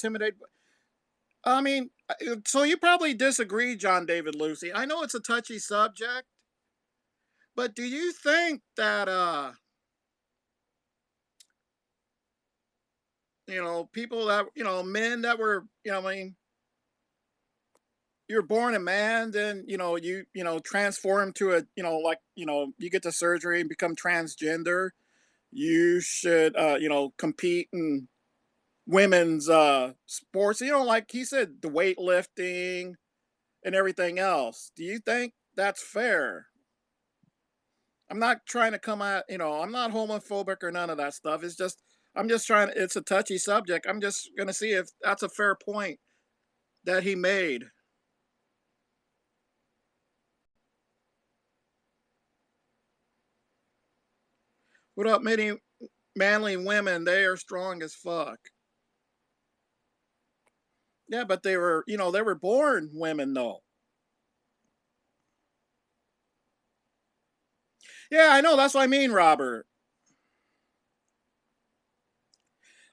intimidated. I mean, so you probably disagree, John David Lucy. I know it's a touchy subject, but do you think that people that men that were, I mean, you're born a man, then you transform to a, like, you get the surgery and become transgender. You should compete in women's sports, like he said, the weightlifting and everything else. Do you think that's fair? I'm not trying to come out, I'm not homophobic or none of that stuff. It's just, I'm just trying, it's a touchy subject. I'm just going to see if that's a fair point that he made. What up, many manly women? They are strong as fuck. Yeah, but they were born women though. Yeah, I know. That's what I mean, Robert.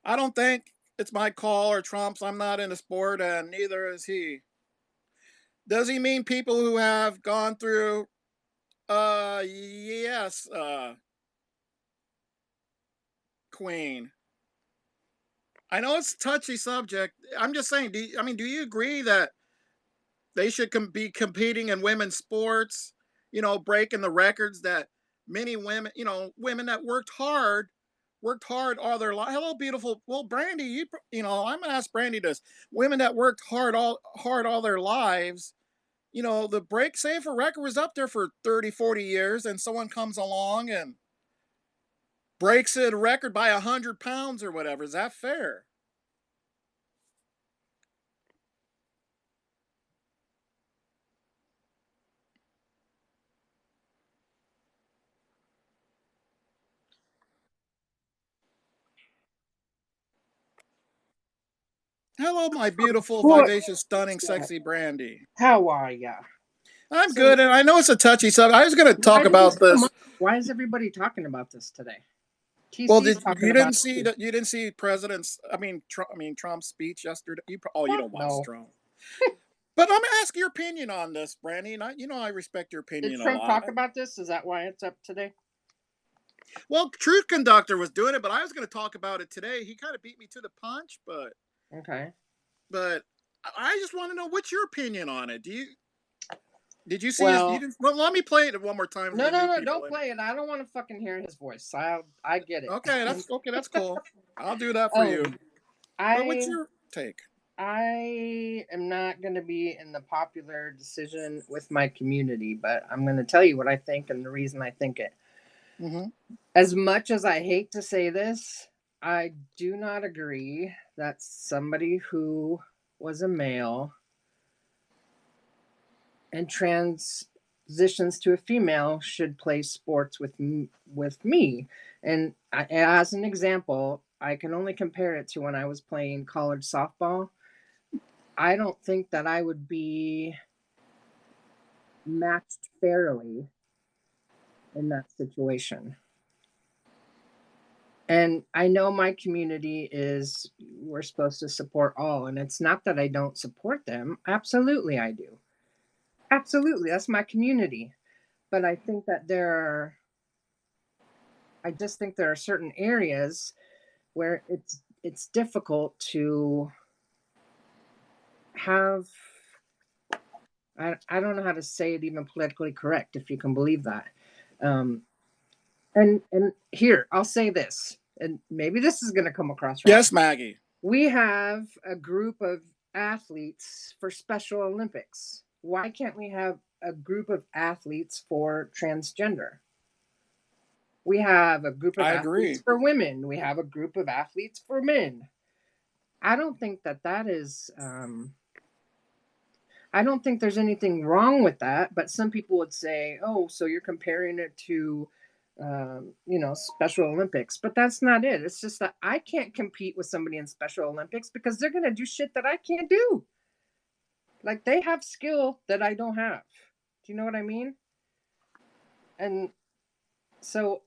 I don't think it's my call or Trump's. I'm not in the sport, and neither is he. Does he mean people who have gone through? Yes, Queen. I know it's a touchy subject. I'm just saying. I mean, do you agree that they should be competing in women's sports? Breaking the records that many women, women that worked hard all their life. Hello, beautiful. Well, Brandy, I'm gonna ask Brandy this. Women that worked hard all their lives. The break, say if a record was up there for 30, 40 years, and someone comes along and breaks a record by 100 pounds or whatever. Is that fair? Hello, my beautiful, What? vivacious, stunning, sexy Brandy. How are ya? I'm So good, and I know it's a touchy subject. I was going to why talk did this about come this. up? Why is everybody talking about this today? Well, TC's did talking you about didn't it see too. that? You didn't see President's? I mean Trump's speech yesterday. You Fuck don't watch no. Trump, but I'm gonna ask your opinion on this, Brandy. And I respect your Did opinion a Trump lot. talk about this? Is that why it's up today? Well, Truth Conductor was doing it, but I was going to talk about it today. He kind of beat me to the punch, Okay. but I just want to know what's your opinion on it. Did you see his? You Well, didn't. Well, let me play it one more time for no, the no, new no, people don't in it. play it. I don't want to fucking hear his voice. I get it. Okay, that's cool. I'll do that for you. um, But what's I your take? I am not going to be in the popular decision with my community, but I'm going to tell you what I think and the reason I think it. Mm-hmm. As much as I hate to say this, I do not agree that somebody who was a male and transitions to a female should play sports with me. And as an example, I can only compare it to when I was playing college softball. I don't think that I would be matched fairly in that situation. And I know my community is, we're supposed to support all. And it's not that I don't support them. Absolutely, I do. Absolutely. That's my community. But I think that I just think there are certain areas where it's difficult to have, I don't know how to say it even politically correct, if you can believe that. Um, and here, I'll say this, and maybe this is going to come across wrong. Yes, Maggie. We have a group of athletes for Special Olympics. Why can't we have a group of athletes for transgender? We have a group of I athletes agree. for women. We have a group of athletes for men. I don't think that that is. I don't think there's anything wrong with that. But some people would say, "Oh, so you're comparing it to, Special Olympics." But that's not it. It's just that I can't compete with somebody in Special Olympics because they're gonna do shit that I can't do. Like they have skill that I don't have. Do you know what I mean? And so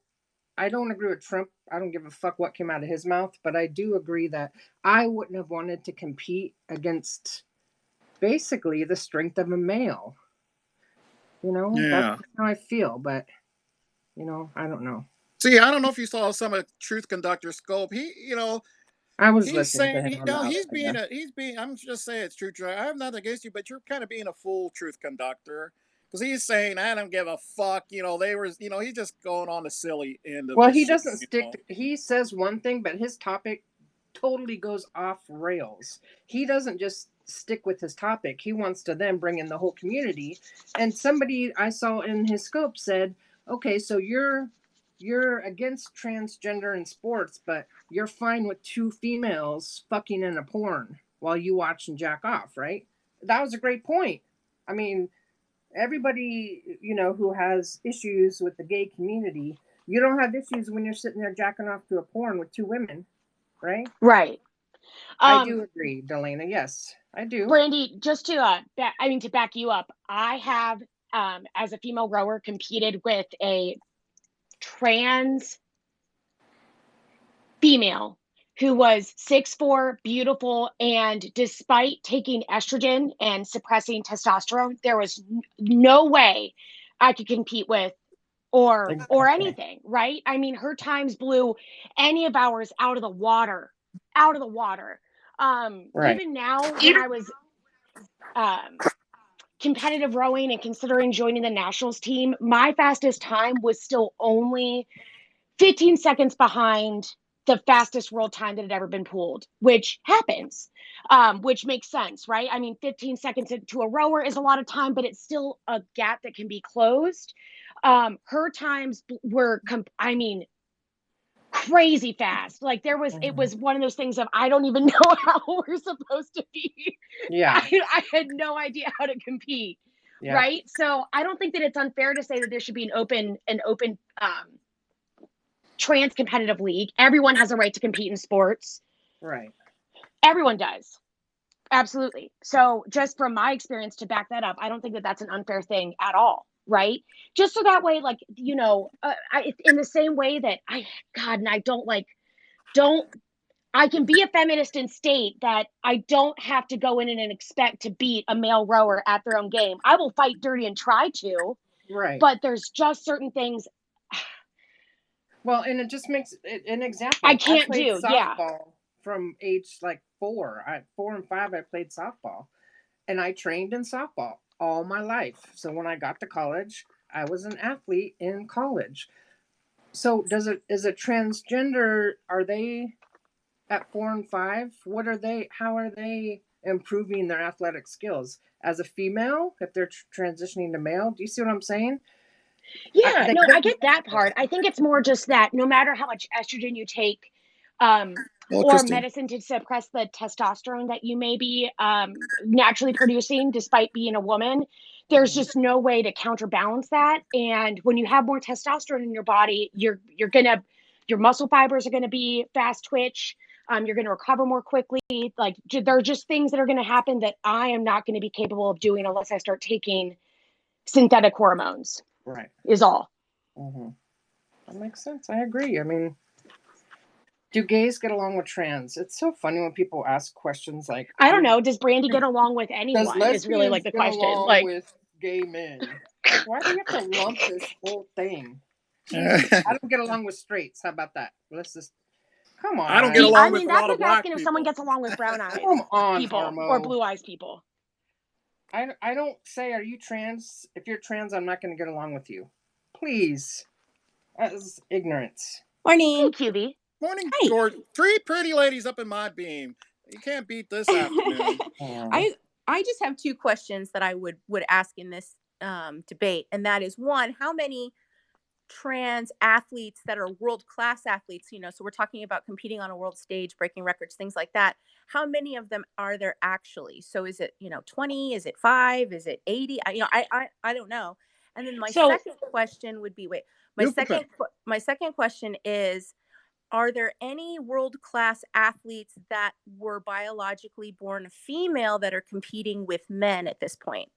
I don't agree with Trump. I don't give a fuck what came out of his mouth, but I do agree that I wouldn't have wanted to compete against basically the strength of a male. That's Yeah. how I feel, but I don't know. See, I don't know if you saw some of Truth Conductor Scope. I was He's listening to saying, him on the outside. he's being. I'm just saying it's true. I have nothing against you, but you're kind of being a fool, Truth Conductor, because he's saying I don't give a fuck. They were. He's just going on the silly end of Well, the he shit. doesn't stick. He says one thing, but his topic totally goes off rails. He doesn't just stick with his topic. He wants to then bring in the whole community. And somebody I saw in his scope said, "Okay, so you're against transgender in sports, but you're fine with two females fucking in a porn while you watch and jack off, right?" That was a great point. I mean, everybody who has issues with the gay community, you don't have issues when you're sitting there jacking off to a porn with two women, right? Right. I Um, do agree, Delana. Yes, I do. Brandy, just to to back you up, I have as a female rower competed with a trans female who was 6'4", beautiful, and despite taking estrogen and suppressing testosterone, there was no way I could compete with or Exactly. anything, right? I mean, her times blew any of ours out of the water, out of the water. Right. Even now, when I was um, competitive rowing and considering joining the nationals team, my fastest time was still only 15 seconds behind the fastest world time that had ever been pulled, which happens, which makes sense, right? I mean, 15 seconds to a rower is a lot of time, but it's still a gap that can be closed. Her times were, crazy fast. Like it Mhm. was one of those things of, I don't even know how we're supposed to be. Yeah. I had no idea how to compete. Yeah. Right. So I don't think that it's unfair to say that there should be an open trans competitive league. Everyone has a right to compete in sports. Right. Everyone does. Absolutely. So just from my experience to back that up, I don't think that that's an unfair thing at all. Right. Just so that way, like, in the same way that God, and I don't, I can be a feminist and state that I don't have to go in and expect to beat a male rower at their own game. I will fight dirty and try to, Right. but there's just certain things Well, and it just makes an I example. I can't played do. Yeah. softball from age like 4. At 4 and 5, I played softball, and I trained in softball all my life. So when I got to college, I was an athlete in college. So is a transgender, are they at 4 and 5? What are they? How are they improving their athletic skills as a female if they're transitioning to male? Do you see what I'm saying? Yeah, They no, I could be. get that part. I think it's more just that no matter how much estrogen you take, Well, or Christine. medicine to suppress the testosterone that you may be naturally producing, despite being a woman, there's Mhm. just no way to counterbalance that. And when you have more testosterone in your body, your muscle fibers are gonna be fast twitch. You're gonna recover more quickly. Like there are just things that are gonna happen that I am not gonna be capable of doing unless I start taking synthetic hormones. Right. Is all. Hmm. That makes sense. I agree. I mean, do gays get along with trans? It's so funny when people ask questions like, I don't know. Does Brandy get along with does anyone? Is really like lesbians the get question. along Like, with gay men? Like, why do you have to lump this whole thing? Jesus, I I don't get along with straights. How about that? Let's just come don't get on. I along with mean, a that's lot of like black asking if someone people. gets along with brown eyes Come on, people or Harmo. blue eyes people. I don't say, are you trans? If you're trans, I'm not going to get along with you. Please. That is ignorance. Hey, Morning. QB. Morning, Hi. George. Three pretty ladies up in my beam. You can't beat this afternoon. Oh, I just have two questions that I would ask in this debate, and that is one: how many trans athletes that are world class athletes? So we're talking about competing on a world stage, breaking records, things like that. How many of them are there actually? So is it 20? Is it 5? Is it 80? I don't know. And then my So, second question would be wait. You prepare. My second question is, are there any world class athletes that were biologically born female that are competing with men at this point?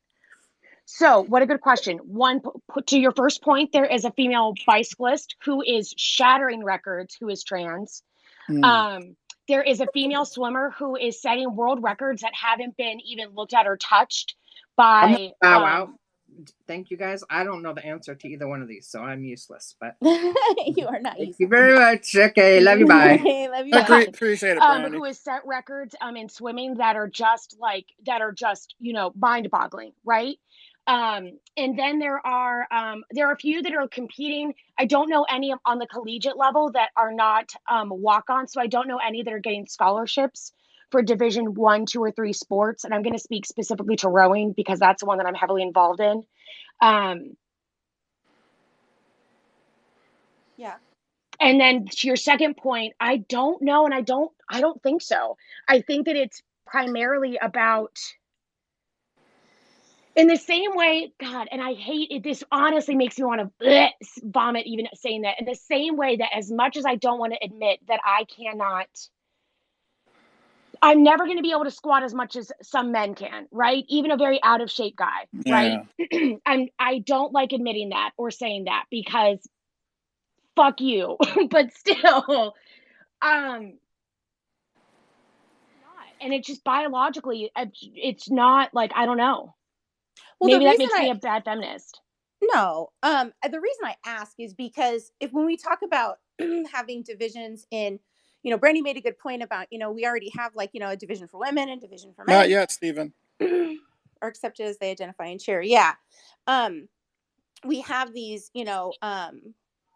So, what a good question. One, put to your first point, there is a female bicyclist who is shattering records, who is trans. Mm. Um, there is a female swimmer who is setting world records that haven't been even looked at or touched I'm gonna by bow out. Thank you guys. I don't know the answer to either one of these, so I'm useless. But You are not thank useless. you very much. Okay, love you. Bye. Love you. Bye. Appreciate it, Brandy. who has set records in swimming that are just mind boggling, right? And then there are a few that are competing. I don't know any on the collegiate level that are not walk-on, so I don't know any that are getting scholarships for Division 1, 2, or 3 sports. And I'm going to speak specifically to rowing because that's the one that I'm heavily involved in. Yeah. And then to your second point, I don't know, and I don't think so. I think that it's primarily about, in the same way, God, and I hate it. This honestly makes me want to vomit even saying that. In the same way that, as much as I don't want to admit that I'm never going to be able to squat as much as some men can, right? Even a very out of shape guy, right? I don't like admitting that or saying that because fuck you. But still, not. And it's just biologically, it's not like, I don't know. Well, Maybe that makes me a bad feminist. No. The reason I ask is because when we talk about having divisions in, Brandy made a good point about, we already have a division for women and division for men. Not yet, Stephen. Or accepted as they identify and share. Yeah. We have these,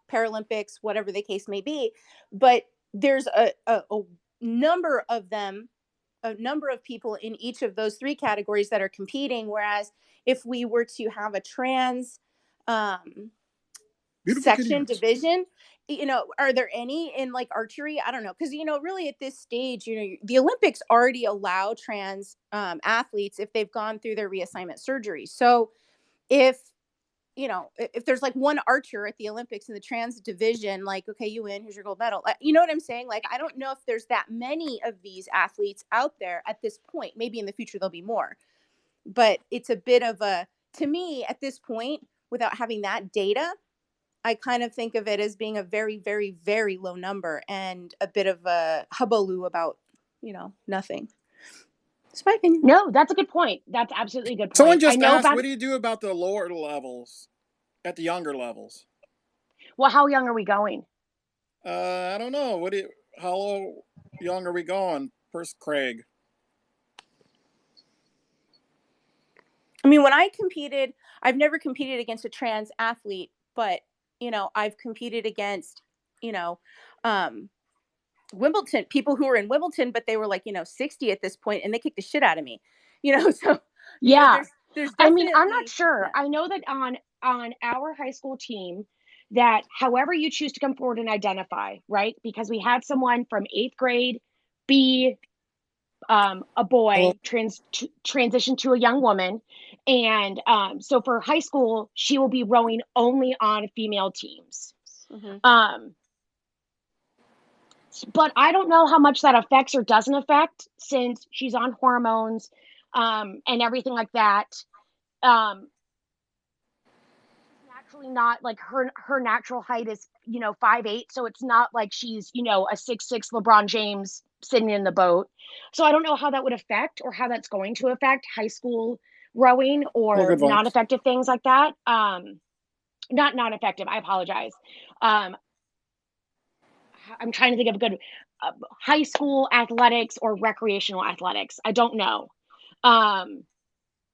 Paralympics, whatever the case may be, but there's a number of them, a number of people in each of those 3 categories that are competing. Whereas if we were to have a trans section division, are there any in like archery? I don't know. Cause really at this stage, the Olympics already allow trans athletes if they've gone through their reassignment surgery. So if there's like one archer at the Olympics in the trans division, like, okay, you win, here's your gold medal. You know what I'm saying? Like, I don't know if there's that many of these athletes out there at this point. Maybe in the future there'll be more, but it's a bit of to me at this point, without having that data, I kind of think of it as being a very, very, very low number and a bit of a hullabaloo about, nothing. It's my opinion. No, that's a good point. That's absolutely a good point. Someone just asked, what do you do about the lower levels, at the younger levels? Well, how young are we going? I don't know. How young are we going? First, Craig. I mean, when I competed, I've never competed against a trans athlete, but, I've competed against, Wimbledon, people who were in Wimbledon, but they were like, 60 at this point and they kicked the shit out of me, so. Yeah. There's I mean, I'm not sure. Yeah. I know that on our high school team, that however you choose to come forward and identify, right? Because we had someone from 8th grade be a boy transition to a young woman. And so for high school, she will be rowing only on female teams. Mm-hmm. But I don't know how much that affects or doesn't affect, since she's on hormones and everything like that. Naturally not like her natural height is 5'8", so it's not like she's a 6'6" LeBron James sitting in the boat. So I don't know how that would affect, or how that's going to affect high school rowing, or non-effective things like that. Not non-effective, I apologize. I'm trying to think of a good high school athletics or recreational athletics. I don't know.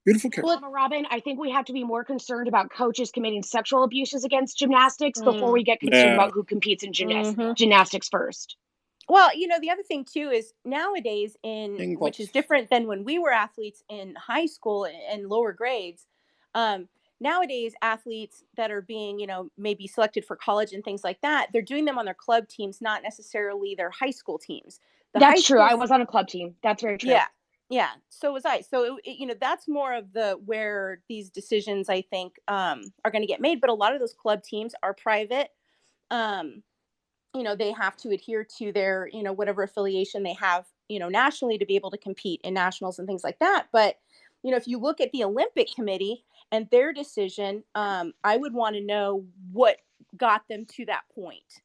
Beautiful care. Well, Robin, I think we have to be more concerned about coaches committing sexual abuses against gymnastics before we get concerned about who competes in gymnastics first. Well, the other thing too is nowadays which is different than when we were athletes in high school and lower grades. Nowadays, athletes that are being, maybe selected for college and things like that, they're doing them on their club teams, not necessarily their high school teams. That's true. I was on a club team. That's very true. Yeah. Yeah. So was I. So, that's more of where these decisions, I think, are going to get made. But a lot of those club teams are private. They have to adhere to their, whatever affiliation they have, nationally to be able to compete in nationals and things like that. But you know, if you look at the Olympic Committee and their decision, I would want to know what got them to that point.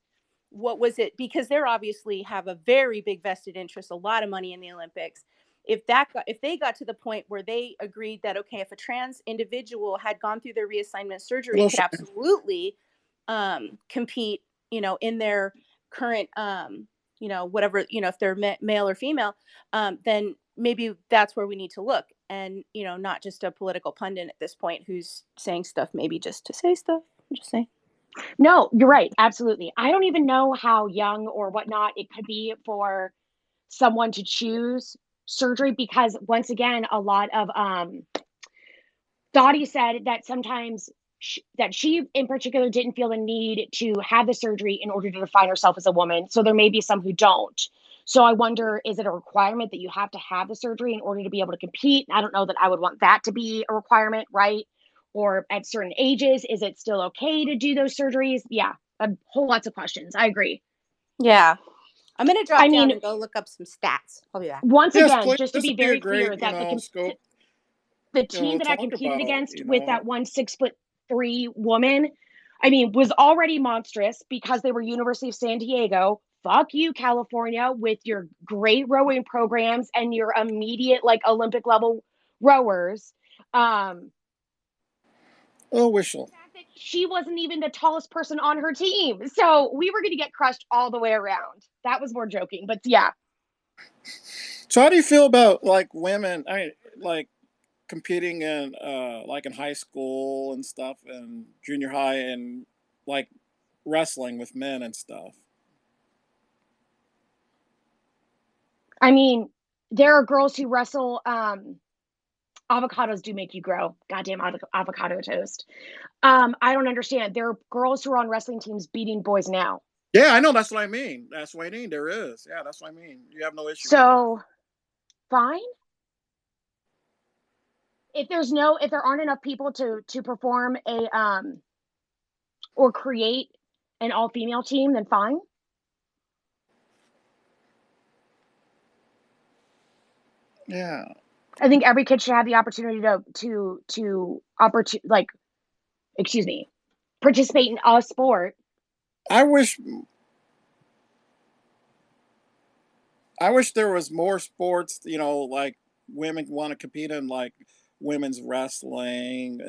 What was it? Because they're obviously have a very big vested interest, a lot of money in the Olympics. If they got to the point where they agreed that, okay, if a trans individual had gone through their reassignment surgery, Well, could absolutely compete, you know, in their current, you know, whatever, you know, if they're male or female, then maybe that's where we need to look. And, you know, not just a political pundit at this point who's saying stuff maybe just to say stuff. I'm just saying. No, you're right. Absolutely. I don't even know how young or whatnot it could be for someone to choose surgery because once again, a lot of Dottie said that sometimes that she in particular didn't feel the need to have the surgery in order to define herself as a woman. So there may be some who don't. So I wonder, is it a requirement that you have to have the surgery in order to be able to compete? I don't know that I would want that to be a requirement, right? Or at certain ages, is it still okay to do those surgeries? Yeah, a whole lots of questions. I agree. Yeah. I'm going to drop I down mean, and go look up some stats. I'll be back. once yes, again, please. just to This be would be a very great, clear that scope, the team that I talk competed about, against with that 1 6'3" woman, I mean, was already monstrous because they were University of San Diego. Fuck you, California, with your great rowing programs and your immediate like Olympic level rowers. Oh, whistle. She wasn't even the tallest person on her team. So we were going to get crushed all the way around. That was more joking, but yeah. So how do you feel about like women? Like competing in like in high school and stuff, and junior high, and like wrestling with men and stuff. I mean, there are girls who wrestle. Avocados do make you grow. Goddamn avocado toast. I don't understand. There are girls who are on wrestling teams beating boys now. Yeah, I know. That's what I mean. That's what I mean. There is. Yeah, that's what I mean. You have no issue with that. So fine. If there aren't enough people to perform a or create an all female team, then fine. Yeah. I think every kid should have the opportunity participate in a sport. I wish there was more sports, like women want to compete in, like women's wrestling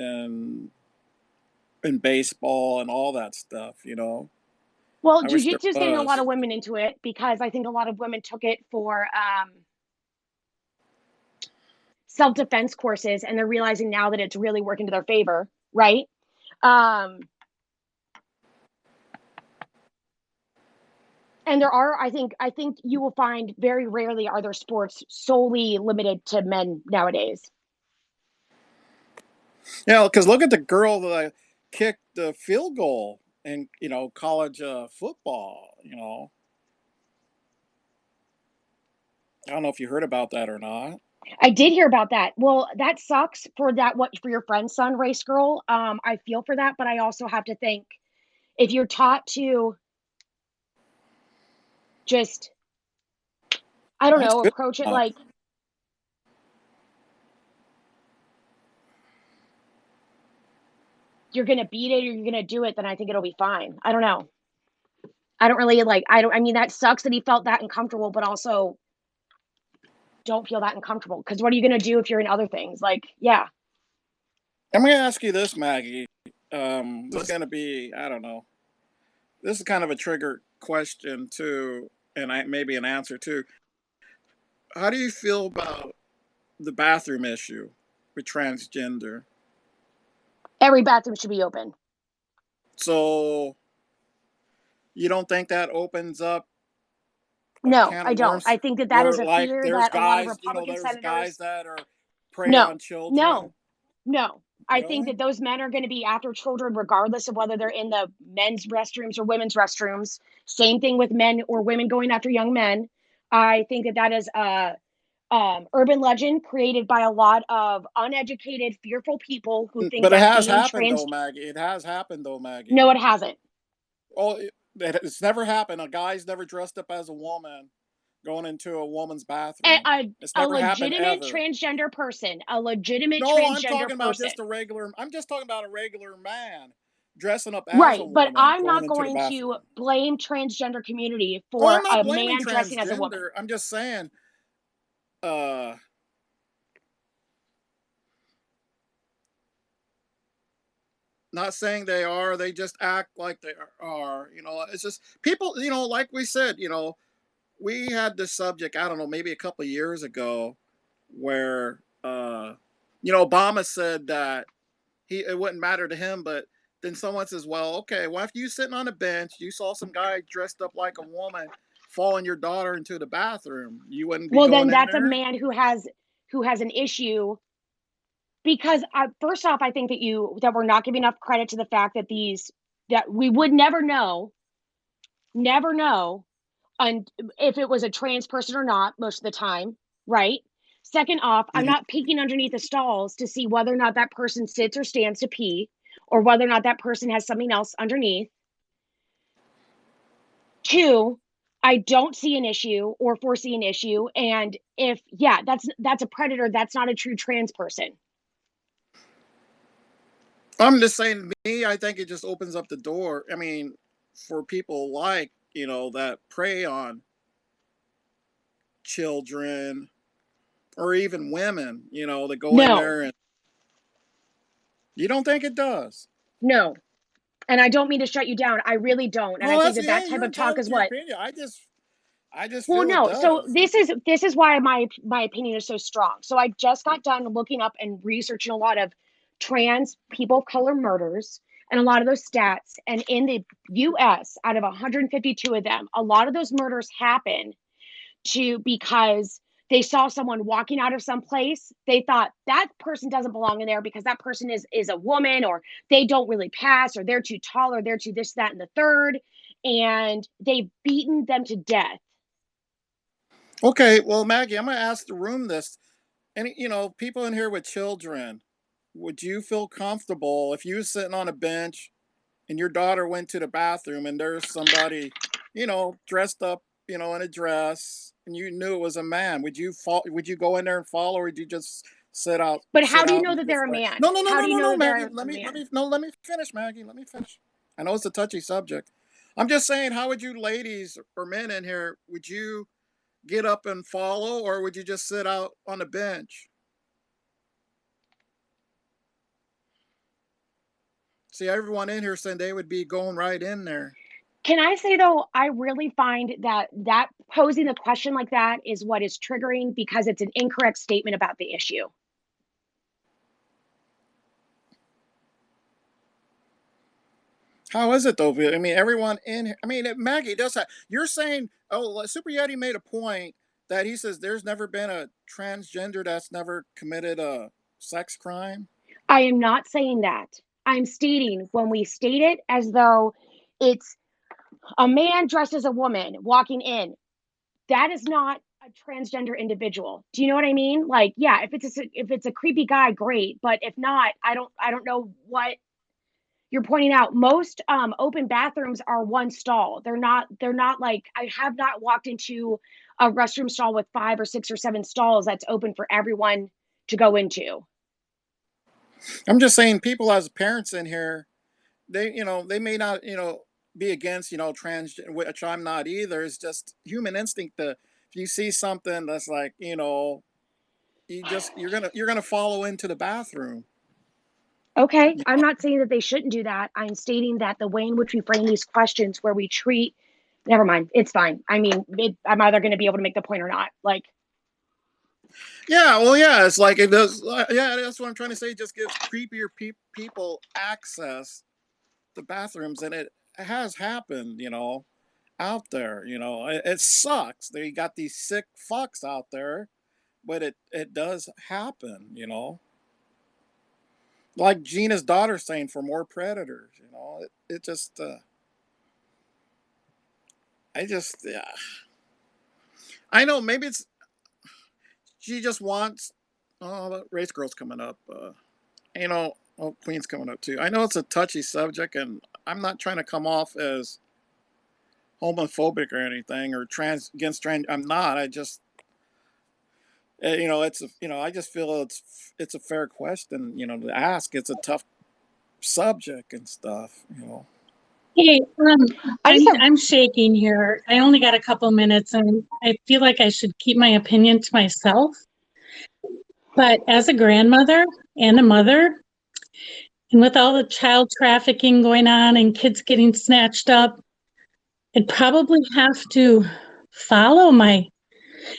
and baseball and all that stuff. Well, I wish there jujitsu is getting a lot was. of women into it because I think a lot of women took it for self-defense courses and they're realizing now that it's really working to their favor, right? And there are, I think you will find very rarely are there sports solely limited to men nowadays. Yeah, because look at the girl that kicked the field goal in college football. I don't know if you heard about that or not. I did hear about that. Well, that sucks for for your friend's son, race girl. I feel for that, but I also have to think if you're taught to just, I don't That's know, good. approach it like you're gonna beat it or you're gonna do it, then I think it'll be fine. I don't know. I don't really I mean, that sucks that he felt that uncomfortable, but also don't feel that uncomfortable because what are you gonna do if you're in other things? Like, yeah. I'm going to ask you this, Maggie. This is going to be, I don't know. This is kind of a trigger question too, and maybe an answer too. How do you feel about the bathroom issue with transgender? Every bathroom should be open. So you don't think that opens up a No, can I of don't. worms I think that where is a like fear there's that a lot of guys, Republican there's guys senators. that are preying No, on children? no, no. I think Really? that those men are going to be after children, regardless of whether they're in the men's restrooms or women's restrooms. Same thing with men or women going after young men. I think that is a urban legend created by a lot of uneducated, fearful people who think But it that has being happened trans. though, Maggie. It has happened though, Maggie. No, it hasn't. Oh, it's never happened. A guy's never dressed up as a woman going into a woman's bathroom. A It's a never happened legitimate ever. transgender person, a legitimate No, I'm transgender talking about person. just a regular. I'm just talking about a regular man dressing up as a Right, but woman I'm going not into the going to bathroom. blame transgender community Oh, for I'm not a blaming man dressing as a woman. transgender. I'm just saying, uh, not saying they are. They just act like they are. It's just people. Like we said, we had this subject. I don't know, maybe a couple of years ago, where Obama said that it wouldn't matter to him, but then someone says, well, okay, well, if you sitting on a bench, you saw some guy dressed up like a woman following your daughter into the bathroom, you wouldn't be Well, then going in that's a there? man who has an issue, because first off, I think that we're not giving enough credit to the fact that we would never know, and if it was a trans person or not most of the time, right? Second off, I'm Mhm. not peeking underneath the stalls to see whether or not that person sits or stands to pee, or whether or not that person has something else underneath. Two, I don't see an issue or foresee an issue. And if, yeah, that's a predator, that's not a true trans person. I'm just saying, me, I think it just opens up the door. I mean, for people like, that prey on children or even women, that go in No, there, and you don't think it does? no. And I don't mean to shut you down. I really don't. And I Oh, think that's, that yeah, that type you're of talk entitled is to your what. opinion. I just Well, feel it no. So does. this is why my opinion is so strong. So I just got done looking up and researching a lot of trans people of color murders and a lot of those stats. And in the US, out of 152 of them, a lot of those murders happen because they saw someone walking out of some place. They thought that person doesn't belong in there because that person is a woman, or they don't really pass, or they're too tall, or they're too this, that, and the third. And they've beaten them to death. Okay, well, Maggie, I'm going to ask the room this. Any, people in here with children, would you feel comfortable if you were sitting on a bench and your daughter went to the bathroom and there's somebody, dressed up, in a dress, and you knew it was a man? Would you go in there and follow, or would you just But how sit do you out know and that just they're a wait? man? No, no, no, How no, do you no, know no, that Maggie. they're a man? Let me finish, Maggie. Let me finish. I know it's a touchy subject. I'm just saying, how would you ladies or men in here, would you get up and follow, or would you just sit out on the bench? See, everyone in here saying they would be going right in there. Can I say though, I really find that posing a question like that is what is triggering, because it's an incorrect statement about the issue. How is it though? I mean, everyone in here. I mean, Maggie does that. You're saying, oh, Super Yeti made a point that he says there's never been a transgender that's never committed a sex crime. I am not saying that. I'm stating, when we state it as though it's a man dressed as a woman walking in, that is not a transgender individual. Do you know what I mean? Like, yeah, if it's a creepy guy, great. But if not, I don't know what you're pointing out. Most open bathrooms are one stall. They're not like, I have not walked into a restroom stall with 5 or 6 or 7 stalls that's open for everyone to go into. I'm just saying, people as parents in here, they may not, be against, trans, which I'm not either. It's just human instinct to, if you see something that's like, you're gonna follow into the bathroom. Okay, I'm not saying that they shouldn't do that. I'm stating that the way in which we frame these questions, where we treat, never mind, it's fine. I mean, I'm either going to be able to make the point or not. Like, Yeah, well, yeah, it's like it does. Yeah, that's what I'm trying to say. It just gives creepier people access to bathrooms, and it has happened, out there. It sucks. They got these sick fucks out there, but it does happen. Like Gina's daughter saying, for more predators. It just. I just, yeah. I know, maybe it's she just wants. Oh, the race girl's coming up. Oh, Queen's coming up too. I know it's a touchy subject, and I'm not trying to come off as homophobic or anything or against trans. I'm not. I just it's I just feel it's a fair question to ask. It's a tough subject and stuff. Hey, I just have I'm shaking here. I only got a couple minutes and I feel like I should keep my opinion to myself. But as a grandmother and a mother, and with all the child trafficking going on and kids getting snatched up, I'd probably have to follow my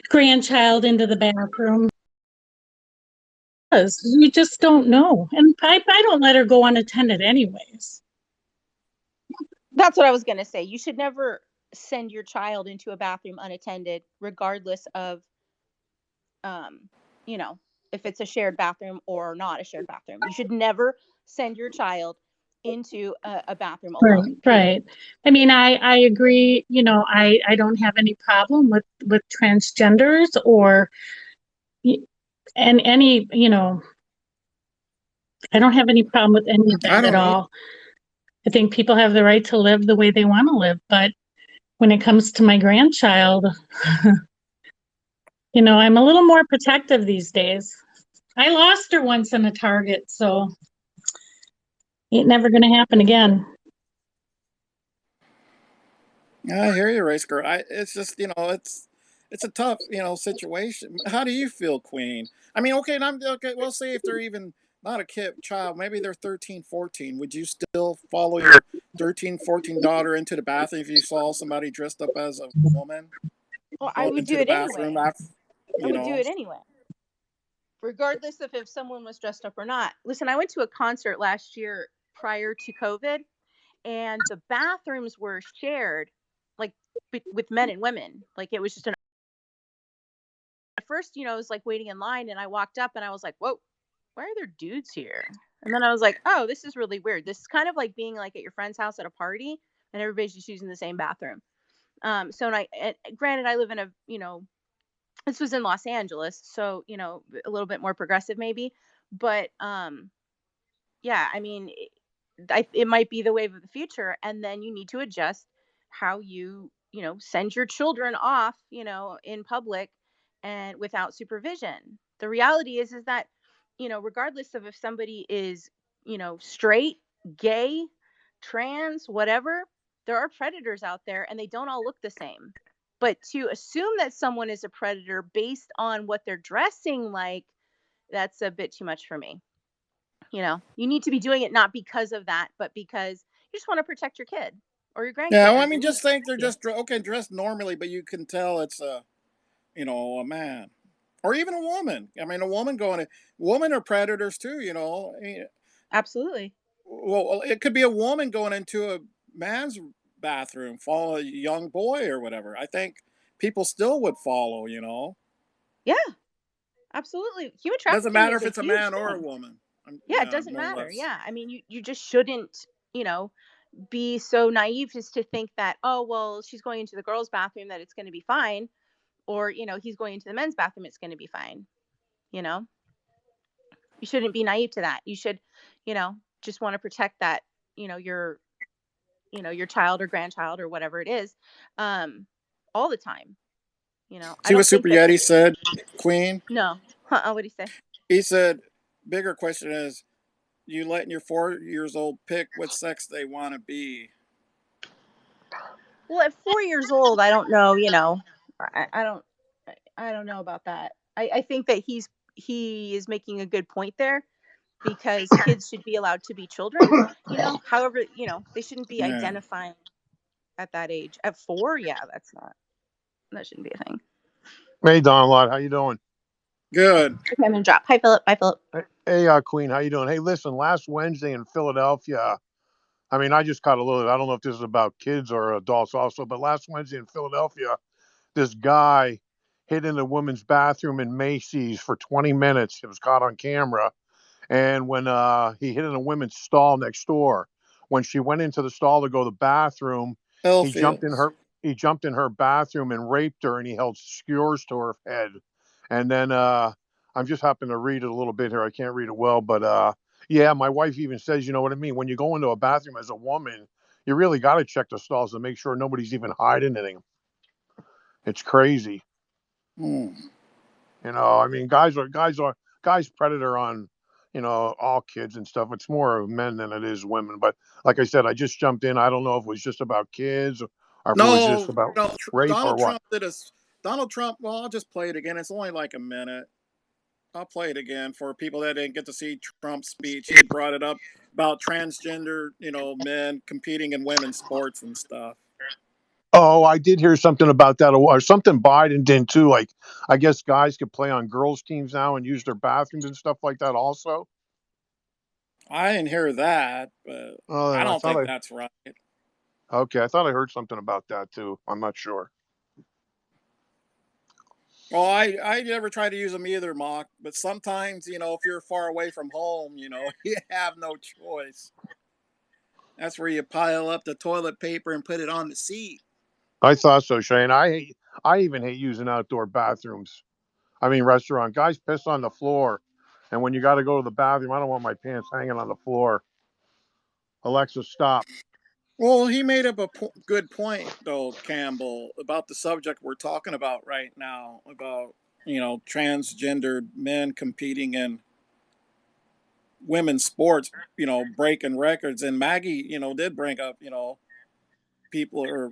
grandchild into the bathroom because you just don't know. And I don't let her go unattended anyways. That's what I was going to say. You should never send your child into a bathroom unattended, regardless of, um, you know, if it's a shared bathroom or not a shared bathroom. You should never send your child into a bathroom alone. Right. I mean, I agree. I don't have any problem with transgenders or and any, I don't have any problem with any of I that at don't need. all. I think people have the right to live the way they want to live, but when it comes to my grandchild, I'm a little more protective these days. I lost her once in a Target, so ain't never going to happen again. I hear you, race girl. It's just it's a tough situation. How do you feel, Queen? I mean, okay, and I'm okay. We'll say if they're even not a child, maybe they're 13, 14. Would you still follow your 13, 14 daughter into the bathroom if you saw somebody dressed up as a woman Well, I go would into do the it bathroom anyway. after? I You would do know, it anyway, regardless of if someone was dressed up or not. Listen, I went to a concert last year prior to COVID, and the bathrooms were shared, like with men and women. Like it was just at first, I was like waiting in line, and I walked up and I was like, whoa, why are there dudes here? And then I was like, oh, this is really weird. This is kind of like being like at your friend's house at a party and everybody's just using the same bathroom. So, granted, I live in this was in Los Angeles, so, a little bit more progressive maybe. But yeah, I mean, it might be the wave of the future, and then you need to adjust how you send your children off, in public and without supervision. The reality is that, regardless of if somebody is, straight, gay, trans, whatever, there are predators out there, and they don't all look the same. But to assume that someone is a predator based on what they're dressing like, that's a bit too much for me. You need to be doing it not because of that, but because you just want to protect your kid or your yeah. grandkid Well, or I your mean, just niece. think they're just okay dressed normally, but you can tell it's a man or even a woman. I mean, a woman women are predators too. I mean, Absolutely. well, it could be a woman going into a man's bathroom, follow a young boy or whatever. I think people still would follow. Yeah, absolutely. Human Doesn't trafficking matter is if a it's a huge man or a thing. woman. Yeah, it Yeah, doesn't more or matter. less. Yeah. I mean, you just shouldn't, be so naive just to think that, oh, well, she's going into the girls' bathroom, that it's going to be fine. Or, he's going into the men's bathroom, it's going to be fine. You know, you shouldn't be naive to that. You should, just want to protect that, your your child or grandchild or whatever it is, all the time. I See what don't Super think that Yeti said, Queen? no. What do you say? He said, bigger question is, you letting your 4 years old pick what sex they want to be. Well, at 4 years old, I don't know. I don't. I don't know about that. I think that he is making a good point there, because kids should be allowed to be children. However, they shouldn't be Yeah. identifying at that age. At 4, yeah, that shouldn't be a thing. Hey, Donlod, how you doing? Good. Okay, I'm gonna drop. Hi, Philip. Bye, Philip. Hey, Queen, how you doing? Hey, listen, last Wednesday in Philadelphia, I mean, I just caught a little. I don't know if this is about kids or adults also, but last Wednesday in Philadelphia, this guy hid in a woman's bathroom in Macy's for 20 minutes. It was caught on camera. And when he hid in a women's stall next door, when she went into the stall to go to the bathroom, he jumped in Hellfields. her he jumped in her bathroom and raped her, and he held skewers to her head. And then I'm just happening to read it a little bit here. I can't read it well, but yeah, my wife even says, you know what I mean? When you go into a bathroom as a woman, you really got to check the stalls to make sure nobody's even hiding anything. It's crazy. Hmm. I mean, guys predator on, all kids and stuff. It's more of men than it is women. But like I said, I just jumped in. I don't know if it was just about kids or if it was just No, about no. rape or Donald what. Trump did us. Donald Trump. Well, I'll just play it again. It's only like a minute. I'll play it again for people that didn't get to see Trump's speech. He brought it up about transgender, men competing in women's sports and stuff. Oh, I did hear something about that, or something Biden did too. Like, I guess guys could play on girls' teams now and use their bathrooms and stuff like that. Also, I didn't hear that, but I I don't thought think that's right. okay, I thought I heard something about that too. I'm not sure. Well, I never try to use them either, Mock. But sometimes, if you're far away from home, you have no choice. That's where you pile up the toilet paper and put it on the seat. I thought so, Shane. I even hate using outdoor bathrooms. I mean, restaurant guys piss on the floor, and when you got to go to the bathroom, I don't want my pants hanging on the floor. Alexa, stop. Well, he made up a good point, though, Campbell, about the subject we're talking about right now about, transgendered men competing in women's sports, breaking records. And Maggie, did bring up, people or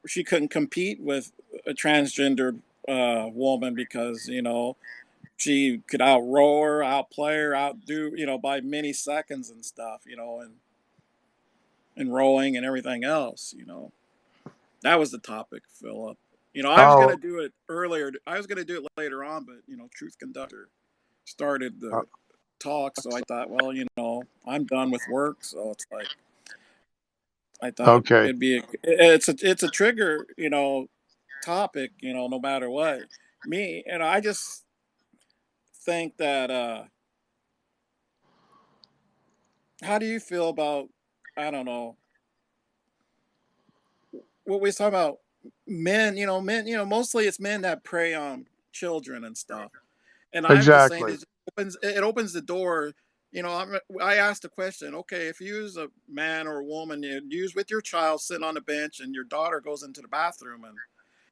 she couldn't compete with a transgendered woman because, she could outroar, outplay her, outdo, by many seconds and stuff, and rowing and everything else. That was the topic, Philip. I was gonna Oh, do it earlier. I was gonna do it later on, but Truth Conductor started the talk, so I thought, well, I'm done with work, so it's like I thought okay, it's a trigger, topic, no matter what. Me and I just think that how do you feel about I don't know what we was talking about men, mostly it's men that prey on children and stuff. And I'm just saying exactly. it opens the door. I asked the question, okay, if you use a man or a woman, you use with your child sitting on the bench and your daughter goes into the bathroom and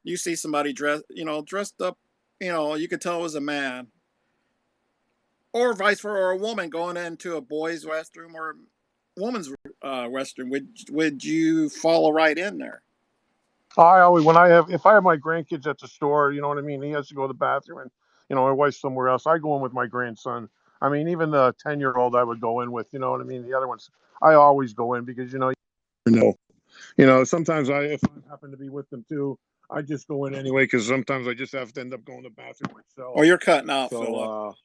you see somebody dressed up, you could tell it was a man, or vice versa, or a woman going into a boy's restroom or a woman's restroom. Would you follow right in there? I always when I have if I have my grandkids at the store, you know what I mean. He has to go to the bathroom, and my wife's somewhere else. I go in with my grandson. I mean, even the 10-year-old I would go in with. You know what I mean. The other ones, I always go in because you know, sometimes if I happen to be with them too, I just go in anyway because sometimes I just have to end up going to the bathroom myself. Or you're cutting out, So, Philip.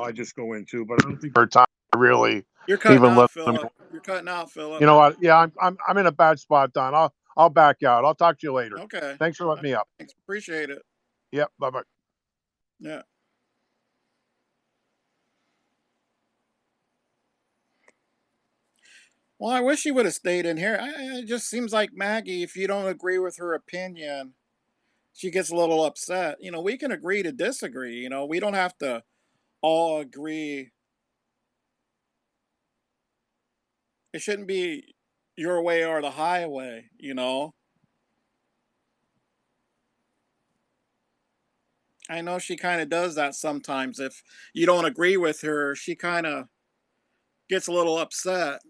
I just go in too. But I don't think our time to really You're cutting even out, let them. Philip. You're cutting out, Philip. You know what? Yeah, I'm in a bad spot, Don. I'll back out. I'll talk to you later. Okay. Thanks for letting me up. Thanks. Appreciate it. Yep. Bye bye. Yeah. Well, I wish she would have stayed in here. It just seems like Maggie, if you don't agree with her opinion, she gets a little upset. We can agree to disagree. We don't have to all agree. It shouldn't be your way or the highway. I know she kind of does that sometimes. If you don't agree with her, she kind of gets a little upset,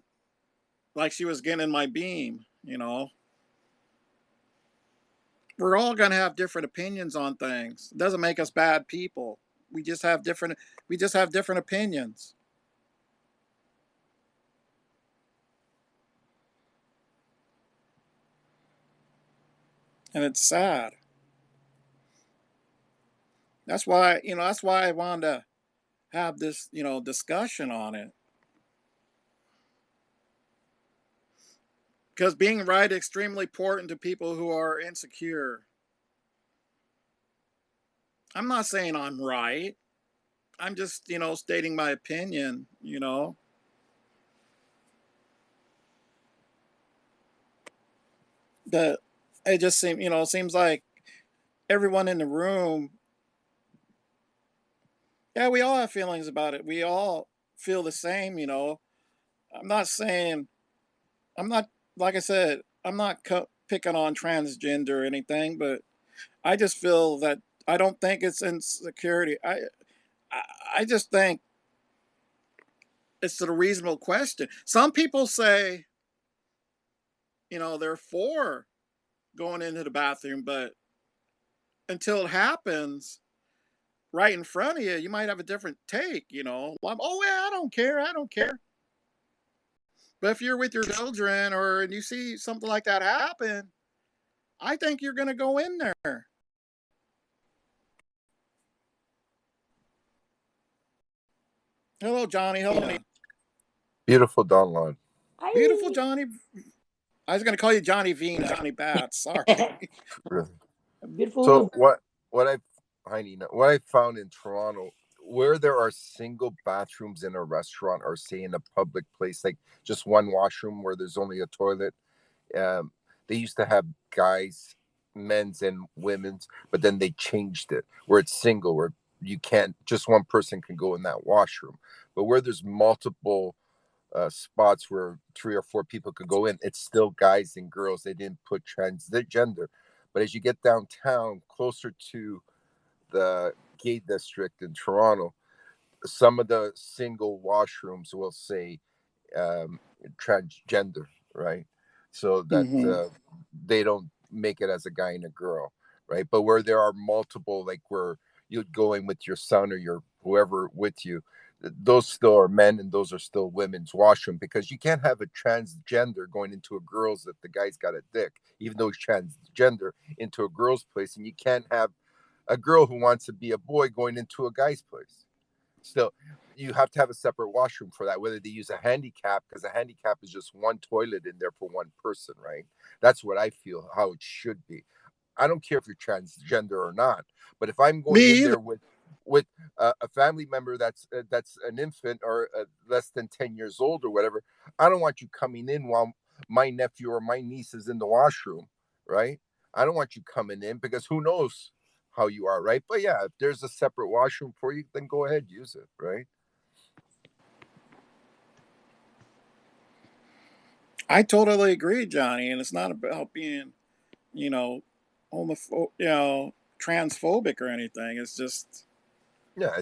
like she was getting in my beam. We're all going to have different opinions on things. It doesn't make us bad people. We just have different opinions. And it's sad. That's why I wanted to have this, discussion on it. Because being right is extremely important to people who are insecure. I'm not saying I'm right. I'm just, stating my opinion. That it just seems like everyone in the room, yeah, we all have feelings about it. We all feel the same. I'm not saying I'm not like I said, I'm not picking on transgender or anything, but I just feel that I don't think it's insecurity. I, I just think it's a reasonable question. Some people say, they're for going into the bathroom, but until it happens right in front of you, you might have a different take. Oh yeah, I don't care. I don't care. But if you're with your children and you see something like that happen, I think you're going to go in there. Hello, Johnny. Hello, Johnny. Beautiful Donlod. Beautiful Johnny. I was going to call you Johnny V, Johnny Bats. Sorry. Really. Beautiful. So what I found in Toronto, where there are single bathrooms in a restaurant or say in a public place, like just one washroom where there's only a toilet, they used to have guys, men's and women's, but then they changed it where it's single, where you can't, just one person can go in that washroom. But where there's multiple spots where 3 or 4 people could go in, it's still guys and girls. They didn't put transgender. But as you get downtown, closer to the gay district in Toronto, some of the single washrooms will say transgender, right? So that they don't make it as a guy and a girl, right? But where there are multiple, like where you'd go in with your son or your whoever with you, those still are men and those are still women's washroom, because you can't have a transgender going into a girl's if the guy's got a dick, even though he's transgender, into a girl's place, and you can't have a girl who wants to be a boy going into a guy's place. Still, you have to have a separate washroom for that, whether they use a handicap, because a handicap is just one toilet in there for one person, right? That's what I feel how it should be. I don't care if you're transgender or not, but if I'm going in there with a family member that's an infant or less than 10 years old or whatever, I don't want you coming in while my nephew or my niece is in the washroom, right? I don't want you coming in, because who knows how you are, right? But yeah, if there's a separate washroom for you, then go ahead, use it, right? I totally agree, Johnny, and it's not about being, transphobic or anything. It's just yeah,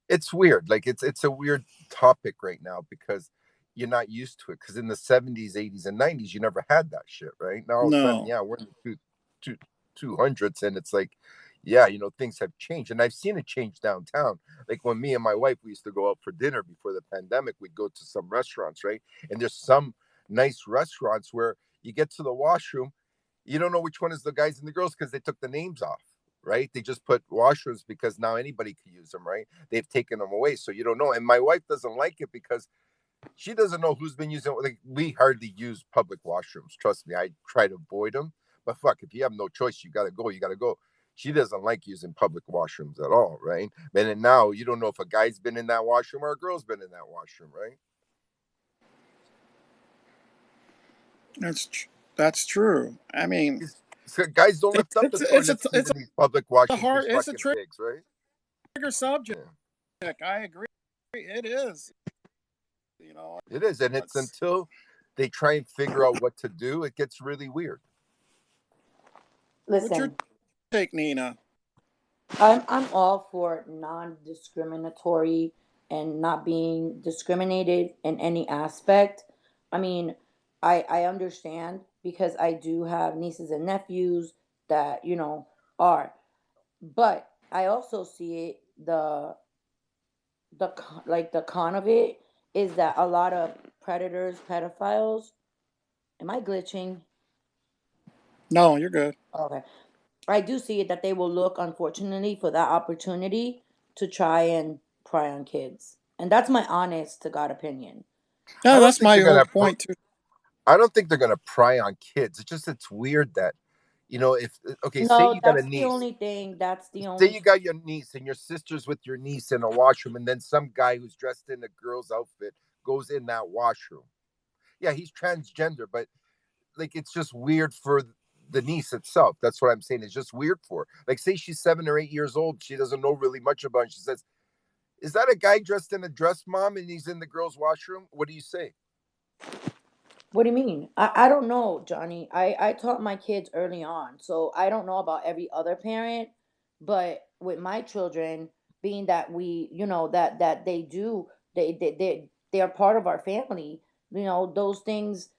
it's weird. Like it's a weird topic right now because you're not used to it. Because in the 70s, 80s, and 90s, you never had that shit, right? Now all of a sudden, no. yeah, we're in the 200s, and it's like, yeah, things have changed, and I've seen it change downtown. Like when me and my wife, we used to go out for dinner before the pandemic, we'd go to some restaurants, right? And there's some nice restaurants where you get to the washroom, you don't know which one is the guys and the girls because they took the names off, right? They just put washrooms because now anybody can use them, right? They've taken them away, so you don't know. And my wife doesn't like it because she doesn't know who's been using it. Like, we hardly use public washrooms. Trust me, I try to avoid them. But fuck, if you have no choice, you gotta go. You gotta go. She doesn't like using public washrooms at all, right? And then now you don't know if a guy's been in that washroom or a girl's been in that washroom, right? That's true. I mean, So guys don't lift up the toilets it's in these public a washrooms. hard, These it's a fucking pigs, right? trigger subject. Yeah. I agree. It is. It is, and it's until they try and figure out what to do, it gets really weird. What's your Listen, take, Nina? I'm all for non-discriminatory and not being discriminated in any aspect. I mean, I understand because I do have nieces and nephews that, are. But I also see it like the con of it is that a lot of predators, pedophiles. Am I glitching? No, you're good. Okay. I do see it that they will look, unfortunately, for that opportunity to try and pry on kids. And that's my honest to God opinion. No, I don't that's think my they're whole gonna. point too. I don't think they're gonna pry on kids. It's weird that, if okay, say No, you got a that's the niece, only thing. That's the say only. you got your niece and your sister's with your niece in a washroom, and then some guy who's dressed in a girl's outfit goes in that washroom. Yeah, he's transgender, but like it's just weird for the niece itself. That's what I'm saying. It's just weird for her. Like, say she's 7 or 8 years old, she doesn't know really much about it. She says, "Is that a guy dressed in a dress, mom, and he's in the girls' washroom?" What do you say? What do you mean? I don't know, Johnny. I taught my kids early on, so I don't know about every other parent, but with my children, being that we, that they do, they are part of our family. Those things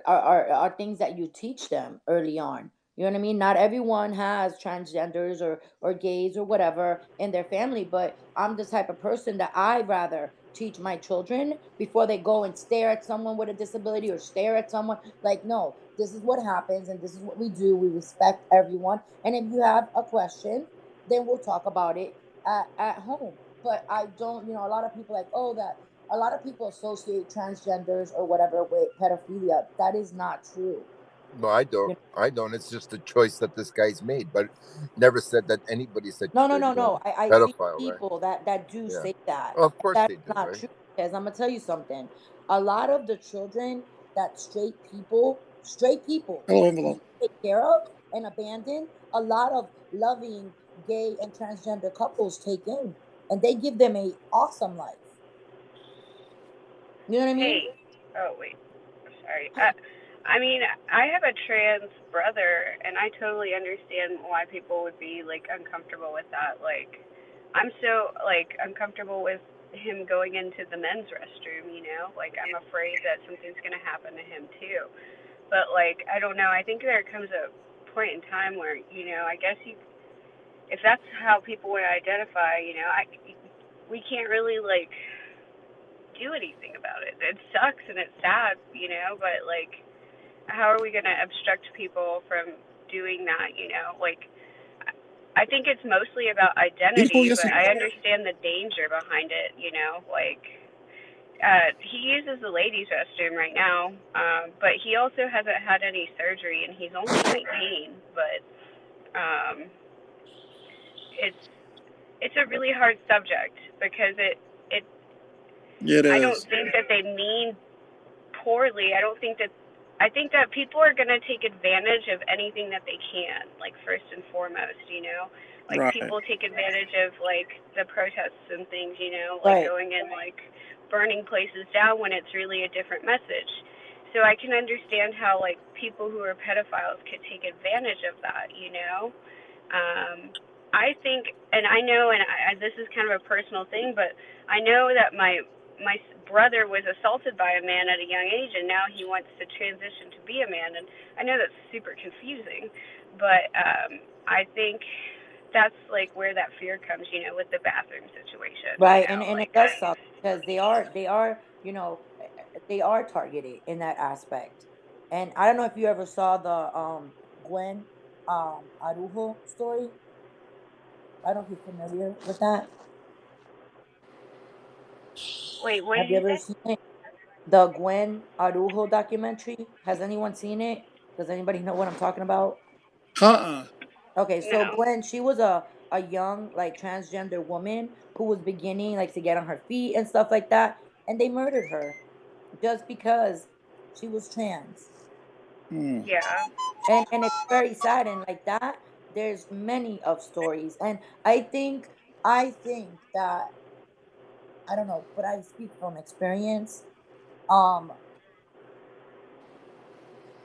are things that you teach them early on. You know what I mean? Not everyone has transgenders or gays or whatever in their family, but I'm the type of person that I rather teach my children before they go and stare at someone with a disability or stare at someone. Like, no, this is what happens and this is what we do. We respect everyone. And if you have a question, then we'll talk about it at home. But I don't, a lot of people like, oh, that a lot of people associate transgenders or whatever with pedophilia. That is not true. No, I don't. You I don't. It's just a choice that this guy's made, but never said that anybody said No, no, they're no, no. I see pedophile, right? people that do Yeah. say that, Well, of but course that they is do, not right? true. Because I'm gonna tell you something. A lot of the children that straight people Hello, choose envelope. to take care of and abandon, a lot of loving gay and transgender couples take in, and they give them a awesome life. You know what I mean? Hey, oh wait, sorry. I mean, I have a trans brother, and I totally understand why people would be like uncomfortable with that. Like, I'm so like uncomfortable with him going into the men's restroom. Like I'm afraid that something's gonna happen to him too. But like, I don't know. I think there comes a point in time where I guess if that's how people would identify, we can't really like do anything about it. It sucks and it's sad, but like how are we going to obstruct people from doing that? Like I think it's mostly about Beautiful, identity, yes. but I understand the danger behind it, like he uses the ladies' restroom right now, but he also hasn't had any surgery, and he's only 19. But um, it's it's a really hard subject because it It I don't is. think that they mean poorly. I think that people are going to take advantage of anything that they can, like first and foremost. Like Right. people take advantage of like the protests and things, like Right. going and like burning places down when it's really a different message. So I can understand how like people who are pedophiles could take advantage of that. Um, I think, and I know, and this is kind of a personal thing, but I know that my brother was assaulted by a man at a young age, and now he wants to transition to be a man, and I know that's super confusing, but I think that's like where that fear comes, with the bathroom situation, Right. And it like does suck because they are, they are targeted in that aspect. And I don't know if you ever saw the Gwen Arujo story. I don't know if you're familiar with that. wait, what Have did you you ever say? seen it? The Gwen Arujo documentary. Has anyone seen it? Does anybody know what I'm talking about? Uh-uh. Okay, so No. Gwen, she was a young like transgender woman who was beginning like to get on her feet and stuff like that, and they murdered her just because she was trans. Hmm. Yeah. And it's very sad, and like that there's many of stories. And I think that, I don't know, but I speak from experience. um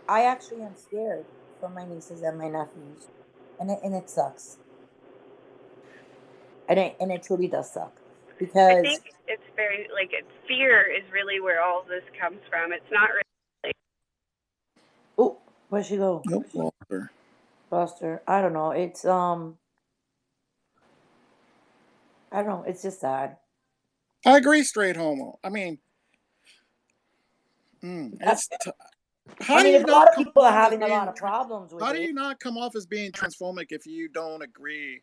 I actually am scared for my nieces and my nephews, and it sucks, and it truly does suck I because. think it's very like fear is really where all this comes from. It's not really. Oh, where'd she go? Nope, lost her. Buster. I don't know. It's I don't know. It's just sad. I agree, straight homo. I mean, I, how I do mean, if you a lot not of come people are off as having a lot being of problems with how do it. you not come off as being transphobic if you don't agree?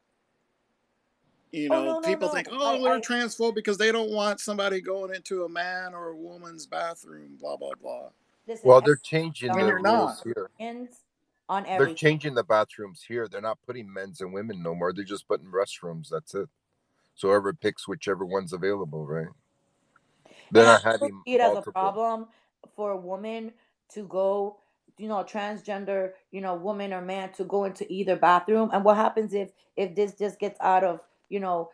Oh no, no, People no. think, I oh, they're I transphobic because they don't want somebody going into a man or a woman's bathroom, blah blah blah. listen. Well, Every they're changing When the you're opinions not. rules here. opinions on They're everything. changing the bathrooms here. They're not putting men's and women no more. They're just putting restrooms. That's it. So whoever picks whichever one's available, right? They're And I not don't having see it as a multiple. problem for a woman to go, transgender, woman or man to go into either bathroom. And what happens if this just gets out of, you know,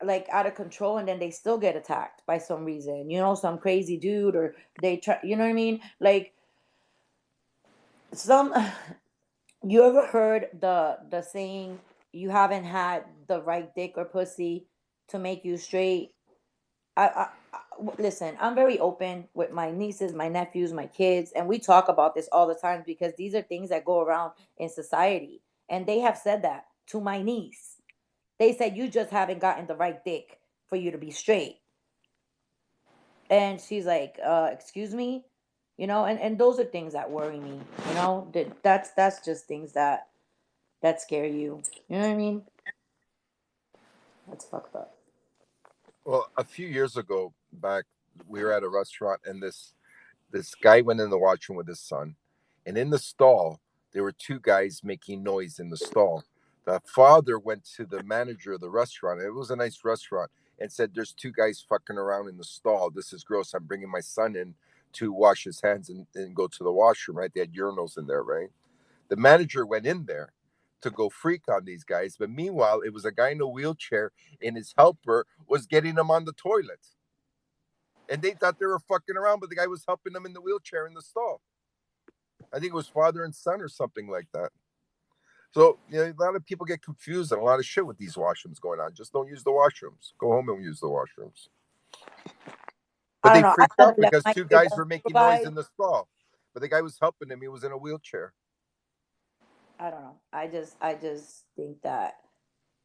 like out of control, and then they still get attacked by some reason, some crazy dude, or they try, you know what I mean? Like some you ever heard the saying, you haven't had the right dick or pussy to make you straight? Listen, I'm very open with my nieces, my nephews, my kids, and we talk about this all the time because these are things that go around in society. And they have said that to my niece. They said, you just haven't gotten the right dick for you to be straight. And she's like, excuse me? And those are things that worry me. That's just things that scare you. You know what I mean? That's fucked up. Well, a few years ago, back, we were at a restaurant, and this guy went in the washroom with his son, and in the stall there were two guys making noise in the stall. The father went to the manager of the restaurant. It was a nice restaurant, and said, "There's two guys fucking around in the stall. This is gross. I'm bringing my son in to wash his hands and go to the washroom." Right? They had urinals in there. Right? The manager went in there to go freak on these guys, but meanwhile, it was a guy in a wheelchair, and his helper was getting him on the toilet. And they thought they were fucking around, but the guy was helping them in the wheelchair in the stall. I think it was father and son or something like that. So, a lot of people get confused and a lot of shit with these washrooms going on. Just don't use the washrooms. Go home and use the washrooms. But I don't they know. I freaked never out let because my two kids guys were making noise unsupervised. in the stall. But the guy was helping him. He was in a wheelchair. I don't know. I just think that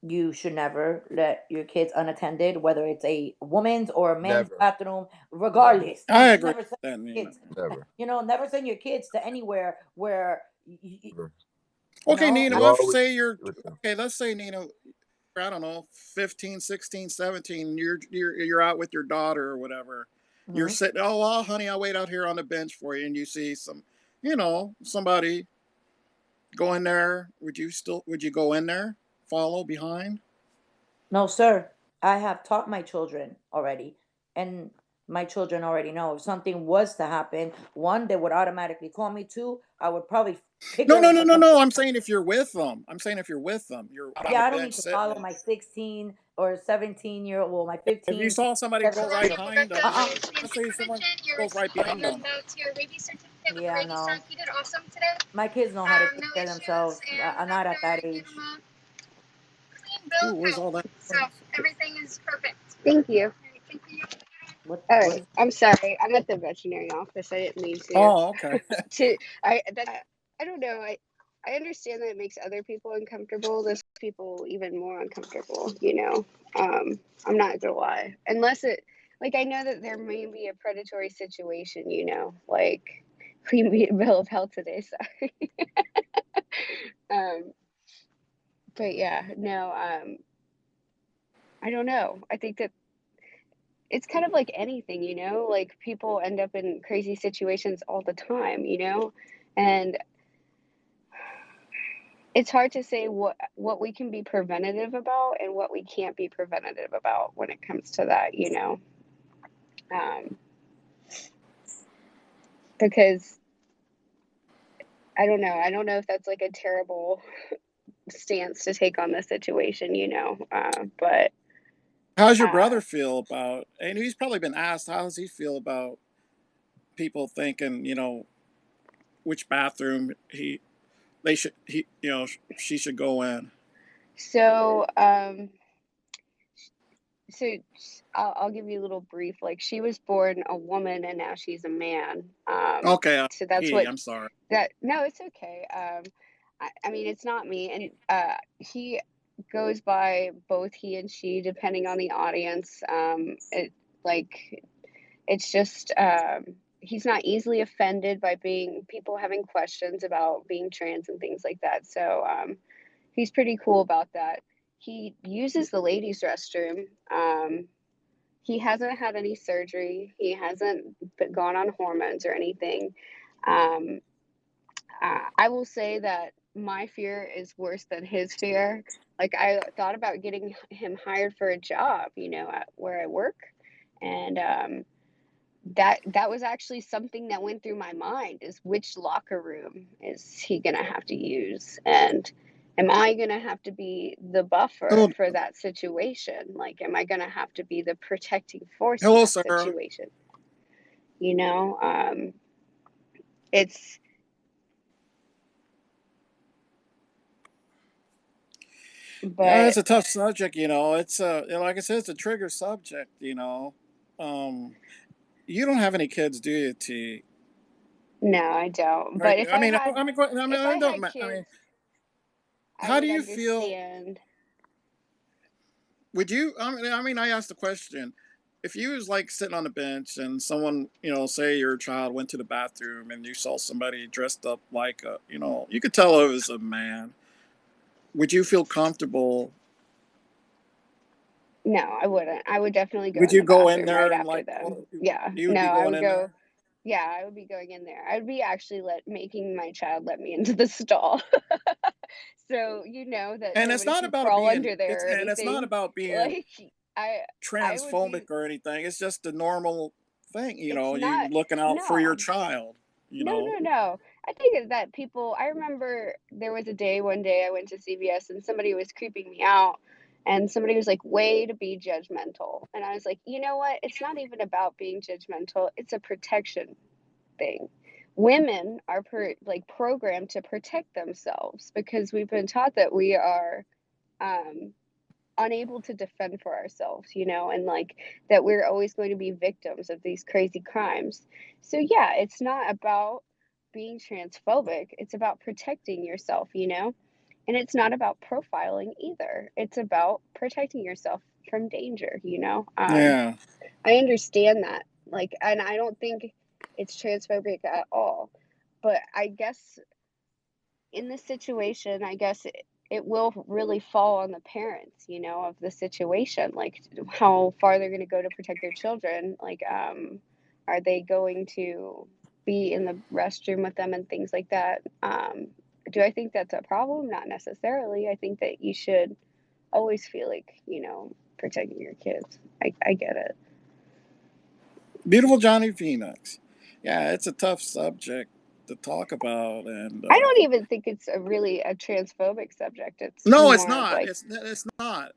you should never let your kids unattended, whether it's a woman's or a men's Never. bathroom, Never. regardless. You I should agree never send with that, your Nina. kids. Never. Never send your kids to anywhere where Never. Okay, Nina, You let's always say you're listen. okay. Let's say, Nina, I don't know, 15, 16, 17. You're out with your daughter or whatever. You're Mhm. sitting. Oh, well, honey, I'll wait out here on the bench for you, and you see somebody go in there. Would you go in there, follow behind? No, sir. I have taught my children already, and my children already know if something was to happen, one, they would automatically call me. Two, I would probably No, figure no, it no, out no, them. no. I'm saying if you're with them. You're out on Yeah, the I don't bench need to follow sitting. my 16 or 17-year-old, well, my If you 15, saw somebody go 17. right behind them, Uh-uh. let's say someone goes right behind them. Yeah, no. My kids know how to take care of themselves. I'm not at that age. Ooh, where's all that noise? Thank you. All What right. is I'm sorry. I'm at the veterinary office. I didn't mean to. Oh, okay. I don't know. I understand that it makes other people uncomfortable. This makes people even more uncomfortable. I'm not gonna lie. Unless it, like, I know that there may be a predatory situation. Like Queen Bee Bill of Health today. Sorry. um, but yeah, no. I don't know. I think that it's kind of like anything, like people end up in crazy situations all the time, and it's hard to say what we can be preventative about and what we can't be preventative about when it comes to that, um, because I don't know if that's like a terrible stance to take on the situation, but How's your uh, brother feel about? And he's probably been asked. How does he feel about people thinking, which bathroom she should go in? so so I'll give you a little brief. Like, she was born a woman and now she's a man. Okay, So that's what I'm sorry. that. No, it's okay. I mean, it's not me, and he goes by both he and she, depending on the audience. Like it's just he's not easily offended by being people having questions about being trans and things like that. So he's pretty cool about that. He uses the ladies' restroom. He hasn't had any surgery. He hasn't gone on hormones or anything. Um, I will say that my fear is worse than his fear. Like, I thought about getting him hired for a job, at where I work, and that was actually something that went through my mind: is which locker room is he gonna have to use? And am I going to have to be the buffer Hello, for that situation? Like, am I going to have to be the protecting force in hello, that Sarah. situation? You know, it's, Yeah, it's but a tough subject. It's like I said, it's a trigger subject. You don't have any kids, do you, T? no, I don't. Or, But if I I mean, had, if I I don't. had I mean, kids, I how do would you feel? understand. Would you? I asked the question. If you was like sitting on the bench and someone, say your child went to the bathroom and you saw somebody dressed up like you could tell it was a man. Would you feel comfortable? No, I wouldn't. I would definitely go Would in you the go in bathroom there right and after like, them. Yeah. you would No, be I going would in go. there? Yeah, I would be going in there. I would be actually making my child let me into the stall. So you know that And it's nobody not can about crawl being under there or it's not anything. about being Like I I would transphobic be or anything. It's just a normal thing, it's you not looking out for your no. child, you No, know. no, no. I think that people, I remember there was a day, one day I went to CVS and somebody was creeping me out and somebody was like, way to be judgmental. And I was like, you know what? It's not even about being judgmental. It's a protection thing. Women are programmed to protect themselves because we've been taught that we are um, unable to defend for ourselves, and like that we're always going to be victims of these crazy crimes. So, yeah, it's not about being transphobic, it's about protecting yourself, and it's not about profiling either. It's about protecting yourself from danger, Yeah. I understand that. Like, and I don't think it's transphobic at all. But I guess in this situation, I guess it will really fall on the parents, of the situation, like how far they're going to go to protect their children. Like, are they going to be in the restroom with them and things like that? Do I think that's a problem? Not necessarily. I think that you should always feel like, protecting your kids. I get it. Beautiful Johnny Phoenix. Yeah, it's a tough subject to talk about, and I don't even think it's a transphobic subject. It's no, it's more of not. like, It's not.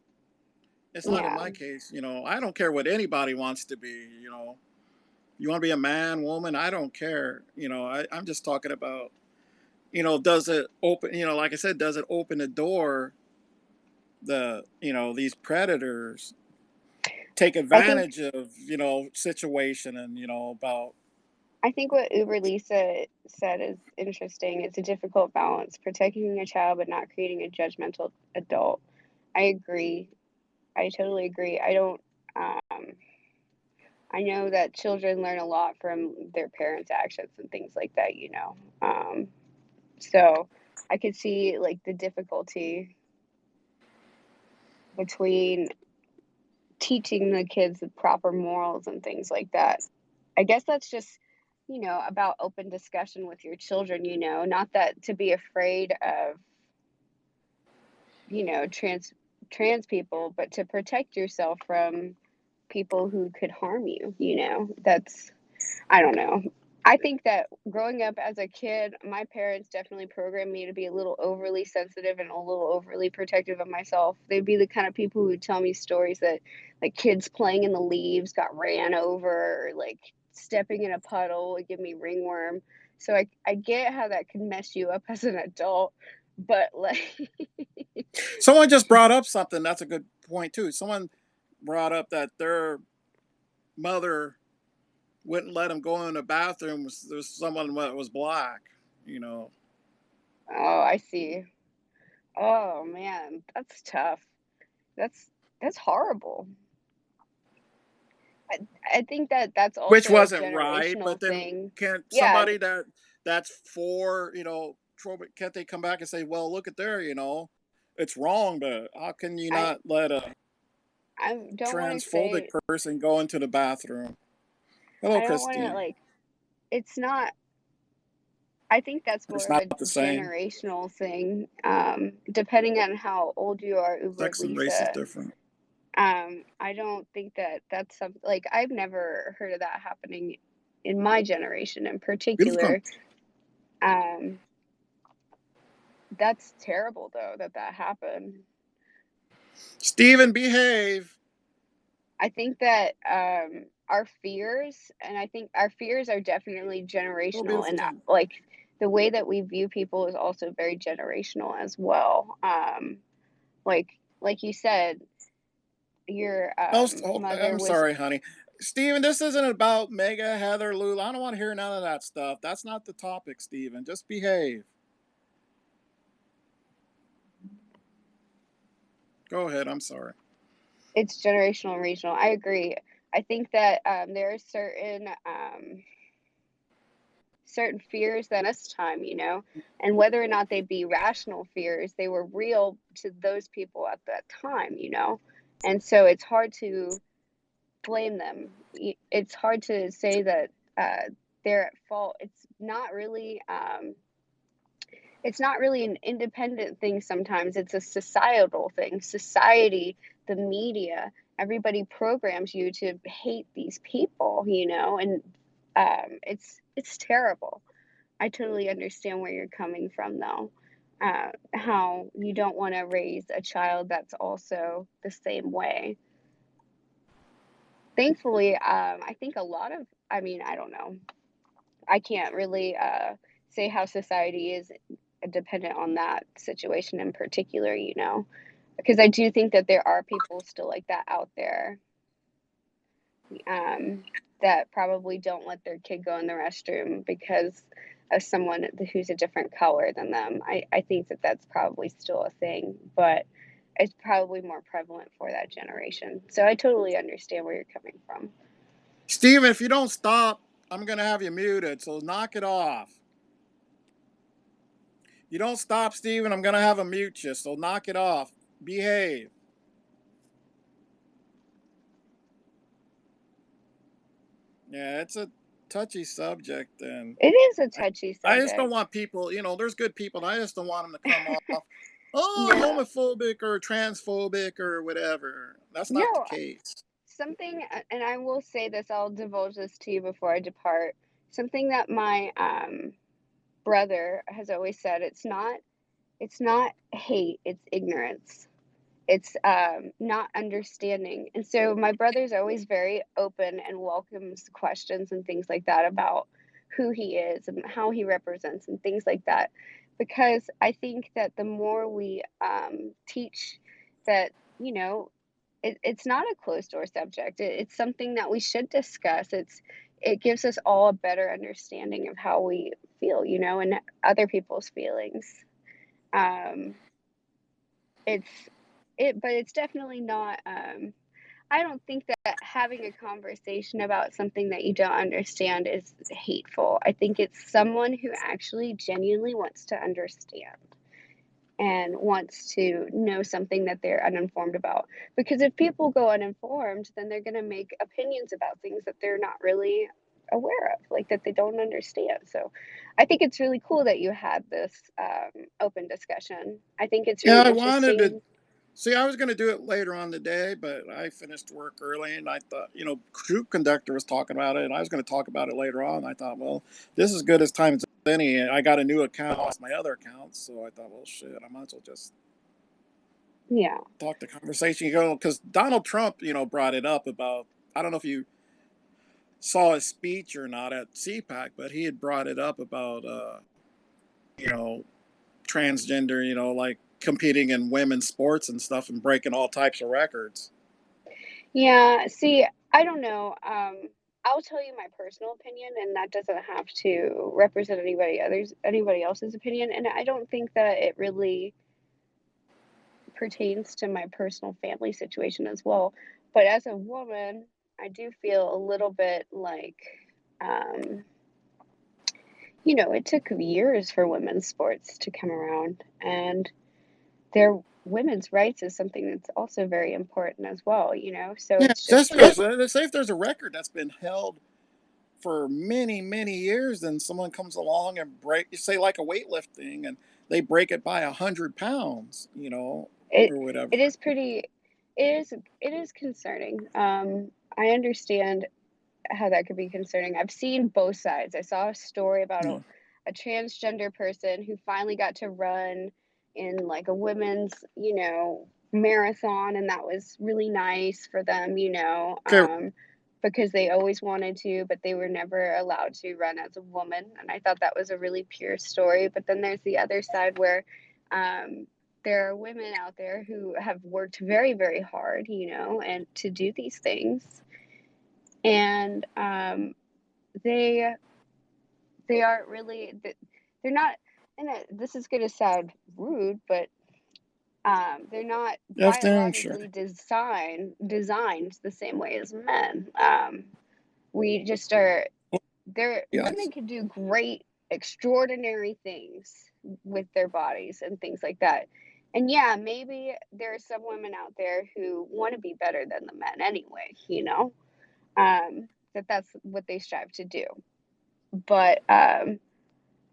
It's not in yeah, my case. I don't care what anybody wants to be. You want to be a man, woman. I don't care. I'm just talking about. Does it open? Like I said, does it open the door? These predators take I think advantage of situation and about. I think what Uber Lisa said is interesting. It's a difficult balance, protecting a child but not creating a judgmental adult. I agree. I totally agree. I don't. Um, I know that children learn a lot from their parents' actions and things like that. So I could see like the difficulty between teaching the kids the proper morals and things like that. I guess that's just, about open discussion with your children, not that to be afraid of, trans people, but to protect yourself from people who could harm you. That's I don't know. I think that growing up as a kid, my parents definitely programmed me to be a little overly sensitive and a little overly protective of myself. They'd be the kind of people who would tell me stories that, like, kids playing in the leaves got ran over, or like stepping in a puddle would give me ringworm. So I get how that can mess you up as an adult, but like, Someone just brought up something that's a good point too. Someone brought up that their mother wouldn't let them go in the bathroom. There's someone that was black. You know. oh, I see. Oh man, that's tough. That's that's horrible. I, I think that that's Which also a wasn't right. But generational then thing. can't Yeah, somebody that's for can't they come back and say, well, look at there, it's wrong, but how can you I not let a I don't want to transphobic say person go into the bathroom? Hello, I don't want to Christine. like it's not I think that's more It's of not a the same. generational thing. Depending on how old you are, Uber Sex and race is Lisa. different. I don't think that that's something like I've never heard of that happening in my generation in Beautiful. particular. Um, That's terrible, though, that happened. Steven, behave. I think that our fears, and I think our fears are definitely Oh, generational, beautiful and thing. like the way that we view people is also very generational as well. Like you said, your mother I'm was. sorry, honey. Steven, this isn't about Mega, Heather, Lula. I don't want to hear none of that stuff. That's not the topic, Steven. Just behave. Go ahead. I'm sorry. It's generational and regional. I agree. I think that there are certain fears that us time, and whether or not they be rational fears, they were real to those people at that time, and so it's hard to blame them. It's hard to say that they're at fault. It's not really an independent thing. Sometimes it's a societal thing. Society, the media, everybody programs you to hate these people, and it's terrible. I totally understand where you're coming from, though. How you don't want to raise a child that's also the same way. Thankfully, I think a lot of, I mean, I don't know. I can't really say how society is dependent on that situation in particular, because I do think that there are people still like that out there, um, that probably don't let their kid go in the restroom because of someone who's a different color than them. I think that that's probably still a thing, but it's probably more prevalent for that generation. So I totally understand where you're coming from. Steven, if you don't stop, I'm going to have you muted. So knock it off. You don't stop, Steven, I'm going to have him mute you. So knock it off. Behave. Yeah, it's a touchy subject, and It is a touchy I just don't subject. want people, there's good people, and I just don't want them to come off, oh, No, homophobic or transphobic or whatever. That's not the no, case. something, and I will say this, I'll divulge this to you before I depart. Something that my brother has always said, it's not hate, it's ignorance. It's not understanding. And so my brother's always very open and welcomes questions and things like that about who he is and how he represents and things like that. Because I think that the more we teach that, it's not a closed door subject. It's something that we should discuss. It gives us all a better understanding of how we feel, and other people's feelings. Um, it's but it's definitely not. I don't think that having a conversation about something that you don't understand is hateful. I think it's someone who actually genuinely wants to understand and wants to know something that they're uninformed about. Because if people go uninformed, then they're going to make opinions about things that they're not really aware of, like that they don't understand. So I think it's really cool that you had this open discussion. I think it's Yeah, really I wanted to interesting. see. I was going to do it later on today, but I finished work early, and I thought, crew conductor was talking about it, and I was going to talk about it later on. I thought, well, this is good as time as any. And I got a new account off my other accounts, so I thought, well, shit, I might as well just Yeah. talk the conversation. Because Donald Trump, brought it up about. I don't know if you saw his speech or not at CPAC, but he had brought it up about, you know, transgender, like competing in women's sports and stuff and breaking all types of records. Yeah, see, I don't know. I'll tell you my personal opinion, and that doesn't have to represent anybody else's opinion. And I don't think that it really pertains to my personal family situation as well. But as a woman, I do feel a little bit like, um, it took years for women's sports to come around, and their women's rights is something that's also very important as well. So Yeah, it's just just because let's say if there's a record that's been held for many, many years, and someone comes along and say like a weightlifting, and they break it by 100 pounds, it or it whatever. is pretty it is concerning. I understand how that could be concerning. I've seen both sides. I saw a story about Yeah. a transgender person who finally got to run in like a women's, marathon, and that was really nice for them, Okay. because they always wanted to, but they were never allowed to run as a woman. And I thought that was a really pure story. But then there's the other side where there are women out there who have worked very, very hard, and to do these things. And they aren't really, they're not, and this is going to sound rude, but they're not Yes, then sure. biologically designed the same way as men. We just are there. Women Yes. can do great, extraordinary things with their bodies and things like that. And yeah, maybe there are some women out there who want to be better than the men anyway, that's what they strive to do. But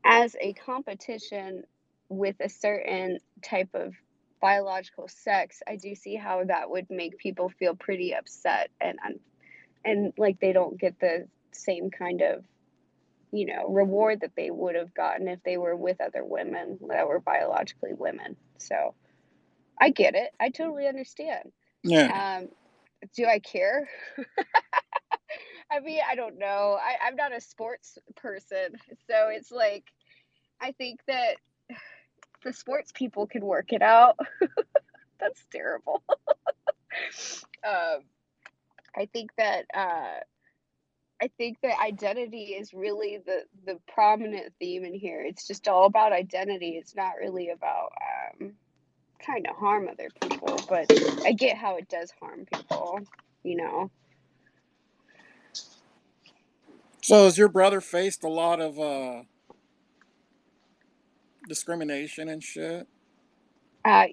as a competition with a certain type of biological sex, I do see how that would make people feel pretty upset and like they don't get the same kind of reward that they would have gotten if they were with other women that were biologically women. So I get it. I totally understand. Yeah. Do I care? I mean, I don't know. I'm not a sports person, so it's like I think that the sports people can work it out. That's terrible. um, I think that identity is really the prominent theme in here. It's just all about identity. It's not really about trying to harm other people, but I get how it does harm people, you know. So has your brother faced a lot of discrimination and shit? Uh,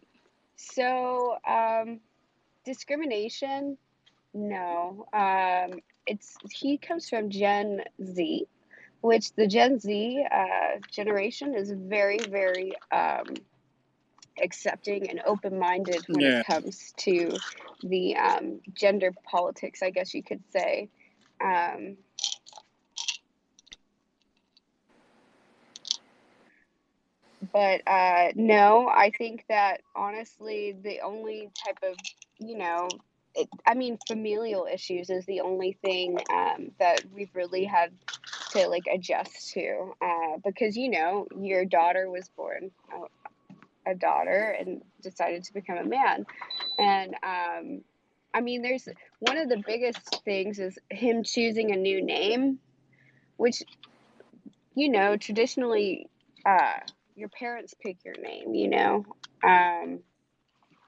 so discrimination, no. It's he comes from Gen Z, which the Gen Z generation is very, very accepting and open-minded when it Yeah. comes to the gender politics, I guess you could say. Um, but no, I think that honestly, the only type of, I mean, familial issues is the only thing that we've really had to like adjust to because, your daughter was born a daughter and decided to become a man. And I mean, there's one of the biggest things is him choosing a new name, which, traditionally, your parents pick your name,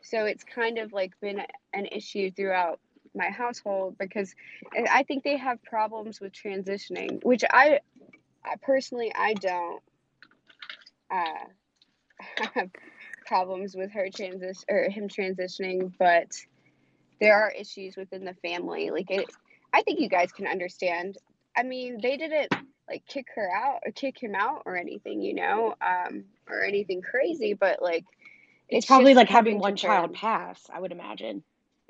so it's kind of like been an issue throughout my household because I think they have problems with transitioning, which I personally, I don't have problems with her transition or him transitioning, but there are issues within the family. Like I think you guys can understand. I mean, they didn't like kick her out or kick him out or anything, or anything crazy, but like It's it's probably just like having coming to one child terms. pass, I would imagine.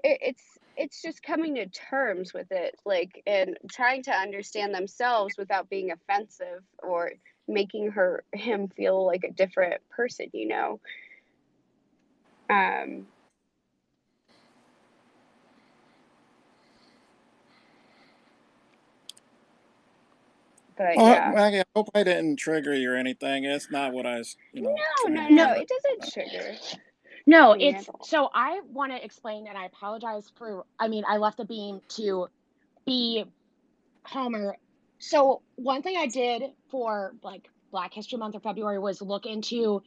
It's just coming to terms with it, like, and trying to understand themselves without being offensive or making him feel like a different person, Um, but Well, yeah. Maggie, I hope I didn't trigger you or anything. It's not what I was, No, trying no, to No, no. do. It doesn't trigger no, me at it's all. so I want to explain, and I apologize for, I mean, I left the beam to be calmer. So one thing I did for like Black History Month or February was look into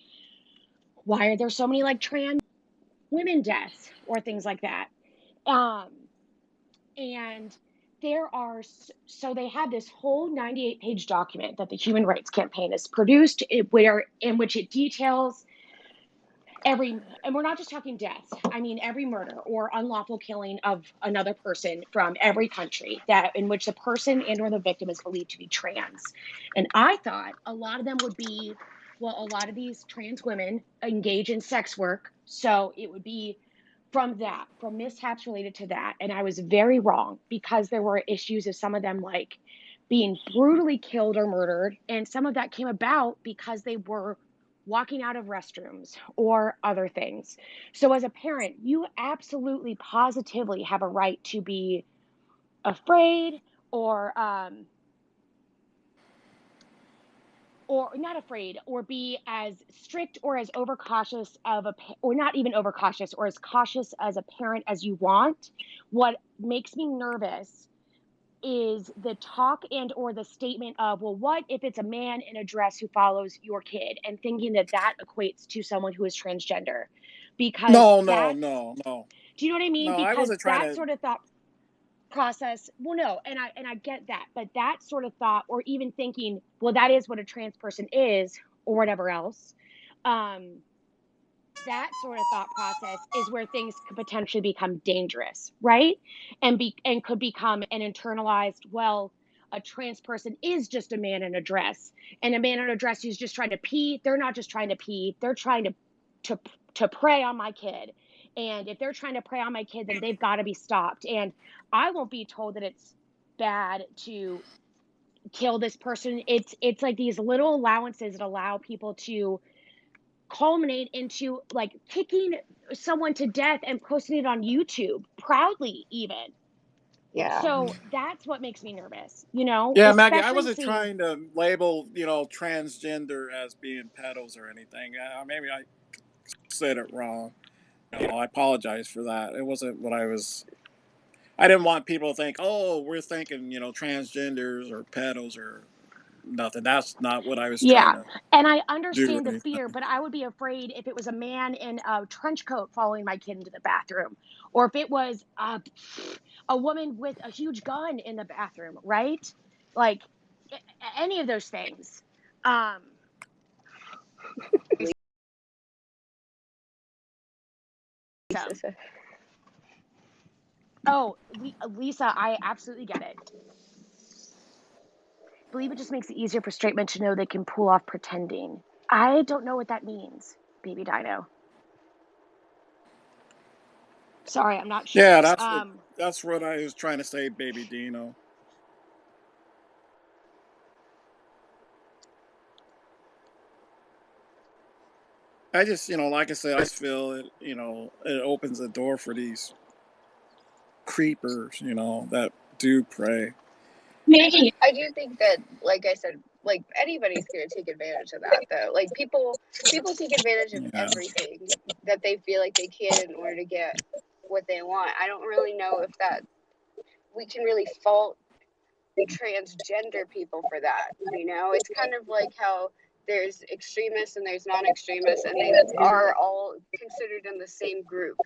why are there so many like trans women deaths or things like that. Um, and there are, so they had this whole 98-page document that the Human Rights Campaign has produced, in which it details every, and we're not just talking deaths, I mean every murder or unlawful killing of another person from every country that in which the person and or the victim is believed to be trans. And I thought a lot of them would be, well, a lot of these trans women engage in sex work, so it would be from mishaps related to that. And I was very wrong, because there were issues of some of them like being brutally killed or murdered, and some of that came about because they were walking out of restrooms, or other things. So as a parent, you absolutely positively have a right to be afraid, or not afraid, or be as strict or as overcautious or not even overcautious, or as cautious as a parent as you want. What makes me nervous is the talk and or the statement of, well, what if it's a man in a dress who follows your kid, and thinking that equates to someone who is transgender, because No, that's, no. do you know what I mean? No, I Because wasn't trying that to. sort of thought process, well, no, and I get that, but that sort of thought, or even thinking, well, that is what a trans person is, or whatever else, um that sort of thought process is where things could potentially become dangerous, right? And could become an internalized, well, a trans person is just a man in a dress, and a man in a dress who's just trying to pee, they're not just trying to pee, they're trying to to prey on my kid. And if they're trying to prey on my kid, then they've got to be stopped. And I won't be told that it's bad to kill this person. It's like these little allowances that allow people to culminate into like kicking someone to death and posting it on YouTube proudly, even. Yeah. So that's what makes me nervous, you know, Yeah, Maggie, I especially wasn't seeing. trying to label, transgender as being pedos or anything. Maybe I said it wrong. I apologize for that. It wasn't what I was. I didn't want people to think, oh, we're thinking, transgenders or pedos or nothing. That's not what I was trying Yeah, to and I do or understand the anything. fear, but I would be afraid if it was a man in a trench coat following my kid into the bathroom, or if it was a woman with a huge gun in the bathroom, right? Like any of those things. Um, Lisa. oh, Lisa, I absolutely get it. I believe it just makes it easier for straight men to know they can pull off pretending. I don't know what that means, baby Dino. Sorry, I'm not sure. Yeah, that's what I was trying to say, baby Dino. I just, like I said, I just feel it, it opens the door for these creepers, that do prey. I do think that, like I said, like anybody's gonna take advantage of that though. Like people take advantage of Yeah. everything that they feel like they can in order to get what they want. I don't really know if that we can really fault transgender people for that. It's kind of like how there's extremists and there's non-extremists, and they are all considered in the same group.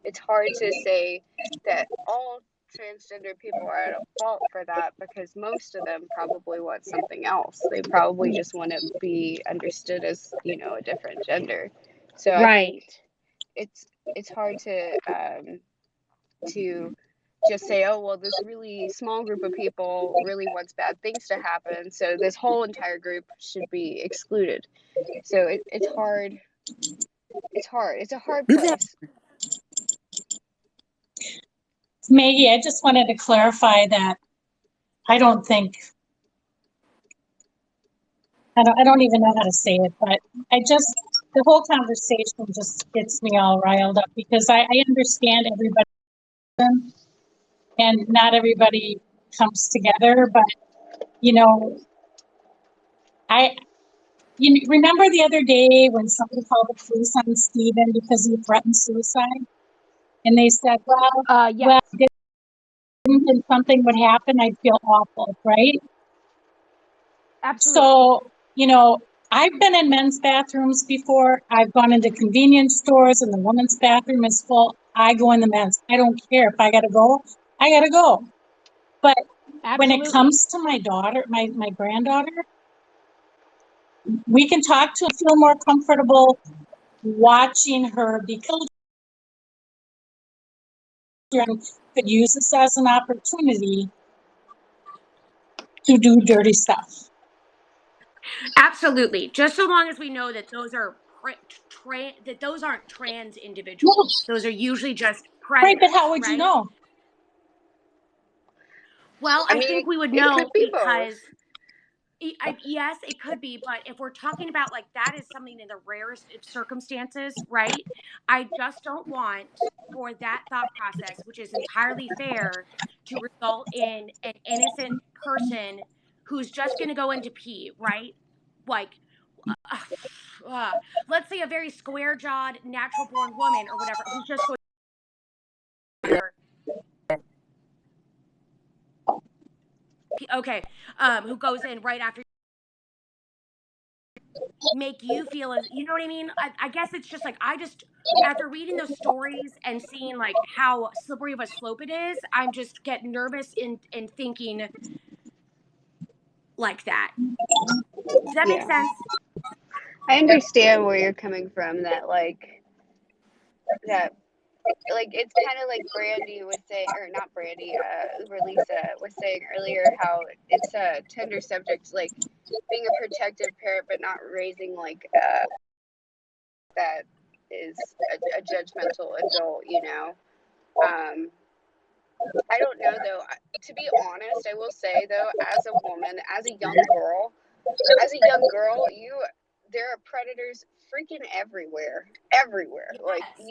It's hard to say that all transgender people are at fault for that, because most of them probably want something else. They probably just want to be understood as a different gender. So I think it's hard to just say, oh, well, this really small group of people really wants bad things to happen, so this whole entire group should be excluded. So it's hard. It's a hard place. Maggie, I just wanted to clarify that I don't think, I don't even know how to say it, but the whole conversation just gets me all riled up, because I understand everybody and not everybody comes together, but remember the other day when somebody called the police on Stephen because he threatened suicide? And they said, yes. if something would happen, I'd feel awful, right? Absolutely. So, I've been in men's bathrooms before. I've gone into convenience stores and the women's bathroom is full. I go in the men's. I don't care. If I gotta go, I gotta go. But when it comes to my daughter, my granddaughter, we can talk to feel more comfortable watching her, because children could use this as an opportunity to do dirty stuff. Absolutely. Just so long as we know that those are that those aren't trans individuals. Those are usually just predators. Right, but how would you know? Well, I think we would it know could be because both. Yes, it could be, but if we're talking about like that is something in the rarest of circumstances, right? I just don't want for that thought process, which is entirely fair, to result in an innocent person who's just going to go into pee, right? Like, uh, let's say a very square-jawed, natural-born woman or whatever who's just going. Okay, who goes in right after. Make you feel as you know what I mean? I guess it's just like I just after reading those stories and seeing like how slippery of a slope it is, I'm just getting nervous in thinking like that. Does that make Yeah. sense? I understand where you're coming from. That it's kind of like Brandy was saying, or not Brandy, Relisa was saying earlier, how it's a tender subject, like being a protective parent, but not raising that is a judgmental adult, you know. I don't know though. To be honest, I will say though, as a woman, as a young girl, you there are predators freaking everywhere. Like Yes.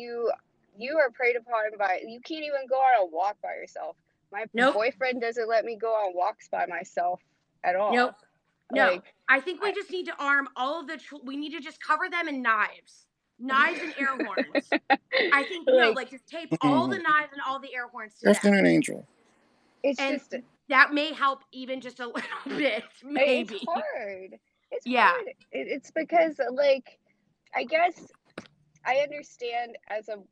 you are preyed upon by. You can't even go on a walk by yourself. My Nope. boyfriend doesn't let me go on walks by myself at Nope. all. No. Like I think we I, just need to arm all of the we need to just cover them in knives and air horns. I think no, like like just tape all the knives and all the air horns to them. Afternoon Angel. it's And just that may help even just a little bit, it's maybe. hard. It's Yeah. hard. It's because like I guess I understand as a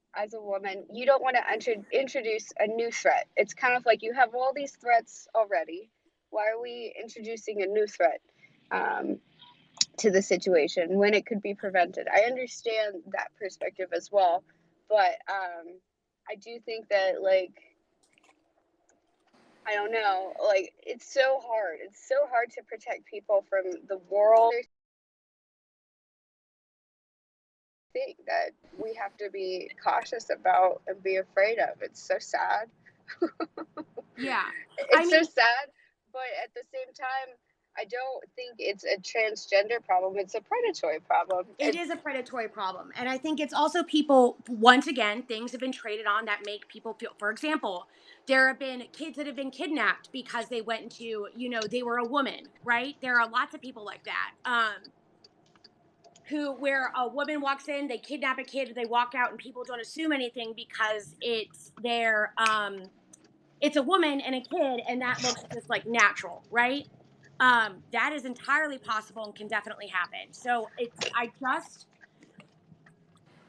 woman, you don't want to introduce a new threat. It's kind of like you have all these threats already. Why are we introducing a new threat to the situation when it could be prevented? I understand that perspective as well, but I do think that I don't know, it's so hard. It's so hard to protect people from the world. Thing that we have to be cautious about and be afraid of. It's so sad. Yeah. I It's so mean, sad, but at the same time, I don't think it's a transgender problem. It's a predatory problem. it is a predatory problem. And I think it's also people, once again, things have been traded on that make people feel, for example, there have been kids that have been kidnapped because they went into, they were a woman, right? There are lots of people like that. Where a woman walks in, they kidnap a kid, they walk out, and people don't assume anything because it's a woman and a kid, and that looks just like natural, right? That is entirely possible and can definitely happen. So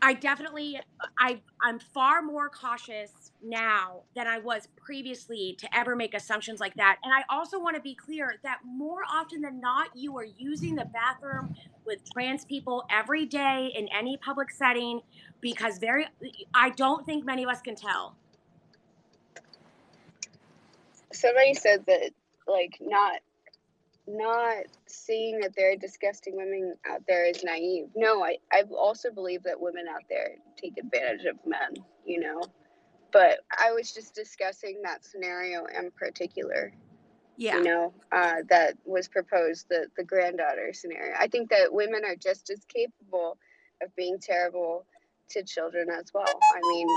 I definitely, I'm far more cautious now than I was previously to ever make assumptions like that. And I also want to be clear that more often than not, you are using the bathroom with trans people every day in any public setting because I don't think many of us can tell. Somebody said that not seeing that there are disgusting women out there is naive. No, I also believe that women out there take advantage of men, you know. But I was just discussing that scenario in particular. Yeah. That was proposed, the granddaughter scenario. I think that women are just as capable of being terrible to children as well. I mean,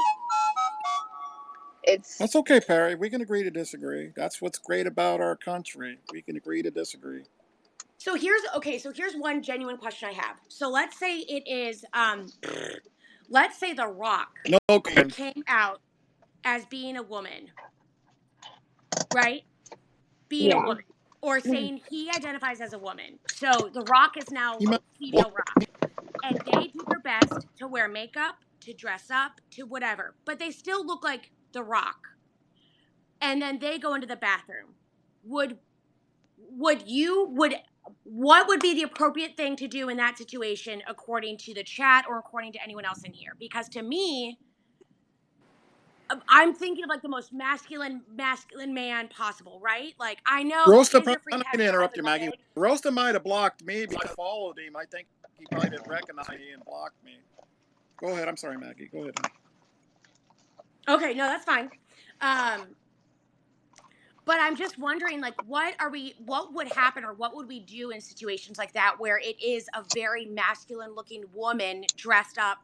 That's okay, Perry. We can agree to disagree. That's what's great about our country. We can agree to disagree. So here's one genuine question I have. So let's say it is let's say The Rock No, Quinn. came out as being a woman, right? Being a yeah. woman, or saying he identifies as a woman. So The Rock is now He might female Rock, and they do their best to wear makeup, to dress up, to whatever, but they still look like The Rock. And then they go into the bathroom. What would be the appropriate thing to do in that situation according to the chat or according to anyone else in here? Because to me, I'm thinking of like the most masculine man possible, right? Like I know Rosta. kids are free I'm to not have going to their interrupt husband you, all Maggie. day. Rosta might have blocked me because I followed him. I think he probably didn't recognize me and blocked me. Go ahead. I'm sorry, Maggie. Go ahead. Okay, no, that's fine. But I'm just wondering, like, what would happen or what would we do in situations like that where it is a very masculine looking woman dressed up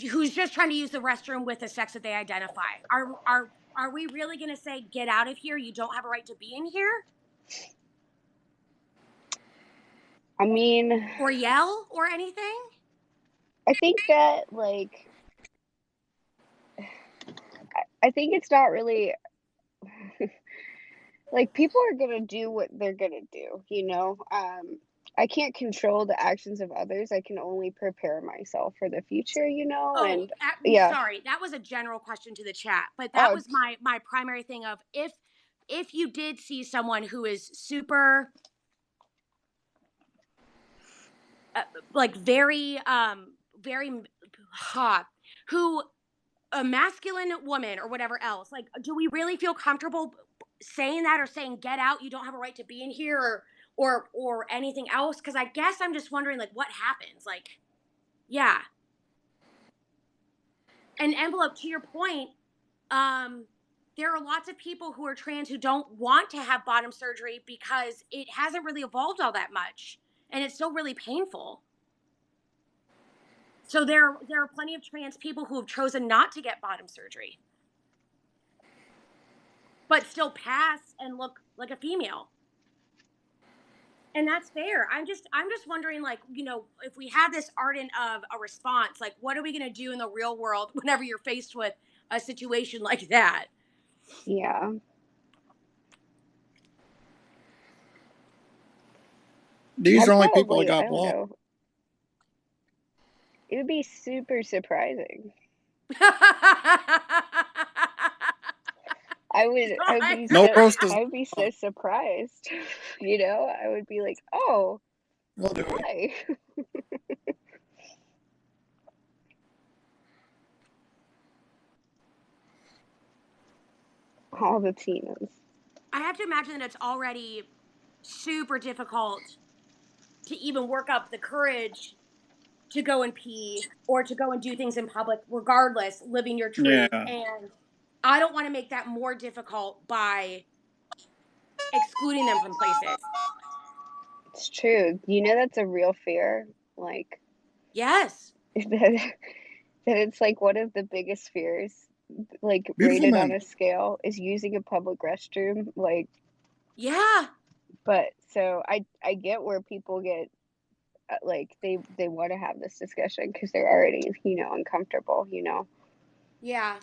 who's just trying to use the restroom with the sex that they identify? Are we really going to say, get out of here? You don't have a right to be in here? I mean, Or yell or anything? I think that, like, I think it's not really like, people are gonna do what they're gonna do, you know? I can't control the actions of others. I can only prepare myself for the future, you know? Oh, And yeah. sorry. That was a general question to the chat, but that Oh, was my primary thing of if you did see someone who is super like very hot, who a masculine woman or whatever else, like, do we really feel comfortable saying that or saying, get out, you don't have a right to be in here, or anything else? Because I guess I'm just wondering, like, what happens, like, yeah. And envelope, to your point, there are lots of people who are trans who don't want to have bottom surgery because it hasn't really evolved all that much and it's still really painful. So there are plenty of trans people who have chosen not to get bottom surgery, but still pass and look like a female. And that's fair. I'm just wondering, like, you know, if we have this ardent of a response, like, what are we going to do in the real world whenever you're faced with a situation like that? yeah. These I'd are only people that probably, I got don't blocked. know. It would be super surprising. I would be so surprised. You know, I would be like, "Oh, We'll do it. hi." All the Tinas. I have to imagine that it's already super difficult to even work up the courage to go and pee or to go and do things in public, regardless, living your truth. Yeah. And I don't want to make that more difficult by excluding them from places. It's true. You know, that's a real fear. Like, Yes. that it's like one of the biggest fears, like, Beautiful rated on men. a scale, is using a public restroom. Like, Yeah. but so I get where people get like they want to have this discussion because they're already, you know, uncomfortable, you know. Yeah.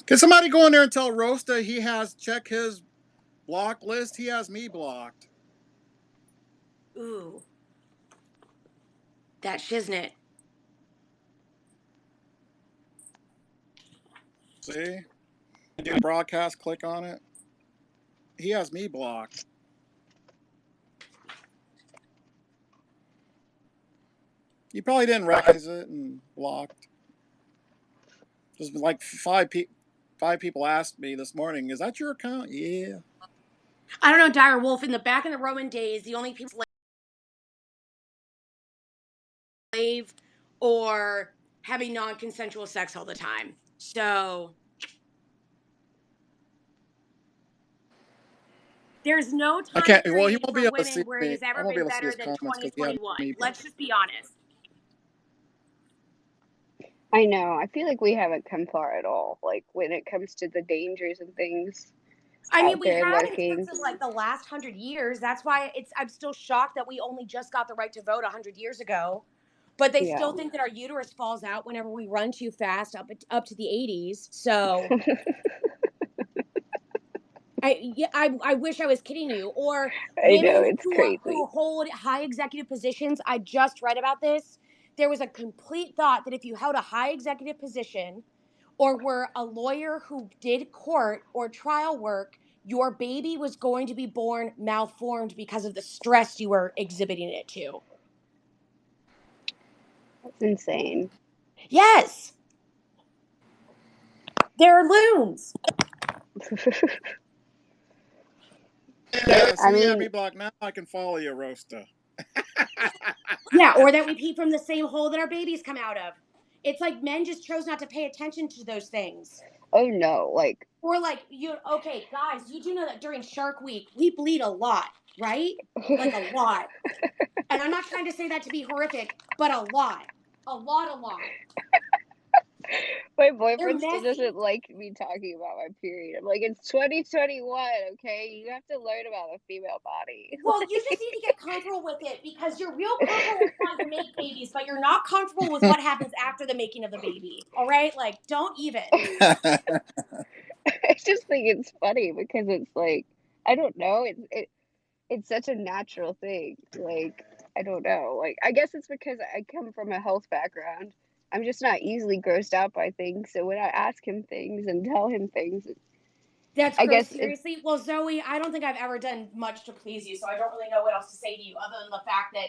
Can somebody go in there and tell Rosta he has check his block list? He has me blocked. Ooh. That shiznit. See? Do broadcast, click on it. He has me blocked. You probably didn't recognize it and blocked. Just like five people asked me this morning, "Is that your account?" Yeah. I don't know, Dire Wolf. In the Roman days, the only people slave or having non-consensual sex all the time. So there's no I time can't. Well, he period won't for be able to see women where it me. has I ever won't be been able to see better his than comments because he had 2021. me Let's blocked. just be honest. I know. I feel like we haven't come far at all. Like when it comes to the dangers and things I mean, out we there have in lurking. terms of like the last 100 years. That's why I'm still shocked that we only just got the right to vote 100 years ago. But they Yeah. still think that our uterus falls out whenever we run too fast up to the 80s. So I wish I was kidding you. Or I know, women it's who crazy. hold high executive positions. I just read about this. There was a complete thought that if you held a high executive position or were a lawyer who did court or trial work, your baby was going to be born malformed because of the stress you were exhibiting it to. That's insane. Yes. They're loons. Yeah. I See, you have mean, me blocked now. I can follow you, Rosta. Yeah, or that we pee from the same hole that our babies come out of. It's like men just chose not to pay attention to those things. oh no, like Or like, okay, guys, you do know that during Shark Week, we bleed a lot, right? Like a lot. And I'm not trying to say that to be horrific, but a lot. A lot, a lot. My They're boyfriend still messy. doesn't like me talking about my period. I'm like, it's 2021, okay? You have to learn about the female body. Well, you just need to get comfortable with it because you're real comfortable with trying to make babies, but you're not comfortable with what happens after the making of the baby. All right? Like, don't even. I just think it's funny because it's like, I don't know, it's such a natural thing. Like, I don't know. Like, I guess it's because I come from a health background. I'm just not easily grossed out by things. So when I ask him things and tell him things, That's I gross. guess it's Seriously? Well, Zoe, I don't think I've ever done much to please you, so I don't really know what else to say to you other than the fact that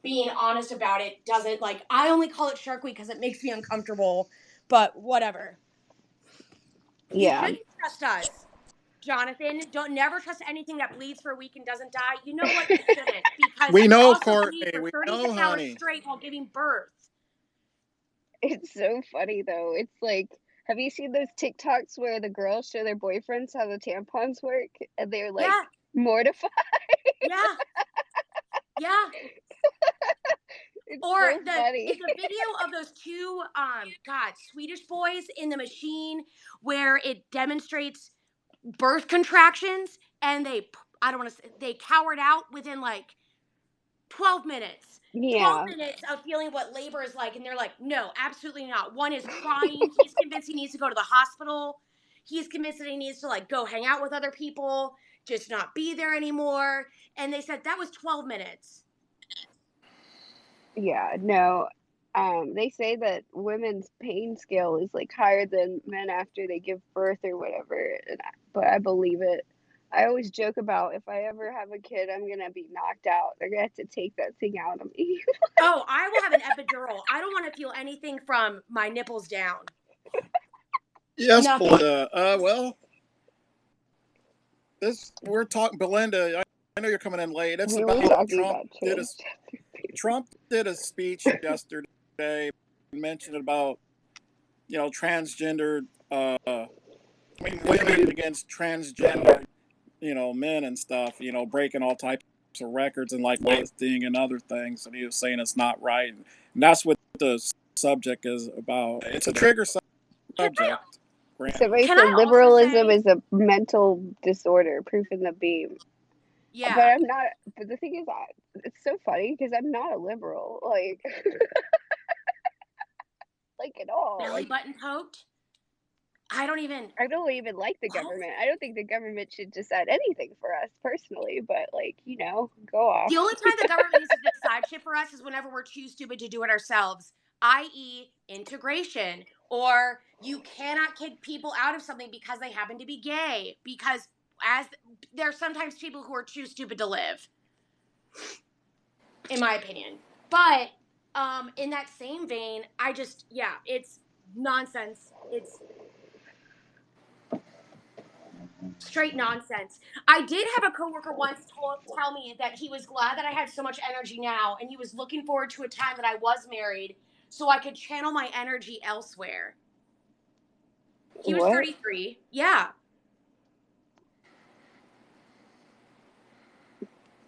being honest about it doesn't, like, I only call it Shark Week because it makes me uncomfortable, but whatever. You yeah. shouldn't trust us, Jonathan. Don't never trust anything that bleeds for a week and doesn't die. You know what? You shouldn't, because We you know, also bleed Courtney. for We 36 know, hours honey. straight while giving birth. It's so funny though. It's like, have you seen those TikToks where the girls show their boyfriends how the tampons work and they're like Yeah, mortified? yeah, yeah. It's Or so funny. the video of those two Swedish boys in the machine where it demonstrates birth contractions and they cowered out within like 12 minutes. 12 Yeah. minutes of feeling what labor is like, and they're like, no, absolutely not. One is crying. He's convinced he needs to go to the hospital. He's convinced that he needs to like go hang out with other people, just not be there anymore. And they said that was 12 minutes. Yeah, no. They say that women's pain scale is like higher than men after they give birth or whatever, but I believe it. I always joke about if I ever have a kid, I'm gonna be knocked out. They're gonna have to take that thing out of me. Oh, I will have an epidural. I don't want to feel anything from my nipples down. Yes, Nothing. Belinda. Well, we're talking, Belinda. I know you're coming in late. It's We were about talking about Trump did a speech yesterday, mentioned about transgender. Women against transgender, men and stuff. Breaking all types of records and like weightlifting and other things, and he was saying it's not right. And that's what the subject is about. It's a trigger subject. Somebody Can said I also liberalism say, is a mental disorder, proof in the beam. But yeah, I'm not. But the thing is, it's so funny because I'm not a liberal, like, like at all. belly Like, button poked? I don't even. I don't even like the What? government. I don't think the government should decide anything for us personally. But like, go off. The only time the government needs to decide shit for us is whenever we're too stupid to do it ourselves, i.e., integration. Or you cannot kick people out of something because they happen to be gay. Because as there are sometimes people who are too stupid to live, in my opinion. But in that same vein, it's nonsense. It's straight nonsense. I did have a coworker once tell me that he was glad that I had so much energy now, and he was looking forward to a time that I was married so I could channel my energy elsewhere. He was What? 33. Yeah.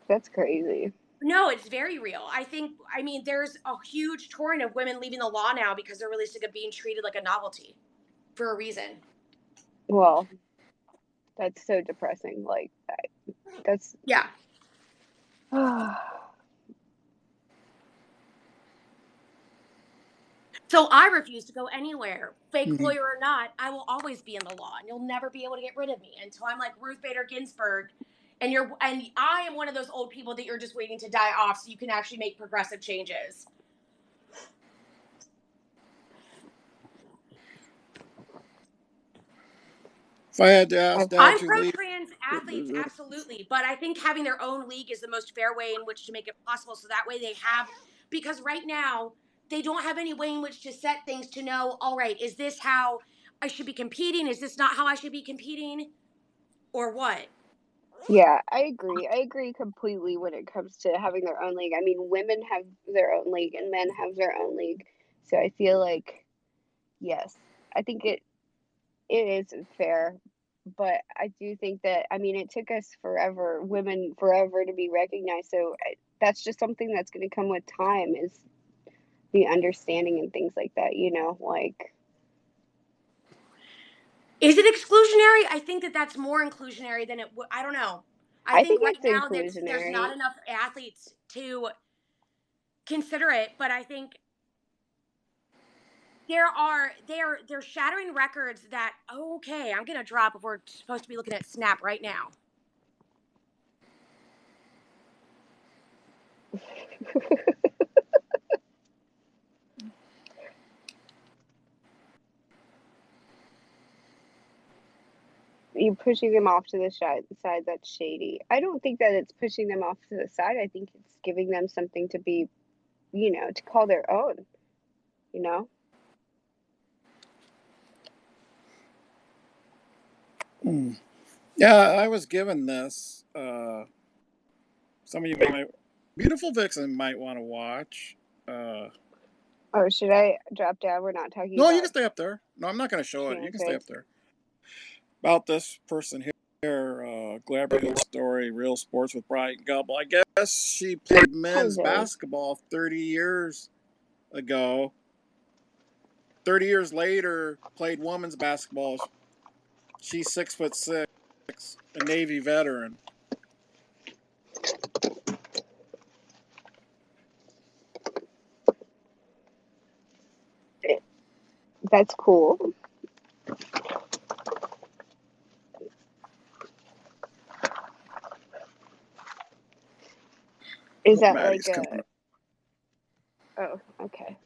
That's crazy. No, it's very real. I mean, there's a huge torrent of women leaving the law now because they're really sick of being treated like a novelty for a reason. Well, that's so depressing. Like, that's. Yeah. So I refuse to go anywhere. Fake lawyer or not, I will always be in the law, and you'll never be able to get rid of me until I'm like Ruth Bader Ginsburg, and I am one of those old people that you're just waiting to die off so you can actually make progressive changes. If I had to ask Dad I'm to pro leave, trans athletes, absolutely, but I think having their own league is the most fair way in which to make it possible. So that way because right now they don't have any way in which to set things to know, all right, is this how I should be competing? Is this not how I should be competing? Or what? Yeah, I agree. I agree completely when it comes to having their own league. I mean, women have their own league and men have their own league. So I feel like, yes, I think it is fair. but I do think that, I mean, it took us forever, women forever, to be recognized. So that's just something that's going to come with time, is the understanding and things like that. Like. Is it exclusionary? I think that that's more inclusionary than it would. I don't know. I I think think right it's now there's inclusionary. not enough athletes to consider it, but I think they're shattering records that, okay, I'm gonna drop if we're supposed to be looking at Snap right now. You're pushing them off to the side. That's shady. I don't think that it's pushing them off to the side. I think it's giving them something to be, to call their own. Yeah, I was given this. Some of you Beautiful Vixen might want to watch. Oh, should I drop down? We're not talking No, about you can stay up there. No, I'm not going to show it. You can stay up transrights. there. About this person here, Glabberhill story, Real Sports with Brian Gubble. I guess she played men's basketball 30 years ago. 30 years later, played women's basketball. She's 6'6", a Navy veteran. That's cool. Is that Maddie's like coming up. Oh, okay.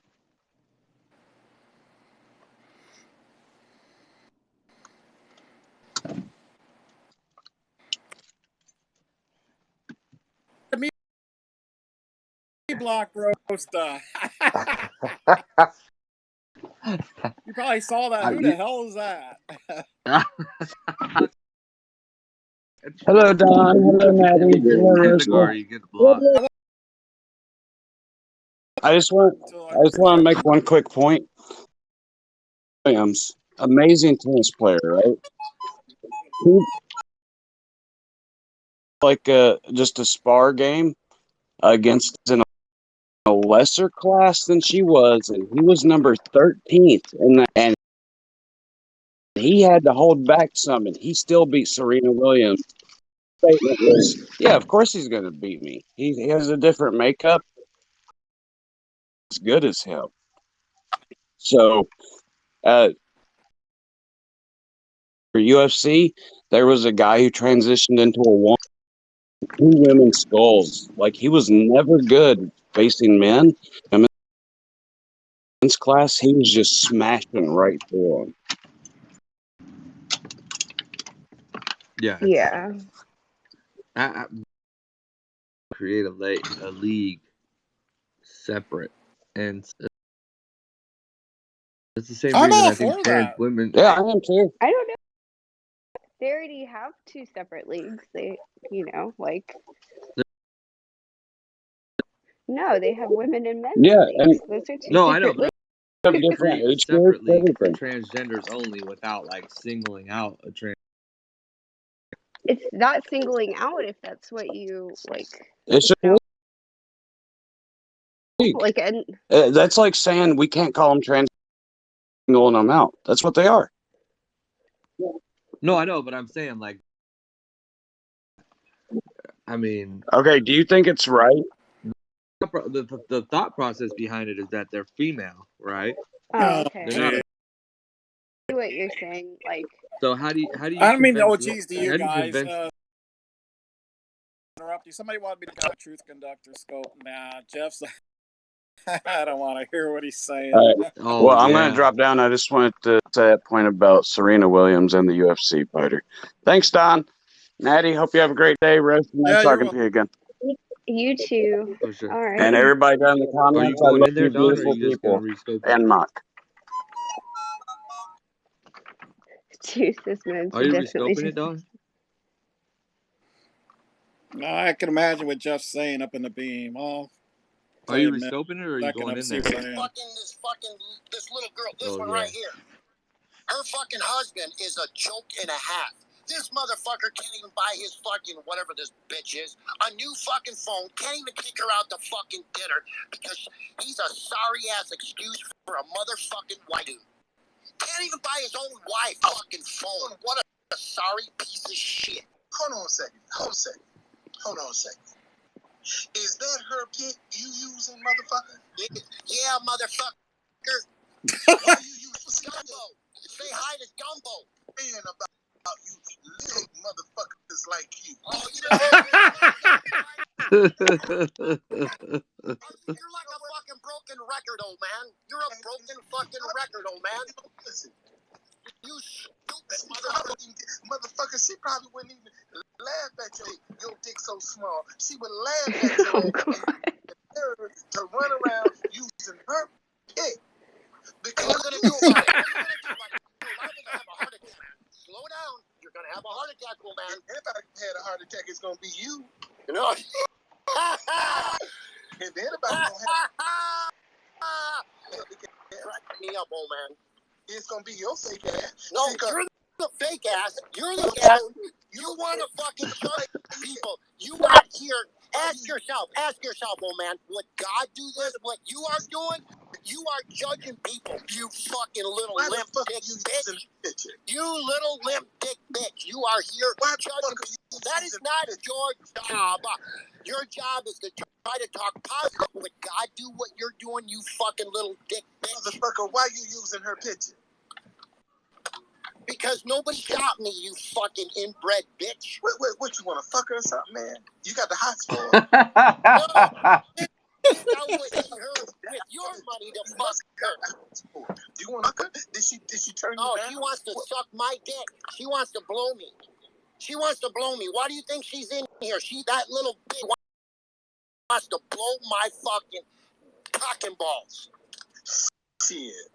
Me block roast. You probably saw that. Who the hell is that? Hello, Don. Hello, Maddie. Hello, Category, get blocked. I just want to make one quick point. Williams, amazing tennis player, right? He, like just a spar game against in a lesser class than she was, and he was number 13th in that, and he had to hold back some, and he still beat Serena Williams. Statement was, yeah, of course he's going to beat me. He has a different makeup. As good as him. So, for UFC, there was a guy who transitioned into two women's skulls. Like, he was never good facing men. In men's class, he was just smashing right through them. Yeah. I create a league separate, and it's the same I'm reason all I think for trans that. women. Yeah, I am too. I don't know. They already have two separate leagues. They, like. No, they have women and men's leagues. Those are two No, I know, different but leagues. Different create a age separate groups, league for everything. transgenders only without like singling out a trans. It's not singling out if that's what you like. It's just like, and that's like saying we can't call them trans, singling them out. That's what they are. No, I know, but I'm saying like, I mean, okay. Do you think it's right? The thought process behind it is that they're female, right? Oh, okay. They're not. I see what you're saying, like. So how do you I don't mean convince? OGs to you How do you guys. convince? Interrupt you. Somebody wanted me to do a truth conductor scope. Nah, Jeff's. I don't want to hear what he's saying. Well, I'm going to drop down. I just wanted to say that point about Serena Williams and the UFC fighter. Thanks, Don. Maddie, hope you have a great day. Rest. Nice talking to you again. You too. For sure. All right. And everybody down in the comments, Are you going I love in there, you, Don, or are beautiful you just people. going to rescope it? And Mock. Jesus, man. Are you rescoping it, Don? No, I can imagine what Jeff's saying up in the beam. Are you rescoping it, or are you going in there? This little girl, this one right here. Her fucking husband is a joke and a half. This motherfucker can't even buy his fucking, whatever this bitch is, a new fucking phone. Can't even take her out to fucking dinner because he's a sorry-ass excuse for a motherfucking white dude. Can't even buy his own wife a fucking phone. What a sorry piece of shit. Hold on a second. Is that her pic you using, motherfucker? Yeah, motherfucker. Why you use Gumbo? Say hi to Gumbo. Man, about you little motherfuckers like you. Oh, you're like a fucking broken record, old man. You're a broken fucking record, old man. Listen, you stupid motherfucker. She probably wouldn't even laugh at your dick so small. She would laugh at you to run around using her pic. Because what are you gonna do about it? What are you gonna do about it? You're liable to have a heart attack, man. Slow down. You're gonna have a heart attack, old man. If I had a heart attack, it's gonna be you. You know. And everybody gonna have. Crack me up, old man. It's gonna be your fake ass. No, you're the fake ass. You're the ass. You want to fucking judge people. You out here. Ask yourself, old man. Would God do this? What you are doing? You are judging people. You fucking little limp dick bitch. You little limp dick bitch. You are here judging people. That is not your job. Your job is to try to talk positive. Would God do what you're doing, you fucking little dick bitch? Motherfucker, why you using her picture? Because nobody shot me, you fucking inbred bitch. What you want to fuck her or something, man? You got the hot spot. No. I would eat her with your money to fuck her. Do you want to fuck her? Did she turn you down? Oh, she wants to suck my dick. She wants to blow me. Why do you think she's in here? That little bitch wants to blow my fucking cock and balls. Shit.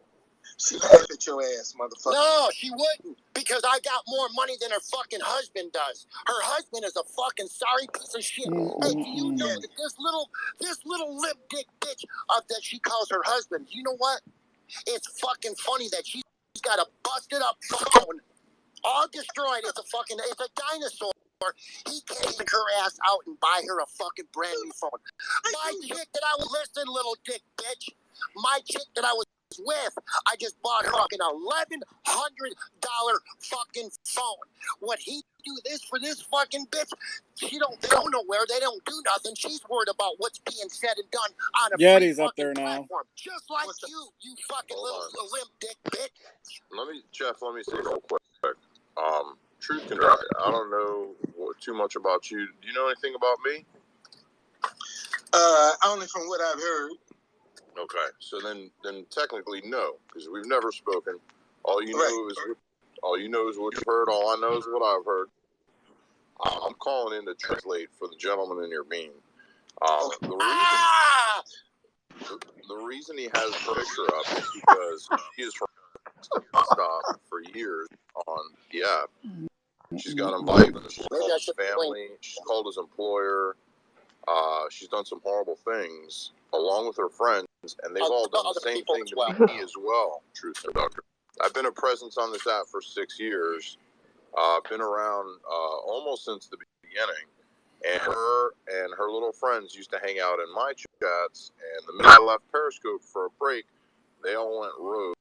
She laugh at your ass, motherfucker. No, she wouldn't, because I got more money than her fucking husband does. Her husband is a fucking sorry piece of shit. Hey, do you know that this little lip dick bitch that she calls her husband? You know what? It's fucking funny that she's got a busted up phone, all destroyed. It's a dinosaur. He can't take her ass out and buy her a fucking brand new phone. My chick that I was listening, little dick bitch. My chick that I was with, I just bought her fucking $1,100 fucking phone. Would he do this for this fucking bitch? They don't know where. They don't do nothing. She's worried about what's being said and done on a Yeti's up there platform. now. Just like you fucking little limp dick bitch. Jeff, let me say real quick. Truth Conductor, I don't know too much about you. Do you know anything about me? Only from what I've heard. Okay, so then technically no, because we've never spoken. All you know is what you've heard. All I know is what I've heard. I'm calling in to translate for the gentleman in your being. The reason he has her picture up is because he is stop for years on the app. She's got invited. She's called his family. She's called his employer. She's done some horrible things along with her friends, and they've all done the same thing to me as well. Truth Conductor. I've been a presence on this app for 6 years. I've been around almost since the beginning, and her little friends used to hang out in my chats. And the minute I left Periscope for a break, they all went rogue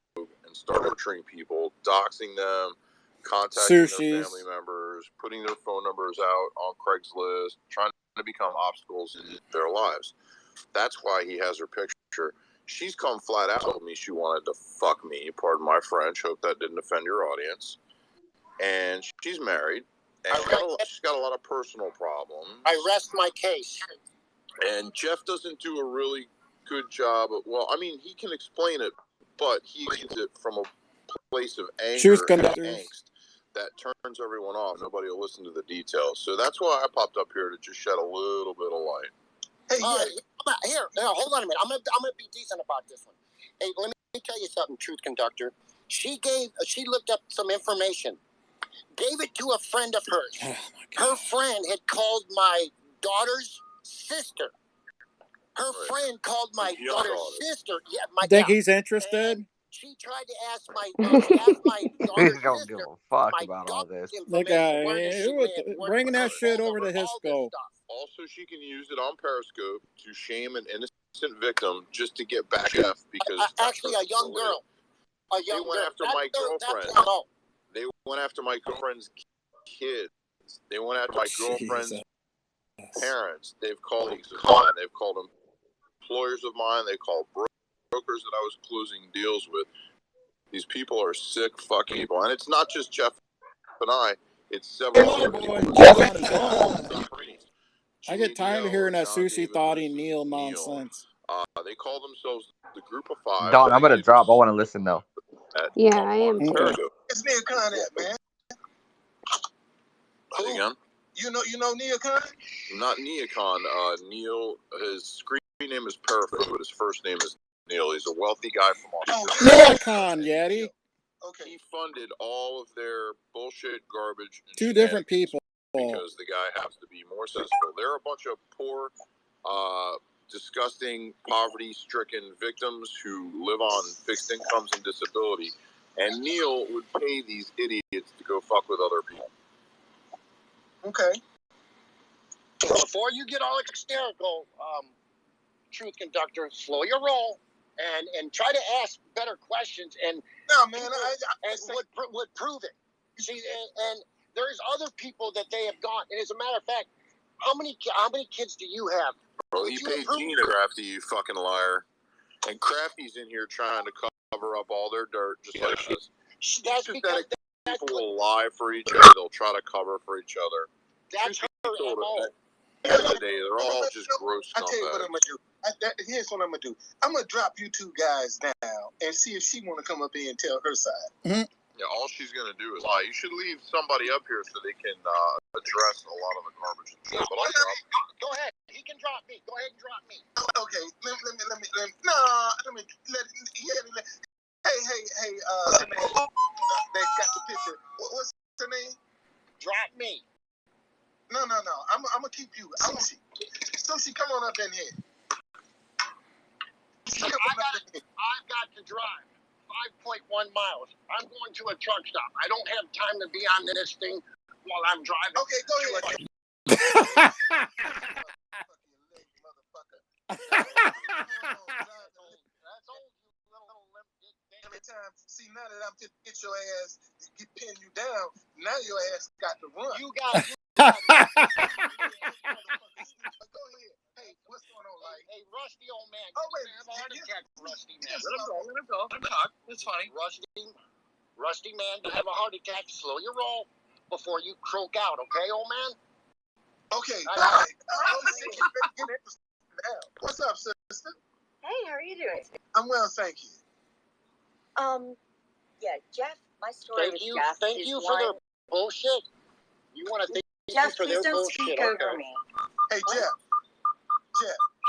and started torturing people, doxing them, contacting their family members, putting their phone numbers out on Craigslist, trying to become obstacles in their lives. That's why he has her picture. She's come flat out told me she wanted to fuck me. Pardon my French. Hope that didn't offend your audience. And she's married, and she's got a lot of personal problems. I rest my case. And Jeff doesn't do a really good job of, well, I mean, he can explain it, but he explains it from a place of anger and angst that turns everyone off. Nobody will listen to the details. So that's why I popped up here to just shed a little bit of light. Hey, now hold on a minute. I'm gonna be decent about this one. Hey, let me tell you something, Truth Conductor. She looked up some information, gave it to a friend of hers. Her friend had called my daughter's sister. Her friend called my daughter's sister. Yeah, Think he's interested? She tried to ask my daughter's don't sister give a fuck my about all this. That guy, where does she live, bringing that shit over to his all this scope. stuff. Also, she can use it on Periscope to shame an innocent victim just to get back at Jeff because actually a young girl. They went after my girlfriend. They went after my girlfriend's kids. They went after my girlfriend's parents. They've called colleagues of mine. They've called employers of mine. They called brokers that I was closing deals with. These people are sick fucking people. And it's not just Jeff and I. It's several other people. I get tired of hearing that Sushi Thoughty Neil nonsense. They call themselves the Group of Five. Don, I'm gonna drop. I want to listen though. Yeah, I am too. It's Neil Khan at, man. Say again? You know Neil Khan? Not Neocon. Neil, his screen name is Paraphrase, but his first name is Neil. He's a wealthy guy from Australia. Neocon, Yeti. Okay. He funded all of their bullshit, garbage, and Two different people. because the guy has to be more successful. They're a bunch of poor, disgusting, poverty-stricken victims who live on fixed incomes and disability. And Neil would pay these idiots to go fuck with other people. Okay. Before you get all hysterical, truth conductor, slow your roll and try to ask better questions. And no, man, would prove it. You see, and there's other people that they have gone. And as a matter of fact, how many kids do you have? Bro, you paid Gina Crafty, you fucking liar. And Crafty's in here trying to cover up all their dirt, just like us. That's because people will lie for each other. They'll try to cover for each other. That's her MO. At the end of the day, they're all just gross I tell you what I'm scumbags. gonna do. Here's what I'm gonna do. I'm gonna drop you two guys down and see if she wanna come up here and tell her side. Mm-hmm. Yeah, all she's gonna do is lie. You should leave somebody up here so they can address a lot of the garbage and shit. But I'll drop. Go ahead. He can drop me. Go ahead and drop me. Okay. Let me. Hey. They got the picture. What's her name? Drop me. No. I'm gonna keep you. Sushi, come on up in here. I've got to drive 5.1 miles. I'm going to a truck stop. I don't have time to be on this thing while I'm driving. Okay, go ahead. Every time, see, now that I'm just get your ass, pin you down, now your ass got to run. You got Go ahead. Hey, what's going on, like? Hey, Rusty, old man. Oh, wait. Have a heart attack, Rusty man. Let him go. Let him talk. It's funny. Rusty man, to have a heart attack, slow your roll before you croak out, okay, old man? Okay. All right. What's up, sister? Hey, how are you doing? I'm well, thank you. Yeah, Jeff, my story with Jeff Thank you for their bullshit. You want to thank Jeff, you for their please don't bullshit, speak okay? over me. Hey, Jeff.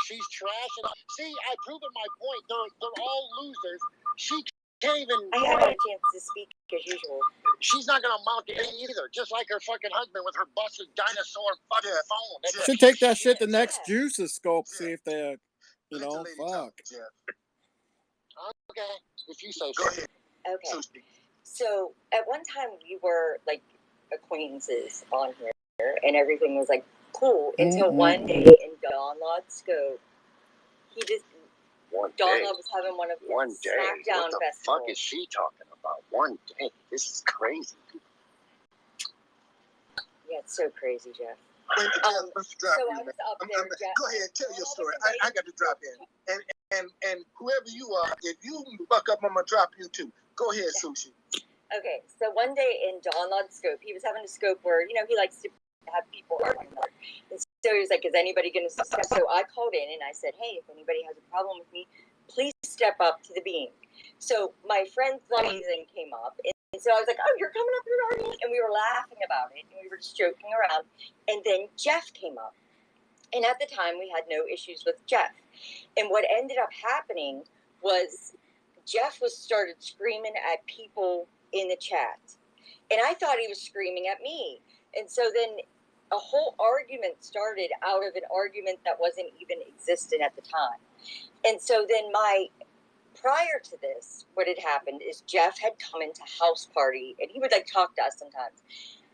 She's trashing. See, I proven my point. They're all losers. She can't even. I haven't had a chance to speak as usual. She's not gonna amount to any either. Just like her fucking husband with her busted dinosaur fucking phone. Should take that shit to next Juice's scope. See if they, fuck. Okay, if you say so. Go ahead. Okay. So at one time we were like acquaintances on here, and everything was like cool until one day in Donlod Scope, he just Donlod was having one of his SmackDown What the festivals. fuck is she talking about? One day. This is crazy. Yeah, it's so crazy, Jeff. Wait, I was up there. Go ahead, tell your story. I got to drop in. And whoever you are, if you fuck up, I'm gonna drop you too. Go ahead, Sushi. Okay, so one day in Donlod Scope, he was having a scope where, he likes to have people on him. And so he was like, is anybody going to step? So I called in and I said, hey, if anybody has a problem with me, please step up to the beam. So my friend Chloe then came up. And so I was like, oh, you're coming up here already? And we were laughing about it. And we were just joking around. And then Jeff came up. And at the time, we had no issues with Jeff. And what ended up happening was Jeff started screaming at people in the chat. And I thought he was screaming at me. And so then a whole argument started out of an argument that wasn't even existent at the time. And so then my prior to this, what had happened is Jeff had come into house party, and he would like talk to us sometimes.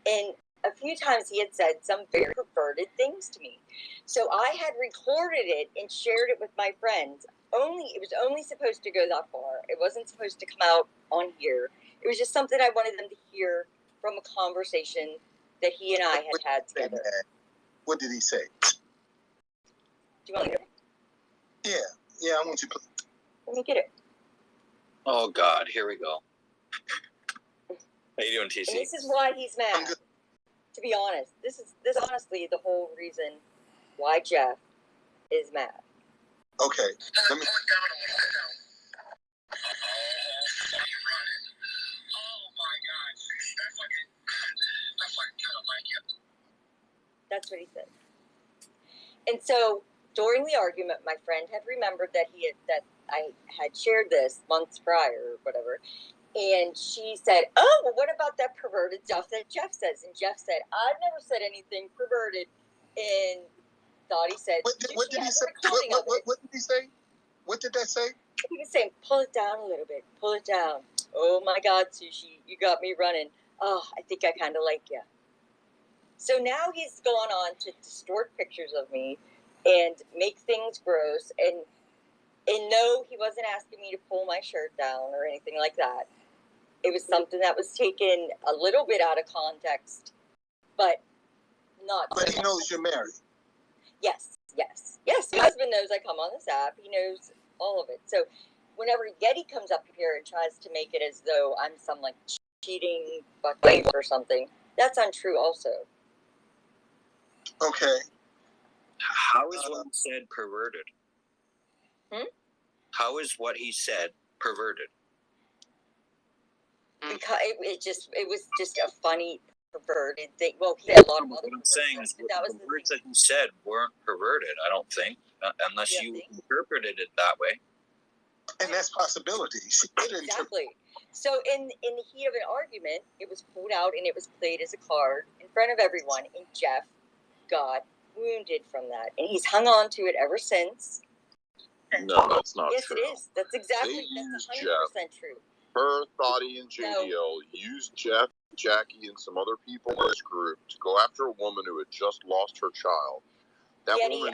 And a few times he had said some very perverted things to me. So I had recorded it and shared it with my friends. It was only supposed to go that far. It wasn't supposed to come out on here. It was just something I wanted them to hear from a conversation that he and I had together. What did he say? Do you want to hear it? Yeah, I want you to. Let me get it. Oh God, here we go. How you doing, TC? And this is why he's mad. To be honest, this honestly the whole reason why Jeff is mad. Okay, let me. That's what he said. And so during the argument, my friend had remembered that I had shared this months prior or whatever. And she said, "Oh, well, what about that perverted stuff that Jeff says?" And Jeff said, "I've never said anything perverted." And Dottie said, What did he say? What did he say? What did that say? He was saying, "Pull it down a little bit. Pull it down." Oh my God, Sushi, you got me running. Oh, I think I kind of like you. So now he's gone on to distort pictures of me and make things gross. And no, he wasn't asking me to pull my shirt down or anything like that. It was something that was taken a little bit out of context, but not. But he knows you're married. Yes. My husband knows I come on this app. He knows all of it. So whenever Yeti comes up here and tries to make it as though I'm some like cheating butt or something, that's untrue also. Okay. How is what he said perverted? How is what he said perverted? Because it was just a funny perverted thing. Well, he had a lot of other. What I'm saying is the words that he said weren't perverted. I don't think, unless you interpreted it that way. And that's possibility. Exactly. So in the heat of an argument, it was pulled out and it was played as a card in front of everyone, and Jeff got wounded from that, and he's hung on to it ever since. No, that's not yes, true. Yes, it is. That's exactly. That's 100% true. Her, Thotty, and JDL used Jeff, Jackie, and some other people in this group to go after a woman who had just lost her child. That woman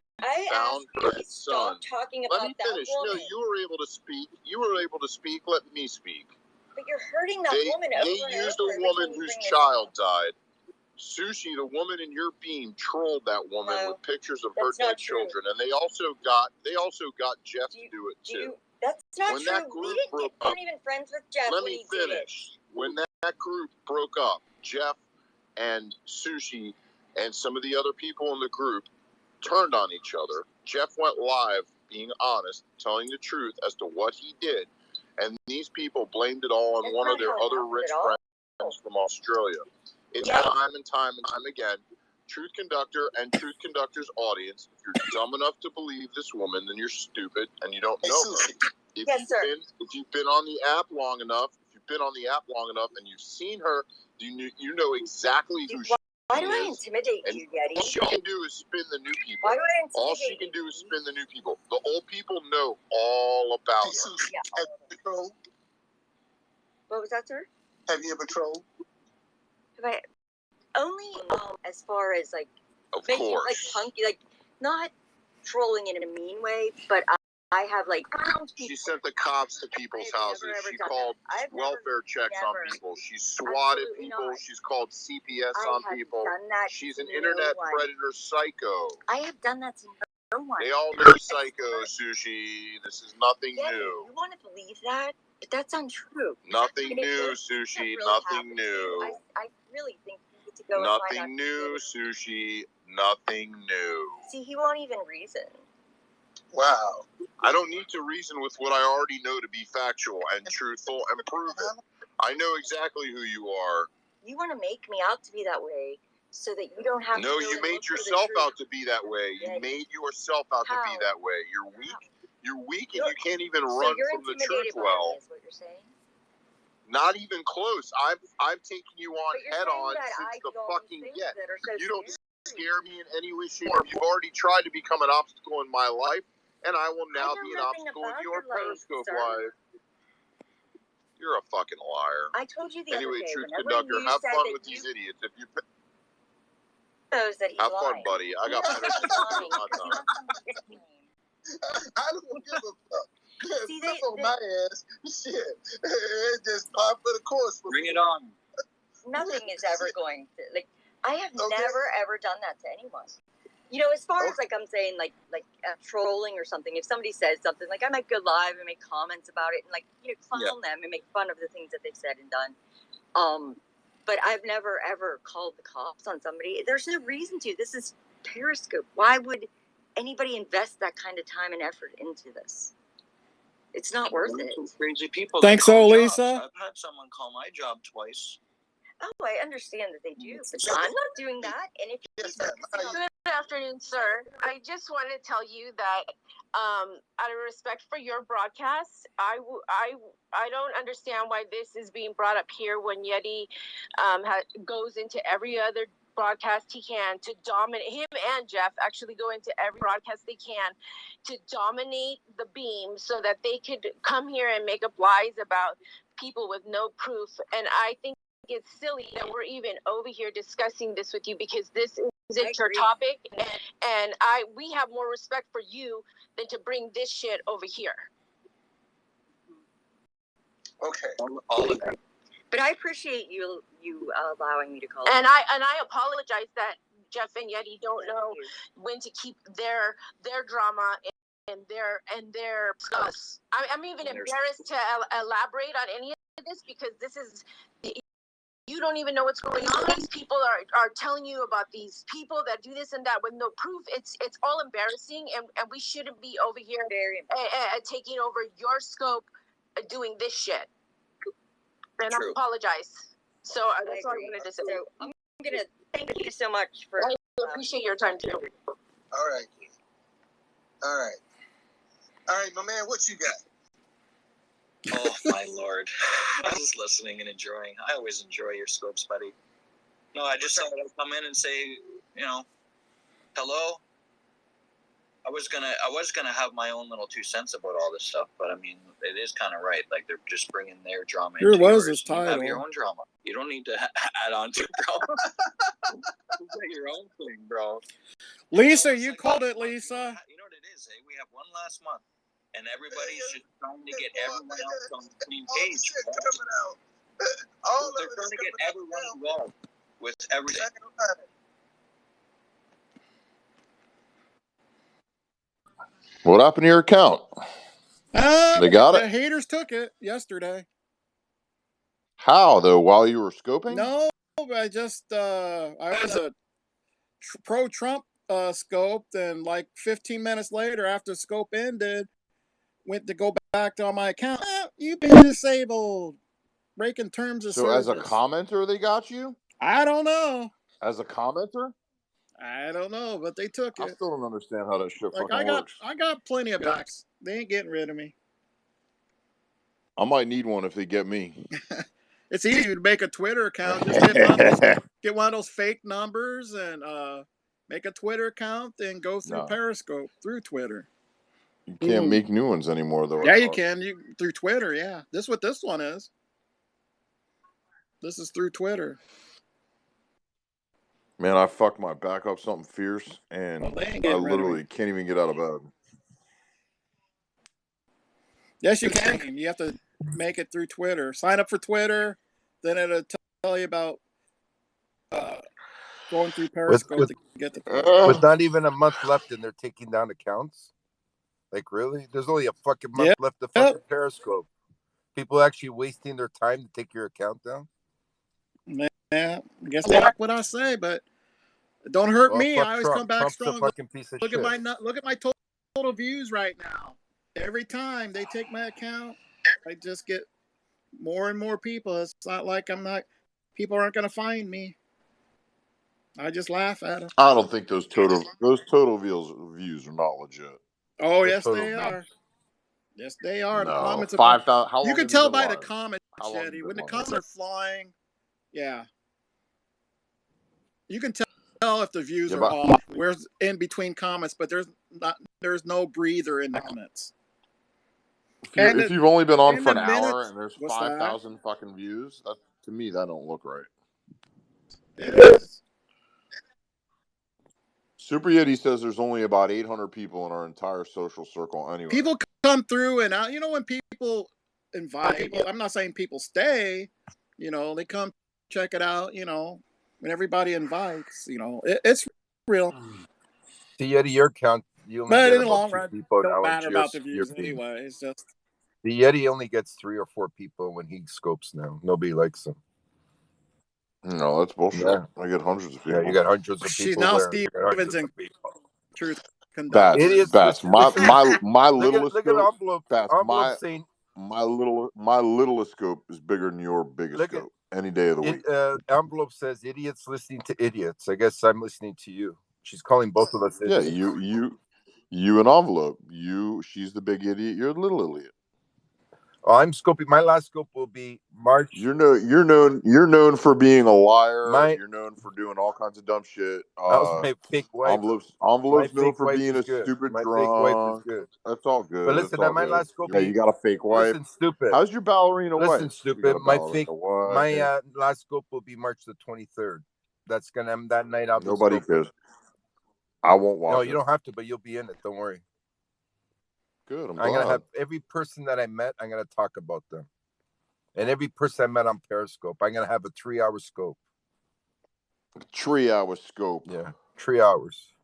found her son. Let me finish. No, you were able to speak. Let me speak. But you're hurting that woman. They used a woman whose child died. Sushi, the woman in your beam, trolled that woman with pictures of her dead children, and they also got Jeff to do it too. That's not when true. That group we weren't even friends with Jeff. Let me finish. When that group broke up, Jeff and Sushi and some of the other people in the group turned on each other. Jeff went live, being honest, telling the truth as to what he did, and these people blamed it all on one of their other rich friends from Australia. It's time and time again. Truth Conductor and Truth Conductor's audience, if you're dumb enough to believe this woman, then you're stupid and you don't know her. If you've been on the app long enough, and you've seen her, you know exactly who she is. Why do I intimidate you, Yeti? All she can do is spin the new people. Why do I intimidate All she can do is spin the new people. The old people know all about her. Have you ever trolled? What was that, sir? Have you ever trolled? Have I only as far as like of making course. Like punky, like not trolling in a mean way, but I have like she sent the cops to people's houses. She called welfare checks on people. She swatted people. She's called CPS on people. She's an internet predator psycho. I have done that to no one. They all know psycho, Sushi. This is nothing new. You want to believe that? But that's untrue. Nothing new, Sushi. Really nothing new. I really think you need to go. Nothing new, Sushi. Nothing new. See, he won't even reason. Wow. I don't need to reason with what I already know to be factual and truthful and proven. I know exactly who you are. You want to make me out to be that way so that you don't have to. No, you made yourself out to be that way. You made yourself out to be that way. You're weak. You're weak and you can't even run from the truth well. Is what you're saying? Not even close. I've taken you on head on since the fucking get. You don't scare me in any way, shape, or you've already tried to become an obstacle in my life, and I will now be an obstacle in your Periscope live. You're a fucking liar. I told you the Anyway, other day. truth Whenever conductor, you have said fun that with you these idiots. If you knows that he's have fun, lying. buddy. I got better shit to do with my time. I don't give a fuck. See, Flip on my ass. Shit. It just par for the course. Bring it on. Nothing is ever going to, like, I have never ever done that to anyone. You know, as far as like I'm saying, like trolling or something. If somebody says something, like I might go live and make comments about it and like clown them and make fun of the things that they've said and done. But I've never ever called the cops on somebody. There's no reason to. This is Periscope. Why would anybody invest that kind of time and effort into this? It's not worth it. Some crazy people. Think so, Lisa? I've had someone call my job twice. Oh, I understand that they do, but I'm not doing that. And if you Good afternoon, sir. I just want to tell you that out of respect for your broadcast, I don't understand why this is being brought up here when Yeti goes into every other broadcast he can to dominate. Him and Jeff actually go into every broadcast they can to dominate the beam so that they could come here and make up lies about people with no proof. And I think it's silly that we're even over here discussing this with you because this isn't your topic, and we have more respect for you than to bring this shit over here. Okay. But I appreciate you allowing me to call. And I apologize that Jeff and Yeti don't know when to keep their drama and their us. I'm even embarrassed to elaborate on any of this because this is. You don't even know what's going on. These people are telling you about these people that do this and that with no proof. It's all embarrassing, and we shouldn't be over here taking over your scope doing this shit. And True. I apologize. So that's all I wanted to say. So I'm going to thank you so much for... I appreciate your time, too. All right. All right, my man, what you got? Oh my lord! I was just listening and enjoying. I always enjoy your scopes, buddy. No, I just thought I'd come in and say, hello. I was gonna have my own little 2 cents about all this stuff, but I mean, it is kind of right. Like they're just bringing their drama. Here into was yours. his You have title. your own drama. You don't need to add on to drama. You got your own thing, bro. Lisa, you called it, Lisa. You know what it is, We have one last month. And everybody's just trying to get everyone else on the same page. They're trying to get everyone involved with everything. What happened to your account? They got The it? haters took it yesterday. How, though? While you were scoping? No, I just, I was a pro-Trump scoped, and like 15 minutes later, after scope ended, went to go back on my account. You've been disabled. Breaking terms of service. So as a commenter, they got you? I don't know. As a commenter? I don't know, but they took it. I still don't understand how that shit Like fucking works. I got plenty of backs. They ain't getting rid of me. I might need one if they get me. It's easy to make a Twitter account. Just get one of those fake numbers and make a Twitter account and go through Periscope through Twitter. You can't make new ones anymore, though. Yeah, you can. You through Twitter. Yeah, this is what this one is. This is through Twitter. Man, I fucked my back up something fierce, and I literally can't even get out of bed. Yes, you can. You have to make it through Twitter. Sign up for Twitter, then it'll tell you about going through Periscope to get the Twitter. With not even a month left and they're taking down accounts? Like, really? There's only a fucking month left to fucking Periscope. People actually wasting their time to take your account down? Yeah, I guess they like what I say, but it don't hurt me. I always come back Trump's strong. a fucking piece of shit. Look at my total views right now. Every time they take my account, I just get more and more people. It's not like people aren't going to find me. I just laugh at them. I don't think those total views are not legit. Oh, yes, they are. Yes, they are. No, the comments 5,000. How long? You can tell by the comments, Shetty. When the comments are flying, yeah. You can tell if the views are off. Where's in between comments, but there's no breather in the comments. And if you've only been on in for the an hour minutes, and there's what's that? 5,000 fucking views, that to me that don't look right. It is. Super Yeti says there's only about 800 people in our entire social circle anyway. People come through and out. You know, when people invite, I'm not saying people stay. You know, they come check it out. You know, when everybody invites. You know, it's real. The Yeti, your count, you only But get in the about long 2 run, people it don't now matter into about the your views team. anyway. It's just The Yeti only gets 3 or 4 people when he scopes now. Nobody likes him. No, that's bullshit. Yeah. I get hundreds of people. Yeah, you got hundreds of she's people now there. You got hundreds Stevens in of people. Truth Conductor. Bats. My littlest look at scope. envelope. Bats. Envelope saying My littlest scope is bigger than your biggest look at scope any day of the week. envelope says idiots listening to idiots. I guess I'm listening to you. She's calling both of us Yeah, idiots. you an envelope. She's the big idiot. You're the little idiot. Oh, I'm scoping. My last scope will be March. You're known for being a liar. You're known for doing all kinds of dumb shit. That was my fake wife. Envelopes My known fake for wife being is a good. stupid My drunk. fake wife is good. That's all good. But listen, That's all my good. last scope. Yeah, you got a fake wife. Listen, stupid. How's your ballerina wife? Listen, You stupid. got a My ballerina fake. wife. My last scope will be March the 23rd. That's gonna that night. I'll be Nobody scoping. cares. I won't watch No, it. you don't have to, but you'll be in it. Don't worry. Good. I'm gonna glad. have every person that I met. I'm gonna talk about them, and every person I met on Periscope. I'm gonna have a 3-hour scope. 3-hour scope. Yeah, 3 hours.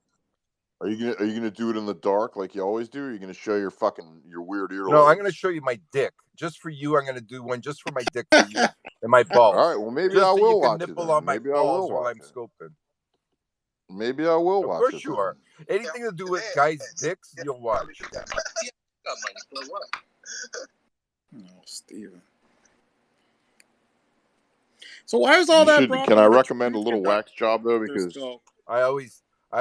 Are you gonna do it in the dark like you always do? Or are you gonna show your weird earlobes? No, I'm gonna show you my dick just for you. I'm gonna do one just for my dick for you and my balls. All right. Well, maybe just I so will you can watch it. nipple Then. on my Maybe I balls will while watch I'm it. scoping. Maybe I will watch it. Of course you are. Anything to do with guys' dicks, you'll watch. Oh, Steven. So why is all that brought Can up I with the recommend a Truth little wax job though? Conductor Because scope? I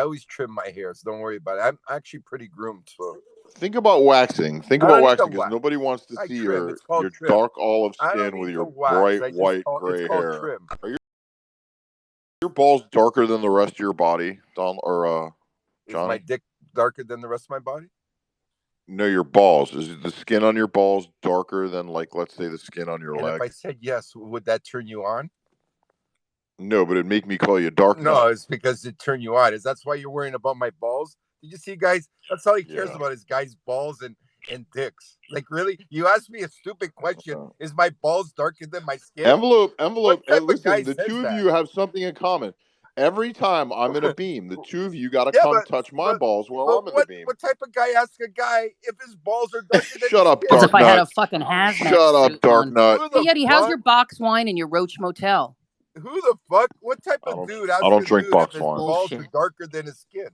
always trim my hair, so don't worry about it. I'm actually pretty groomed. So think about waxing. Think I about don't need waxing to because wax. nobody wants to I see trim. It's called your trim. dark olive I don't skin with need your to wax. bright I just white call, gray it's called hair. trim. Are your balls darker than the rest of your body, Don Is my Johnny? dick darker than the rest of my body? No, your balls. Is the skin on your balls darker than, like, let's say, the skin on your And leg? if I said yes, would that turn you on? No, but it'd make me call you dark. No, it's because it turned you on. That's why you're worrying about my balls? Did you see, guys? That's all he cares about is guys' balls and dicks. Like, really? You asked me a stupid question. Is my balls darker than my skin? Envelope. What type of Listen, guy the says two of that? you have something in common. Every time I'm in a beam, the two of you got to come touch my balls while I'm in the beam. What type of guy asks a guy if his balls are darker than Shut his up, skin? As Dark if I had Nut. a fucking hazmat Shut up, suit Dark on. Nut. Hey, Yeti, how's your box wine and your Roach Motel? Who the fuck? What type of dude asks I don't a drink dude box if his wine. balls Bullshit. are darker than his skin?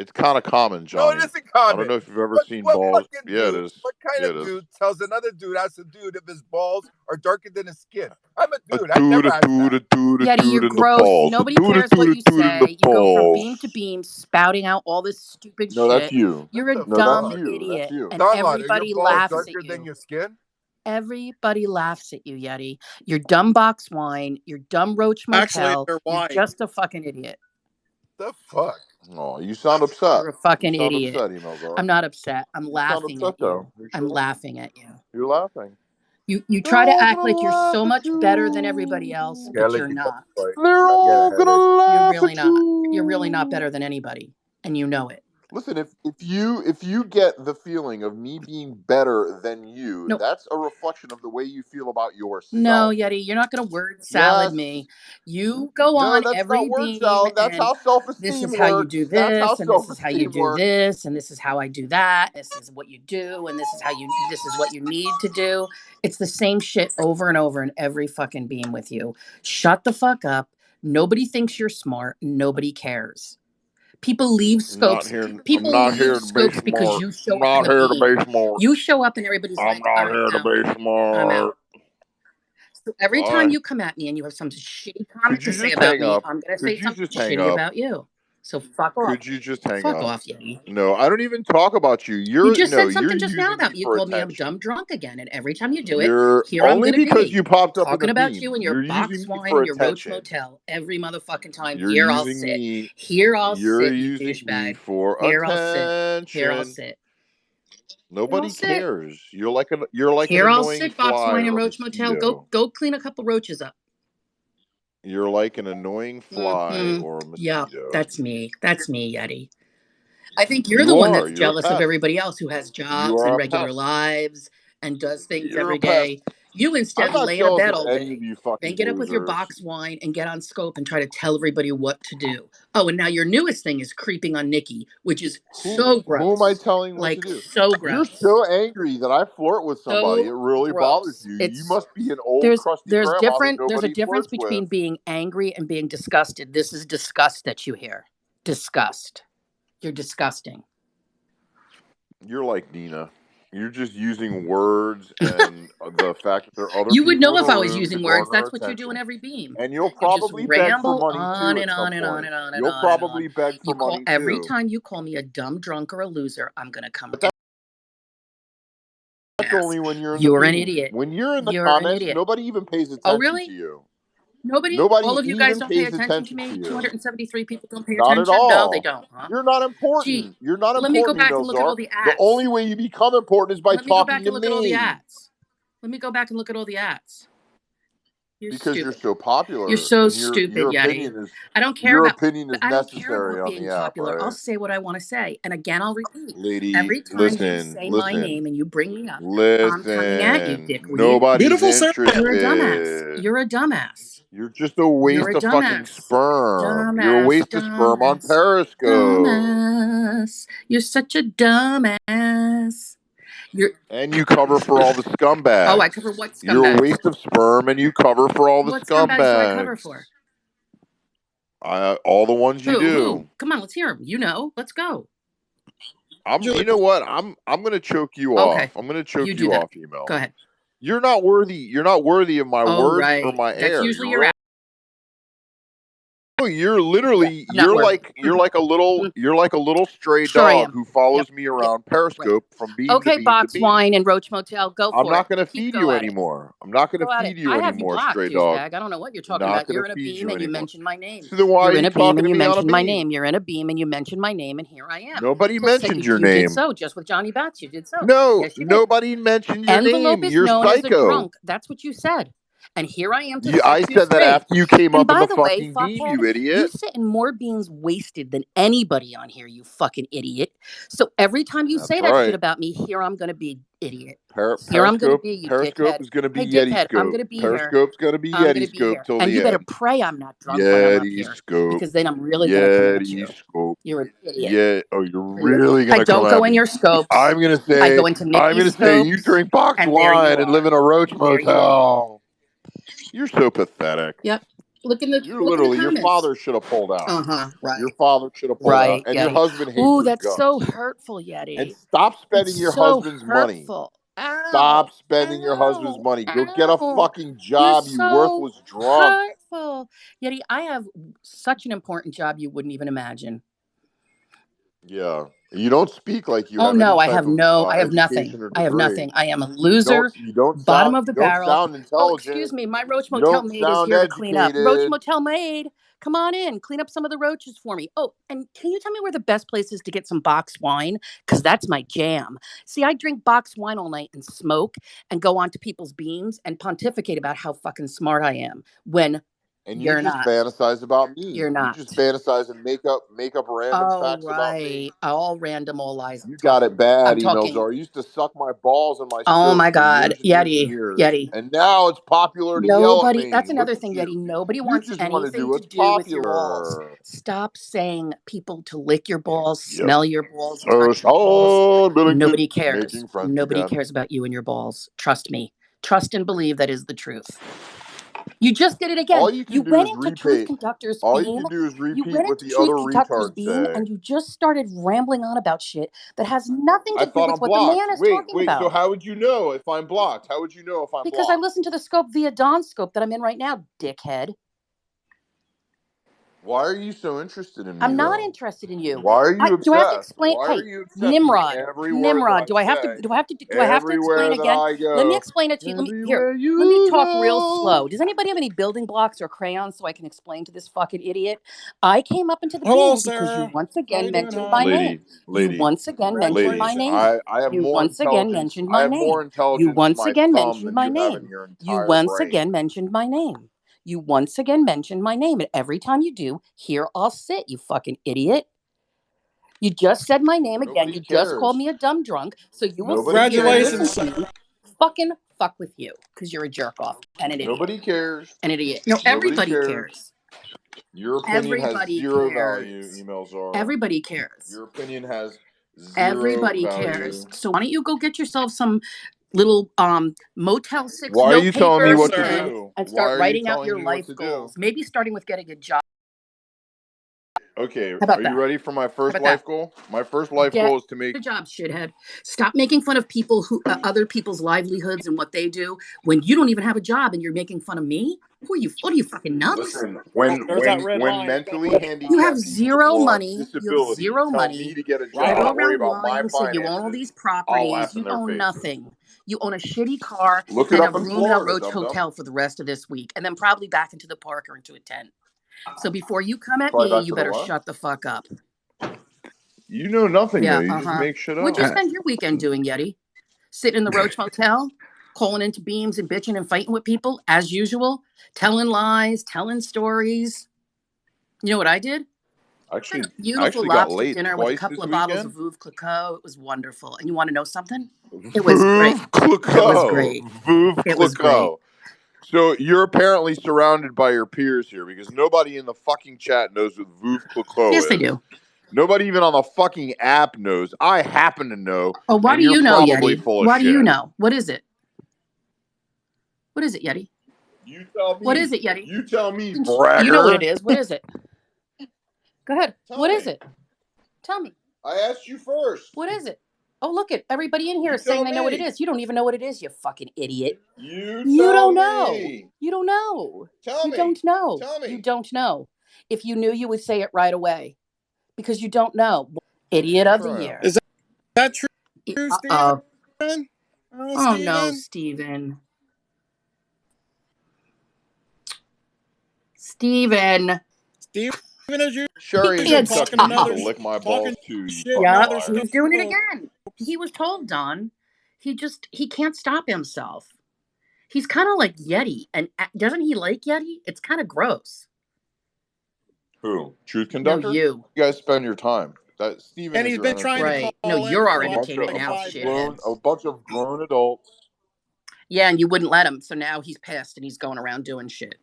It's kind of common, Johnny. No, it isn't common. I don't know if you've ever seen what balls. fucking Yeah, dude, it is. What kind of dude tells another dude, asks a dude if his balls are darker than his skin? I'm a dude. I never asked that. Yeti, you're in the gross. balls. Nobody A dude, cares what you in the say. You go from beam balls. to beam spouting out all this stupid No, that's shit. you. You're a No, dumb that's you. idiot. That's you. And Donlod, are your everybody balls laughs darker at than you. your skin? Everybody laughs at you, Yeti. You're dumb box wine. You're dumb Roach Motel. Actually, they're You're white. just a fucking idiot. The fuck? Oh, you sound upset. You're a fucking you sound idiot. upset, Email I'm not upset. I'm laughing upset, at you. though. I'm laughing at you. You're laughing. You try to act like you're so much better than everybody else, but you're not. They're all gonna You're laugh really at not. you. You're really not better than anybody, and you know it. Listen, if you get the feeling of me being better than you, No. that's a reflection of the way you feel about yourself. No, Yeti, you're not going to word salad Yes. me. You go No, on that's every not word beam, salad. That's and how this self-esteem is how you do works. That's how this, and this is how you self-esteem do works. this, and this is how I do that. This is what you do, and this is what you need to do. It's the same shit over and over in every fucking beam with you. Shut the fuck up. Nobody thinks you're smart. Nobody cares. People leave scopes. People leave scopes because you show up in the beam. You show up and everybody's like, I'm out. I'm out. So every time you come at me and you have some shitty comment to say about me, I'm going to say something shitty about you. So fuck off. Could you just hang Fuck up? off, Yeti. No, I don't even talk about you. You just said something just now about me. You called me a dumb drunk again. And every time you do it, here I'm going to be. Because you popped up talking in about beam. you and your You're box wine for and your Roach attention. Motel. Every motherfucking time. You're here I'll using sit. me. Here I'll You're sit, you using me douchebag. for Here attention. I'll sit. Here I'll sit. Nobody sit. cares. You're like an I'll annoying sit, Box fly Wine and or a Roach Motel. mosquito. Go clean a couple roaches up. You're like an annoying fly Mm-hmm. or a Yeah, mosquito. that's me. That's me, Yeti. I think you're the You one are. that's You're a jealous of pest. everybody else who has You jobs are and a regular pest. lives and does things You're a every pest. day. You I'm instead not lay in a jealous bed of all any of day, you then fucking get up with your losers. box wine and get on Scope and try to tell everybody what to do. Oh, and now your newest thing is creeping on Nikki, which is so Who am I gross. telling what to Like, do? so You're gross. so angry that I flirt with somebody. It So really bothers gross. you. You It's must be an old crusty grandma who there's a nobody difference flirts with. between being angry and being disgusted. This is disgust that you hear. Disgust. You're disgusting. You're like Nina. You're just using words and the fact that there are other You would people know in if a I was room to using words. garner That's what you do in attention. every beam. And you'll You just probably beg for ramble money on too and at some on and on point. and on and You'll on and on. probably beg for You call money every too. time you call me a dumb drunk or a loser, I'm gonna come. But that's only when you're in the You're an beam. idiot. When you're in the You're an comments, idiot. nobody even pays Oh, attention really? to you. Nobody? All Nobody of you guys even don't pay pays attention to attention to me? you. 273 people don't pay Not at attention? No, they all. don't, huh? You're not Gee, important. You're not let me go important, back and look at all Emilzar. the The ads. only way you become important is by Let me go talking back to and look at all the me. ads. Let me go back and look at all the ads. You're Because you're stupid. so popular, You're so and stupid, Yeti. I don't care your about opinion is I don't care necessary about on being the app, popular. I'll right? say what I want to say. And again, I'll repeat. Lady, Every time you listen, say my listen, name and you bring me up, I'm coming at you, listen. dickweed. Nobody's Beautiful sound. You're a dumbass. interested. You're a dumbass. You're just a You're waste a of fucking dumbass. sperm. You're a Dumbass, waste of sperm on dumbass, Periscope. dumbass. You're such a dumbass. You're And you cover for all the Oh, I scumbags. cover what You're a scumbags? waste of sperm, and you cover for all the What scumbags do I cover scumbags. for? All the ones you Who? do. Come on, let's hear them. You know, let's go. You know what? I'm gonna choke you Okay, off. I'm gonna you choke do you that. off, email. Go ahead. You're not worthy. You're not worthy of my Oh, words or right. my That's air. usually You're your No, you're Yeah, literally I'm not worthy. you're like a little stray Sure I dog am. who Yep. follows me Yep. around Right. Periscope from beam to Okay, beam to Box beam. Wine and Roach Motel, go I'm for it. not gonna feed Go you at it. anymore. I'm not gonna Go at it. feed you I have you anymore, blocked, stray dog. douchebag. I don't know what you're talking Not about. gonna You're in a feed beam you and you anymore. mentioned my name. So then why are You're in you a beam talking and to you me on a mentioned my beam? name. You're in a beam and you mentioned my name, and here I am. Nobody Just said mentioned your you did name. so just with Johnny Bats. You did so. No, Yes, you did. nobody mentioned your Envelope name. is You're known as a psycho. drunk. That's what you said. And here I am to I set you said that straight. after you came And up in by the the way, fucking beam, fuckhead, you you idiot. sit in more beans wasted than anybody on here, you fucking idiot. So every time you That's say that shit right. about me, here I'm going to be, idiot. Here I'm going to be, you Periscope dickhead. is going to be Hey, Yeti dickhead, I'm Scope. going to be here. Periscope's going to be I'm going Yeti to be Scope here. till And the you better end. pray I'm not drunk when I'm up Yeti here. Scope. Because then I'm really going to come at you. Yeti Scope. You're an idiot. Yeah. Oh, you're really I going to come don't at go in me. your scopes. I'm going to I say, go into Nikki's you scopes. drink box And there you wine and live are. in a roach There you are. motel. You're so pathetic. Yep. Look in the Your comments. father should have pulled out. Right. Your father should have pulled out. Right, And your Yeti. husband hates Ooh, your that's so guts. hurtful, And Yeti. stop That's spending your so husband's money. hurtful. Ow. Stop spending your husband's Ow. money. Go get a Ow. fucking You're job, you so worthless drunk. hurtful. Yeti, I have such an important job you wouldn't even imagine. Yeah. You don't speak like you Oh have any no, I type have of no, I have nothing. education or I have degree. nothing. I am a loser, You don't bottom of the barrel. sound Oh, excuse intelligent. me, my Roach You Motel don't maid is sound here to clean up. Roach educated. Motel maid, come on in, clean up some of the roaches for me. Oh, and can you tell me where the best place is to get some box wine? Because that's my jam. See, I drink box wine all night and smoke and go onto people's beams and pontificate about how fucking smart I am when And you you're just not. fantasize about me. You're You not. just fantasize and make up random Oh, facts about me. right. All random, all lies. You got it bad, I'm talking. Emailzar. You used to suck my balls and my Oh scopes my for God, years and years and Yeti, years. Yeti. And now it's popular to yell at Nobody, me. that's Look another at thing, you. Yeti. Nobody You wants just want to do anything to what's do with your balls. popular. Stop saying people to lick your balls, Yep. smell your balls, So touch your balls. Sean Billington, Nobody cares. making friends Nobody again. cares about you and your balls. Trust me. Trust and believe that is the truth. You just did it again. All you can You do went is into Truth repeat. Conductor's All you beam. can do is You repeat went what into the other Truth Conductor's retards beam say. and you just started rambling on about shit that has nothing I to do thought with I'm what the blocked. man is Wait. talking So about. how would you know if I'm blocked? How would you know if I'm Because I blocked? listen to the scope via Dawn scope that I'm in right now, dickhead. Why are you so interested in me, I'm not though? interested in you. Why are you Do I have to obsessed? explain? Why are Hey, you obsessed with Nimrod, every word that Nimrod, I say? do I have to explain Everywhere that again? I Let me go, explain it to you. everywhere Let me you talk real go. slow. Does anybody have any building blocks or crayons so I can explain to this fucking idiot? I came up into the Hello, being because you Sarah. once How again you doing, mentioned my hon? name. You Lady, once again mentioned my lady. name. Congratulations. I have You more once again intelligence. mentioned I my have more name. You intelligence in once my again thumb mentioned than my you have in name. your You entire once brain. again mentioned my name. You once again mentioned my name. And every time you do, here I'll sit, you fucking idiot. You just said my name again. Nobody You just called cares. me a dumb drunk. So you will sit Nobody here and cares. listen Congratulations, to Sarah. me fucking fuck with you because you're a jerk off and an idiot. Nobody cares. An idiot. No, Nobody everybody cares. cares. Your opinion has Everybody zero value, cares. emails are. Everybody cares. Your opinion has zero Everybody cares. value. So why don't you go get yourself some little Motel 6 Why are you telling me notepaper what to Sarah. do? and Why start are you writing out telling your me what life to do? goals. Maybe starting with getting a job. Okay, How about are you that? ready for my How first about that? life goal? My first life Get goal is to make. a job, shithead. Stop making fun of people who other people's livelihoods and what they do when you don't even have a job and you're making fun of me. Who are you? What are you, fucking nuts? Listen, Oh, there's that red when line. You gotta mentally cross it You have handicapped zero people have money. You have disabilities zero tell me money. to get a You right job go and on. worry around about my lying, say you own all finances, these I'll properties. laugh in You their own faces. nothing. You own a shitty car Look it and a up in room in a Florida, Roach dum dum. hotel for the rest of this week, and then probably back into the park or into a tent. So before you come at Probably me, back you to the better what? shut the fuck up. You know nothing though. Yeah, You just make shit What'd up. you spend your weekend doing, Yeti? Sitting in the Roach Motel, calling into beams and bitching and fighting with people as usual, telling lies, telling stories. You know what I did? Had Actually, a I beautiful actually got lobster laid dinner with a twice couple this of bottles of weekend. Veuve Clicquot. It was wonderful. And you want to know something? It was great. Veuve It was Clicquot. great. Veuve It was great. Clicquot. So you're apparently surrounded by your peers here because nobody in the fucking chat knows what Veuve Yes, they Clicquot is. do. Nobody even on the fucking app knows. I happen to know, Oh, why and do you're you know, probably Yeti? full of Why do you shit. know? What is it? What is it, Yeti? You tell What me. is it, Yeti? You tell me, You know what it bragger. is. What is it? Go ahead. Tell What is me. it? Tell me. I asked you first. What is it? Oh, look it. Everybody in here You is saying tell they know what it me. is. You don't even know what it is, you fucking idiot. You You tell don't know. me. You don't know. Tell You me. don't know. Tell You me. don't know. If you knew, you would say it right away because you don't know. Idiot of the Sure I am. year. Is that true, Uh-oh. Stephen? Oh, no, Stephen? Steven. Stephen, is He Sherry in can't Kentucky talking needs stop. to lick my talking balls too, you shit and fucking Yeah, other liar. he's doing it scopes? again. He was told, Don. He can't stop himself. He's kind of like Yeti. And doesn't he like Yeti? It's kind of gross. Who? Truth No, Conductor? you. You guys spend your time. That Steven And is he's your been trying to entertainment. Right. No, call in you're our for entertainment like now, five shithead. A minutes. bunch of grown adults. Yeah, and you wouldn't let him. So now he's pissed and he's going around doing shit.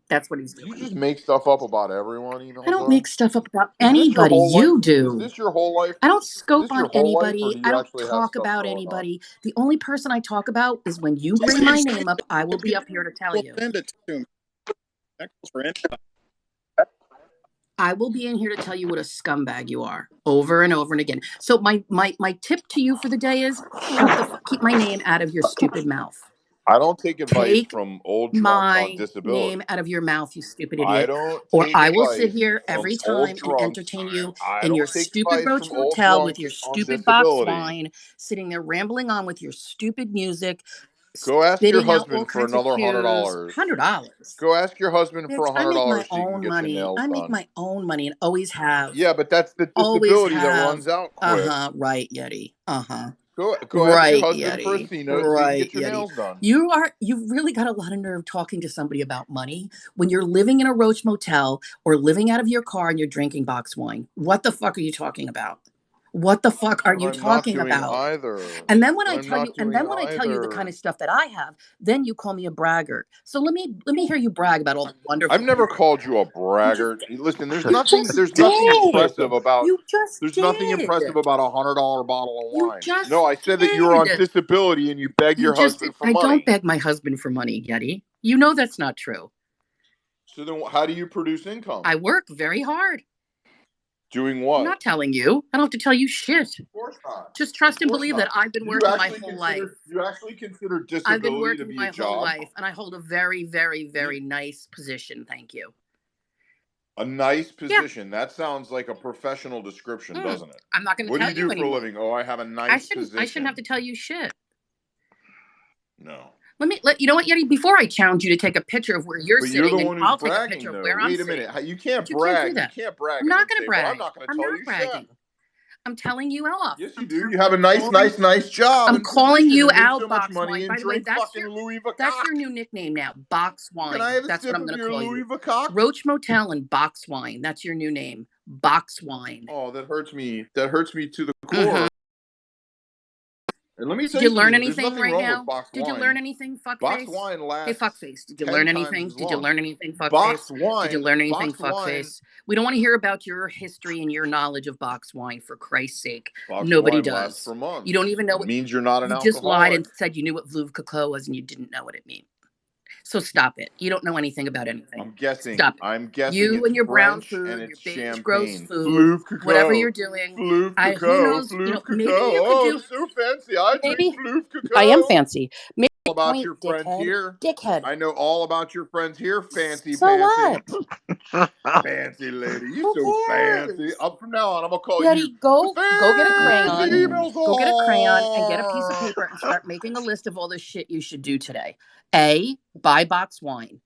That's what he's Do you doing. just make stuff up about everyone, I don't Emailzar? make stuff up about Is this your anybody. whole life? You Is do. this your whole life? I don't Is scope this your on whole life, or do anybody. I you don't actually have talk stuff about going on? anybody. The only person I talk about is when you bring my name up, I will be up here to tell We'll you. send it to him. That goes for anybody. I will be in here to tell you what a scumbag you are over and over and again. So my tip to you for the day is keep my name out of your stupid mouth. I don't take advice Take from old drunks on my disability. name out of your mouth, you stupid I idiot. don't Or take I will sit advice here from every old time and drunks. entertain you I in your don't take stupid advice Roach from old Motel with your drunks on stupid box disability. wine, sitting there rambling on with your stupid music, Go ask your spitting out all husband for kinds of another cues. $100. $100. Go ask your husband for Bitch, I make my $100 so you can own get your money. nails I make done. my own money and always have. Yeah, but that's the Always disability that have. runs out quick. Right, Yeti. Go ask your Right, husband for a Yeti. C note so you can Right, get your Yeti. nails done. You've really got a lot of nerve talking to somebody about money when you're living in a Roach Motel or living out of your car and you're drinking box wine. What the fuck are you talking about? What the fuck are But you I'm not talking doing about? either. And then when But I I'm tell not you, and doing then when I tell you the kind either. of stuff that I have, then you call me a braggart. So let me hear you brag about all the wonderful. I've never called you a braggart. Listen, there's nothing did. impressive about You just there's nothing did. impressive about a $100 bottle of You wine. just No, I said that you were on did. disability and you begged your husband for I don't money. beg my husband for money, Yeti. You know that's not true. So then how do you produce income? I work very hard. Doing I'm what? not telling you. I don't have to tell you shit. Of course not. Just trust Of and course believe not. that I've been You working my actually whole life. consider I've been disability to working be my a whole job? life, and I hold a very, very, very nice position. Thank you. A nice Yeah. position. That sounds like a professional description, doesn't it? I'm not going to What do tell you you do for a anymore. living? Oh, I have a I nice shouldn't position. have to tell you shit. No. You know what, Yeti? Before I challenge you to take a picture of where you're But you're sitting, the and one who's I'll take a picture bragging, of though. where I'm Wait a sitting. minute. You can't But you can't do brag. You that. can't brag I'm and not then going to say, "Well, I'm brag. not going to I'm tell not you bragging. shit." I'm telling you off. Yes, you do. You have a nice job I'm and calling position you and make out, so much Box money Wine. and By the way, drink fucking Louis that's your Vuitton. new nickname now, Box Wine. Can I have a That's sip what I'm of going to your call Louis you. Vuitton? Roach Motel and Box Wine. That's your new name, Box Wine. Oh, that hurts me. That hurts me to the core. And let me Did tell you you learn something. There's anything nothing right wrong now? with box Did you wine. learn anything, Box fuckface? wine Hey, lasts fuckface. Did you 10 learn times anything? as Did you long. learn anything, fuckface? Box Did you wine. learn anything, Box wine. fuckface? We don't want to hear about your history and your knowledge of box wine, for Christ's sake. Box Nobody wine lasts does. for months. You don't even know It what means you're not an you just lied and alcoholic. said you knew what Veuve Clicquot was and you didn't know what it meant. So stop it. You don't know anything about anything. I'm guessing. Stop it. I'm guessing You it's and your brown French food, and your it's beige gross champagne. food, Veuve whatever Clicquot. you're doing. Veuve Who Clicquot. knows? Veuve Maybe Clicquot. you could Oh, do. it's so fancy. I drink Maybe Veuve Clicquot. I am fancy. Maybe All about point, your friends dickhead. here. Dickhead. I know all about your friends here. Fancy So pantsy. what? Fancy lady. You Who so fancy. cares? Up from now on, I'm gonna call you Yeti, go get a fancy crayon. Go get a crayon and get a piece of Bazaar. paper and start making a list of all the shit you should do today. A, buy box wine.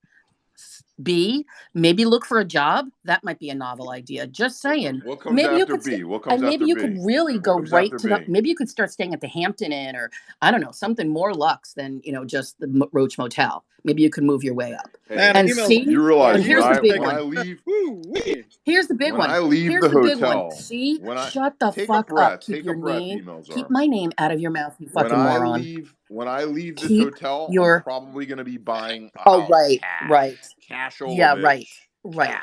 B, maybe look for a job. That might be a novel idea. Just saying. What comes Maybe you after could, B? What comes and maybe after you B? could really What go comes right after to the. B? Maybe you could start staying at the Hampton Inn, or I don't know, something more luxe than just the Roach Motel. Maybe you could move your way up. Hey, Man, And emails. C, you realize and here's the big when I one. leave Here's the big when one. I leave Here's the the big one. hotel, See, when I shut the take a fuck up. breath, Keep your name. emails Keep are. my name out of your mouth, you fucking moron. When I leave this Keep hotel, I'm your. probably gonna be buying a Oh, house. right. Cashola, Yeah, bitch. right.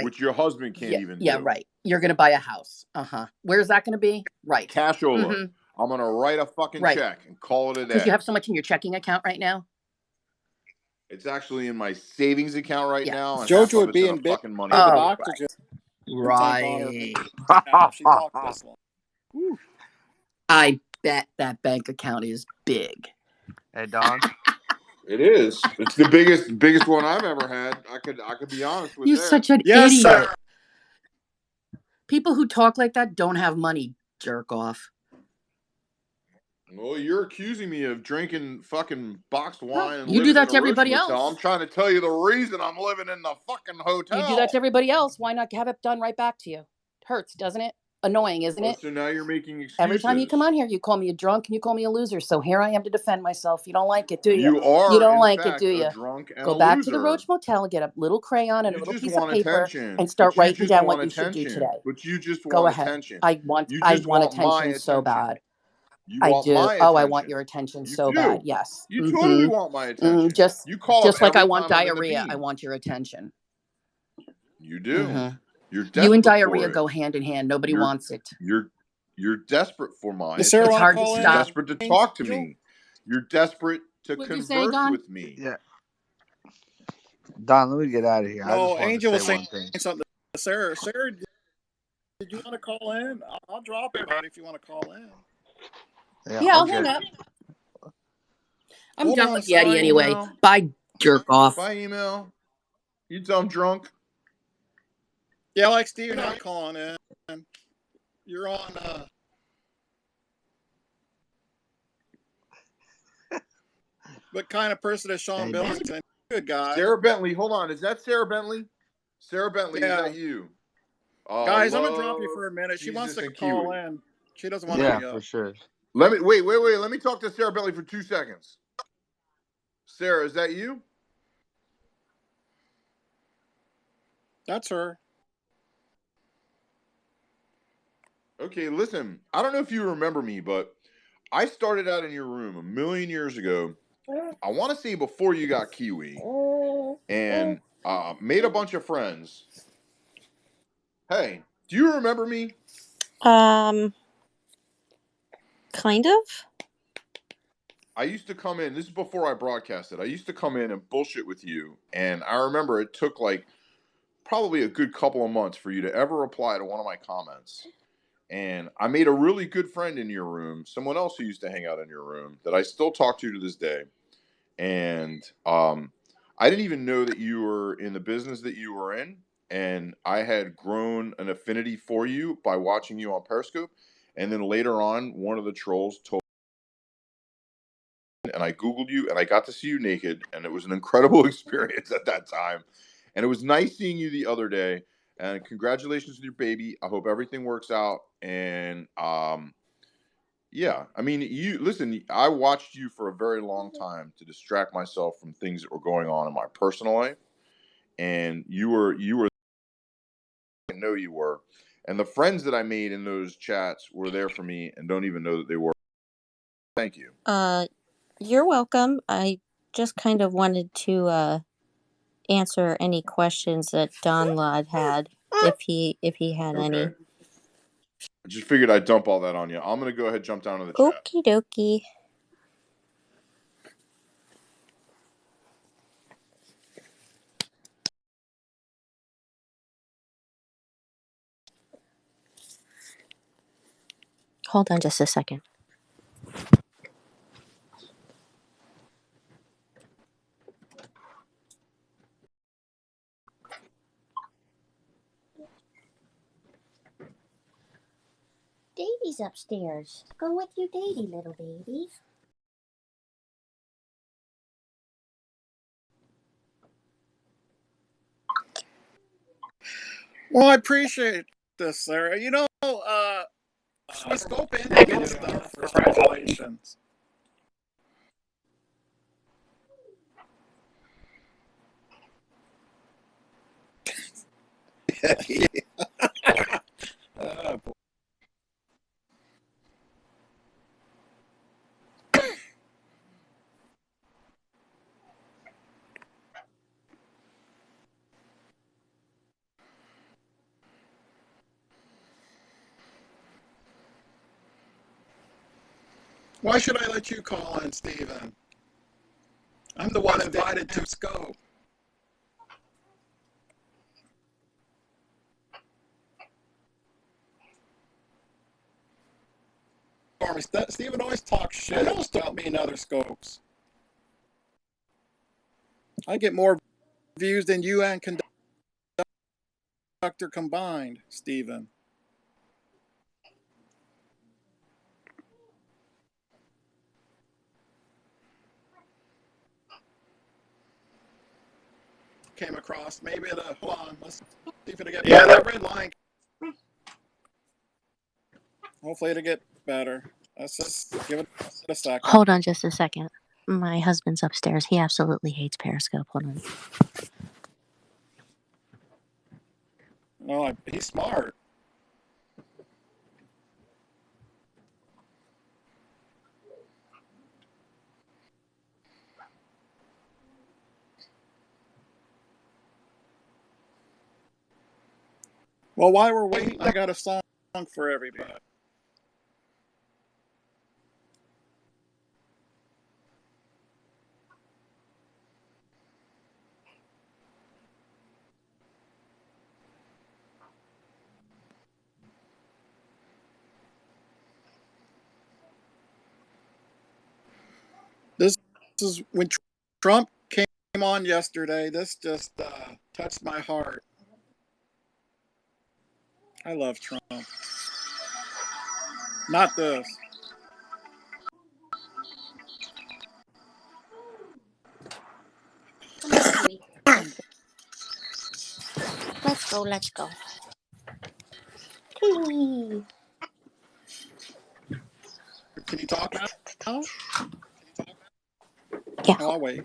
Which your husband can't Yeah, even yeah, do. right. You're gonna buy a house. Where's that gonna be? Right. Cashola. I'm gonna write a fucking Right. check and call it a Because day. you have so much in your checking account right now. It's actually in my savings account right now, and Jojo half of would it's be in a in big fucking money with market. oxygen tank on her Right. now. She talked this long. Whew. I bet that bank account is big. Hey, Don. It is. It's the biggest one I've ever had. I could be honest with You're that. such an Yes, idiot. sir. People who talk like that don't have money, jerk off. Well, you're accusing me of drinking fucking boxed wine and You do living that in to a Roach everybody motel. else. I'm trying to tell you the reason I'm living in the fucking hotel. You do that to everybody else. Why not have it done right back to you? Hurts, doesn't it? Annoying, isn't it? So now you're making excuses. Every time you come on here, you call me a drunk and you call me a loser. So here I am to defend myself. You don't like it, do you? You are, You don't in like fact, it, do you? a drunk and Go a back to the loser. Roach Motel, get a little crayon and a You little just piece of want paper attention. and start But you writing just down want what you should do attention. today. But you just Go want ahead. attention. I want You just want my attention so attention. bad. You I want do. my Oh, I want attention. your attention You so do. bad. Yes. You totally want my attention. Just You call up like I every want time I'm in the diarrhea. I beam. want your attention. You do. You're desperate You and for diarrhea it. go hand in hand. Nobody You're- wants it. You're desperate for my Does Sarah It's want hard to to call in? You're stop. desperate to talk to Angel? me. You're desperate to What'd you say, converse Don? with me. Yeah. Don, let me get out of here. I No, just wanted Angel to was say saying one thing. something to Sarah. Sarah, did you want to call in? I'll drop it if you want to call in. Yeah, I'll hang up. I'm Hold done on, with Yeti by anyway. email. Bye, jerk off. By email. You tell I'm drunk. Yeah, like Steve, you're not calling in. You're on. What kind of person is Sean Billington? Good guy. Sarah Bentley. Hold on. Is that Sarah Bentley? Sarah Bentley, Yeah. is that you? Guys, I'm gonna drop you for a minute. She wants Jesus to and call Kiwi. in. She doesn't want to Yeah, be up. for sure. Let me wait. Let me talk to Sarah Bentley for 2 seconds. Sarah, is that you? That's her. Okay, listen. I don't know if you remember me, but I started out in your room a million years ago. I want to say before you got Kiwi, and made a bunch of friends. Hey, do you remember me? Kind of. I used to come in. This is before I broadcasted. I used to come in and bullshit with you, and I remember it took like probably a good couple of months for you to ever reply to one of my comments. And I made a really good friend in your room, someone else who used to hang out in your room that I still talk to this day. And I didn't even know that you were in the business that you were in. And I had grown an affinity for you by watching you on Periscope. And then later on, one of the trolls told, and I Googled you and I got to see you naked. And it was an incredible experience at that time. And it was nice seeing you the other day. And congratulations with your baby. I hope everything works out. And yeah, I mean, you listen. I watched you for a very long time to distract myself from things that were going on in my personal life, and you were. I know you were, and the friends that I made in those chats were there for me, and don't even know that they were. Thank you. You're welcome. I just kind of wanted to answer any questions that Donlod had, if he had any. Okay. I just figured I'd dump all that on you. I'm gonna go ahead and jump down to the chat. Okie dokie. Hold on just a second. Davy's upstairs. Go with you, Davy, little baby. Well, I appreciate this, Sarah. Swiss Scope ended and stuff. Congratulations. Boy. Why should I let you call in, Steven? I'm the one invited to Scope. Steven always talks shit about me and other Scopes. I get more views than you and Conductor combined, Steven. Came across. Maybe hold on. Let's see if it'll get better. Yeah, that red line. Hopefully it'll get better. Let's just give it a second. Hold on just a second. My husband's upstairs. He absolutely hates Periscope. Hold on. No, he's smart. Well, while we're waiting, I got a song for everybody. This is when Trump came on yesterday. This just touched my heart. I love Trump. Not this. Come on, sweetie. Let's go. Let's go. Hey. Can you talk now? Yeah. Oh, I'll wait.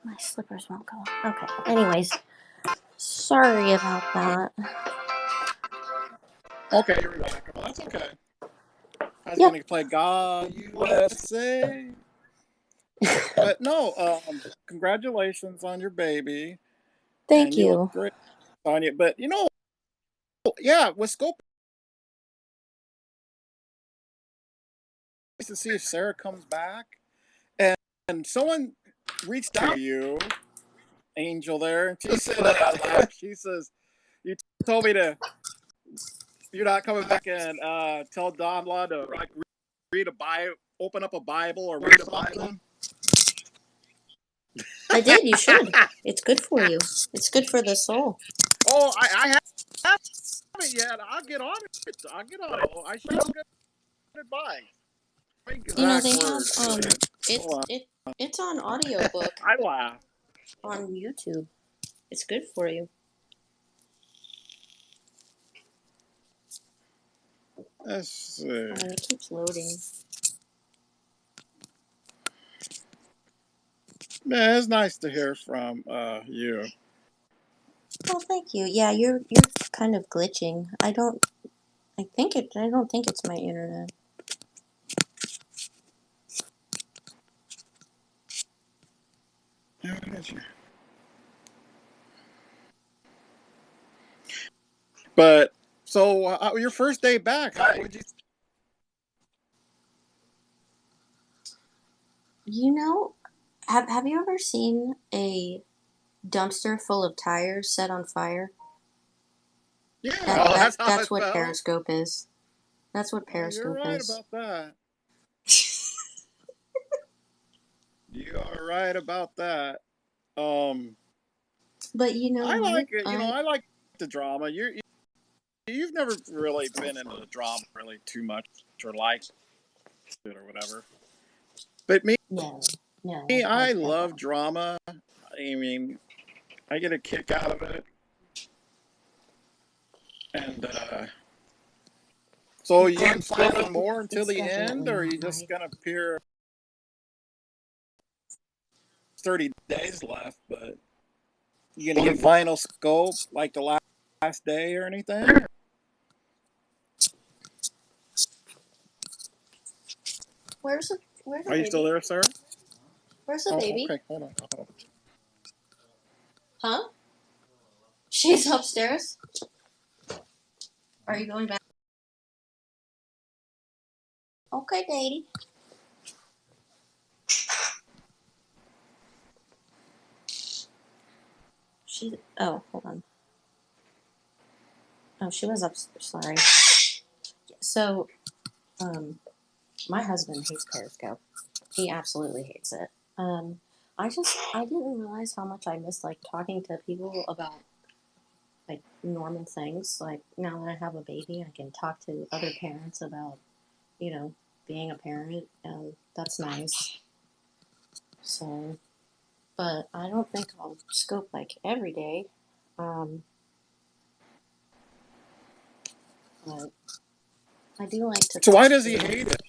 My slippers won't go on. Okay. Anyways, sorry about that. Okay, you're back. Well, that's okay. I was going to play God USA. But no, congratulations on your baby. Thank and you. Look great on you. But yeah, with Scope to see if Sarah comes back. And someone reached out to you, Angel, there, and she said, she says, you told me to, you're not coming back and tell Donlod to like read a Bible, open up a Bible or read a Bible. I did. You should. It's good for you. It's good for the soul. Oh, I haven't yet. I'll get on it. I'll get on it. I should have good advice. You know, they Exact have words. it's on audiobook I laugh. on YouTube. It's good for you. Let's see. It keeps loading. Man, it's nice to hear from you. Well, thank you. Yeah, you're kind of glitching. I don't think it's my internet. But so your first day back, how would you? You know, have you ever seen a dumpster full of tires set on fire? Yeah, That's what Periscope is. That's what Periscope you're right is. about that. You are right about that. But you know, I like it. I like the drama. You've never really been into the drama really too much or liked it or whatever. But me, I love drama. I mean, I get a kick out of it. And so you expecting more until the end, or are you just gonna appear 30 days left, but you gonna get final scope like the last day or anything? Where's the Are you still there, sir? Where's the baby? Okay, hold on. Huh? She's upstairs. Are you going back? Okay, Daddy. Oh, hold on. Oh, she was upstairs. Sorry. So, my husband hates Periscope. He absolutely hates it. I didn't realize how much I missed like talking to people about like normal things. Like now that I have a baby, I can talk to other parents about, being a parent, and that's nice. So, but I don't think I'll scope like every day. But I do like to. So why does he hate it?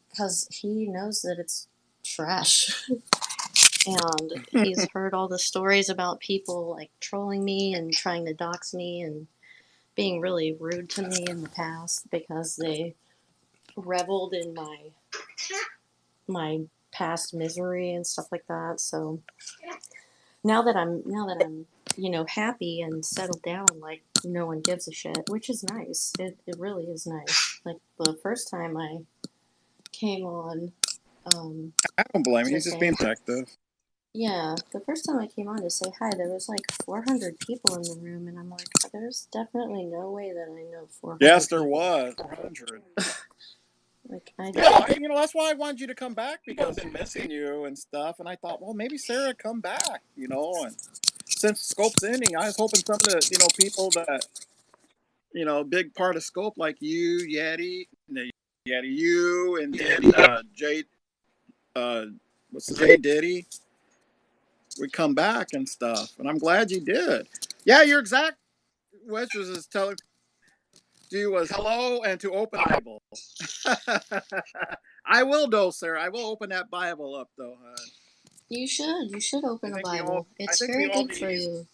Because he knows that it's trash. And he's heard all the stories about people like trolling me and trying to dox me and being really rude to me in the past because they reveled in my past misery and stuff like that. So now that I'm happy and settled down, like no one gives a shit, which is nice. It really is nice. Like the first time I came on, I don't blame him. He's just being protective. yeah, the first time I came on to say hi, there was like 400 people in the room, and I'm like, there's definitely no way that I know 400 Yes, there people. was 400. Like, that's why I wanted you to come back because I've been missing you and stuff. And I thought, well, maybe Sarah come back, And since Scope's ending, I was hoping some of the, people that, big part of Scope like you, Yeti, you, and then Jay, what's his name, Diddy, would come back and stuff. And I'm glad you did. Yeah, your exact wishes is telling you was hello and to open the Bible. I will though, sir. I will open that Bible up though, hon. You should open a Bible. It's very good for you.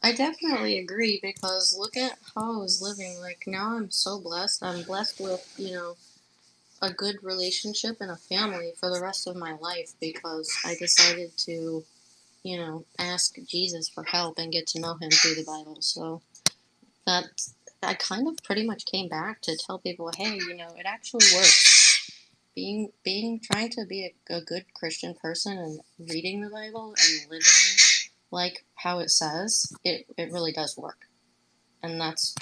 I definitely agree because look at how I was living. Like now I'm so blessed. I'm blessed with, a good relationship and a family for the rest of my life because I decided to, ask Jesus for help and get to know him through the Bible. So I kind of pretty much came back to tell people, hey, it actually works. Trying to be a good Christian person and reading the Bible and living like how it says, it really does work. And that's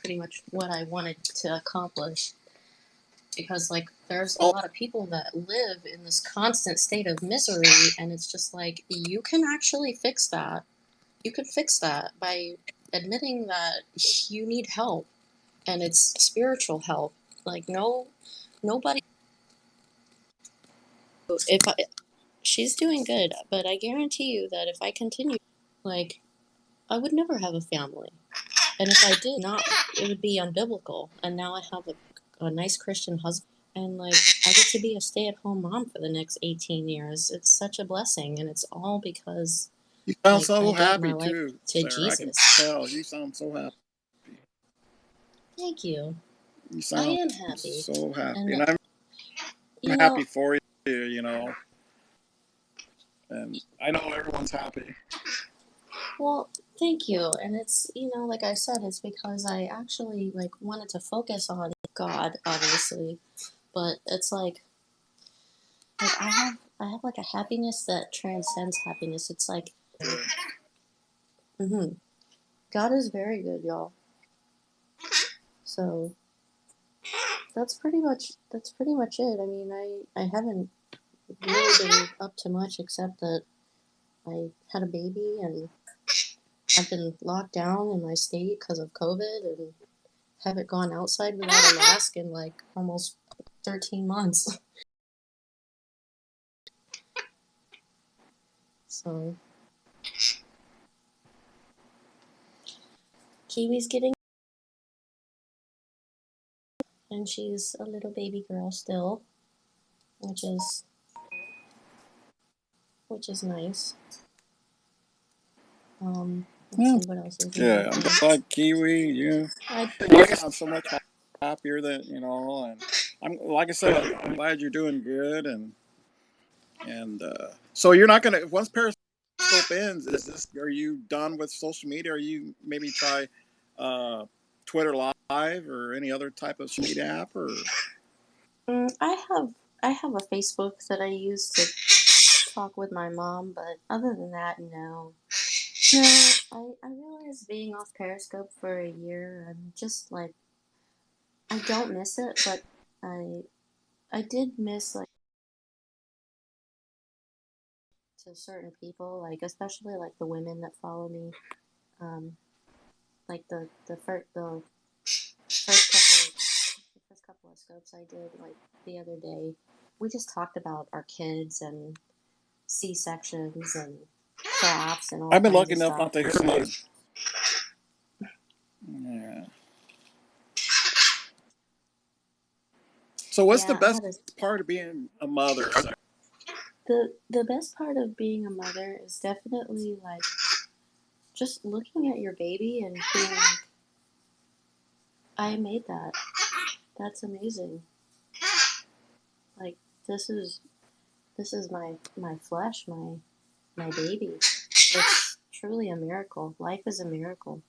pretty much what I wanted to accomplish. Because there's a lot of people that live in this constant state of misery, and it's just you can actually fix that. You can fix that by admitting that you need help, and it's spiritual help. Nobody. If she's doing good, but I guarantee you that if I continue, I would never have a family, and if I did not, it would be unbiblical. And now I have a nice Christian husband, and I get to be a stay-at-home mom for the next 18 years. It's such a blessing, and it's all because You sound so I gave my happy life too, to Sarah. I can Jesus. tell you sound so happy. Thank you. You I sound am happy. so happy, And and I'm happy for you. And I know everyone's happy. Well, thank you. And it's, like I said, it's because I actually wanted to focus on God, obviously, but it's I have a happiness that transcends happiness. It's God is very good, y'all. So that's pretty much it. I mean, I haven't really been up to much except that I had a baby and I've been locked down in my state because of COVID and haven't gone outside without a mask in almost 13 months. So Kiwi's getting, and she's a little baby girl still, which is nice. Let's see what else is Yeah, I'm glad Kiwi. You sound so much happier than and I'm like I said, I'm glad you're doing good, and so you're not gonna once Periscope ends. Are you done with social media? Are you maybe try Twitter Live or any other type of social media app or? I have a Facebook that I use to talk with my mom, but other than that, no. No, I realized being off Periscope for a year, I'm just I don't miss it, but I did miss to certain people, especially the women that follow me. The first couple of scopes I did the other day, we just talked about our kids and C-sections and crafts and all I've been kinds lucky of enough stuff. not to hear much. Yeah. So what's the best part of being a mother? The best part of being a mother is definitely just looking at your baby and being I made that. That's amazing. This is my flesh, my baby. It's truly a miracle. Life is a miracle.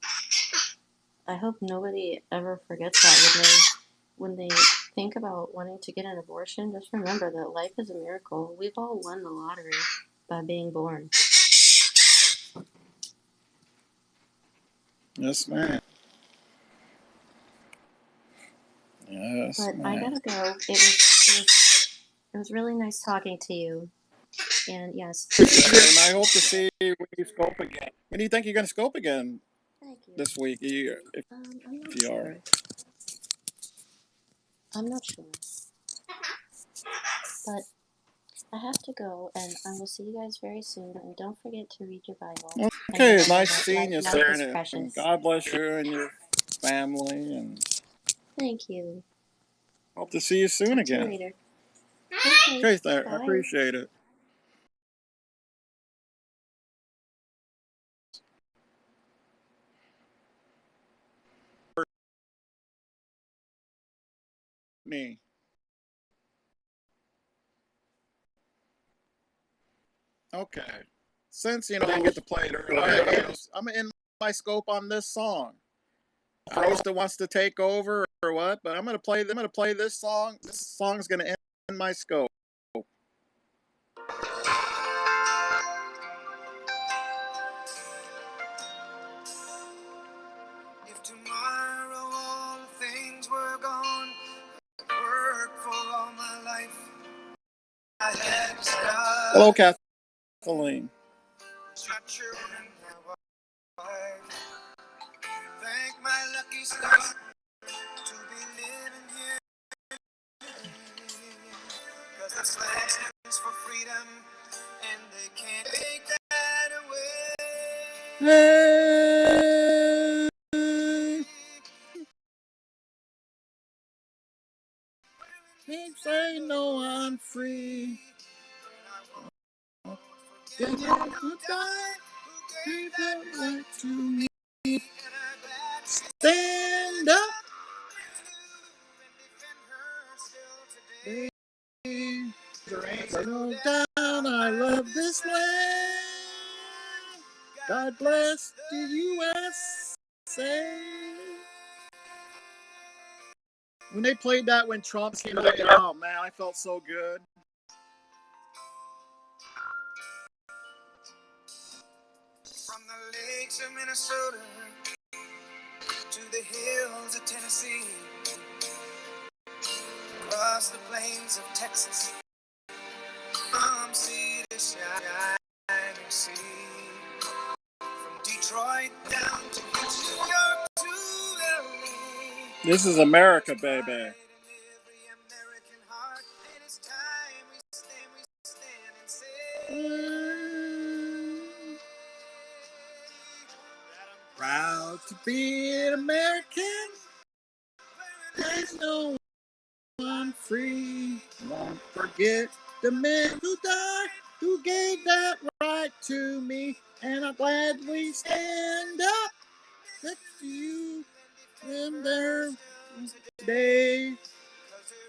I hope nobody ever forgets that when they think about wanting to get an abortion. Just remember that life is a miracle. We've all won the lottery by being born. Yes, ma'am. Yes, but ma'am. I gotta go. It was really nice talking to you. And yes. And I hope to see you when you scope again. When do you think you're going to scope again? Thank you. This week, if I'm not you sure. are. I'm not sure. But I have to go, and I will see you guys very soon. And don't forget to read your Bible. Okay, it's nice seeing you, Life Sarah, is and precious. God bless you and your family. And Thank you. hope to see you soon Talk to you again. later. Okay, Sarah, I Bye. appreciate it. Me. Okay. Since I didn't get to play it earlier, I'm in my scope on this song. I used to wants to take over or what, but I'm gonna play this song. This song's gonna end my scope. If tomorrow all things were gone, work for all my life. I had to start. Hello, Kathleen. Children, my wife. Thank my lucky stars to be living here. 'Cause this land stands for freedom, and they can't take that away. Hey. Keep saying no, I'm free. Did you die? Keep it right to me. Stand up. There ain't no doubt I love this land. God bless the USA. When they played that when Trump came out, oh man, I felt so good. From the lakes of Minnesota to the hills of Tennessee, across the plains of Texas, from sea to shining sea, from Detroit down to New York to LA. This is America, baby. Proud to be an American. There's no one free. Won't forget the men who died, who gave that right to me. And I'm glad we stand up next to you in there today.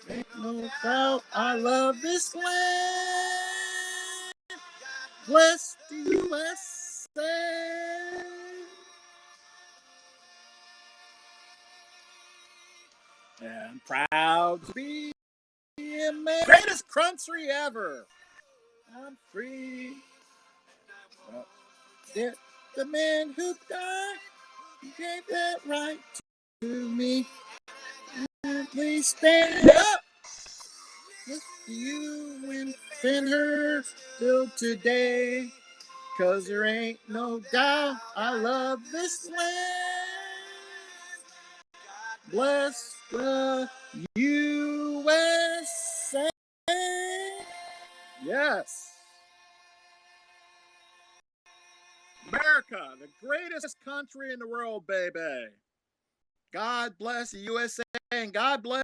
Make no doubt I love this land. Bless the USA. And proud to be the greatest country ever. I'm free. Get the man who died, gave that right to me. And we stand up with you and defend her till today. 'Cause there ain't no doubt I love this land. Bless the USA. Yes. America, the greatest country in the world, baby. God bless the USA and God bless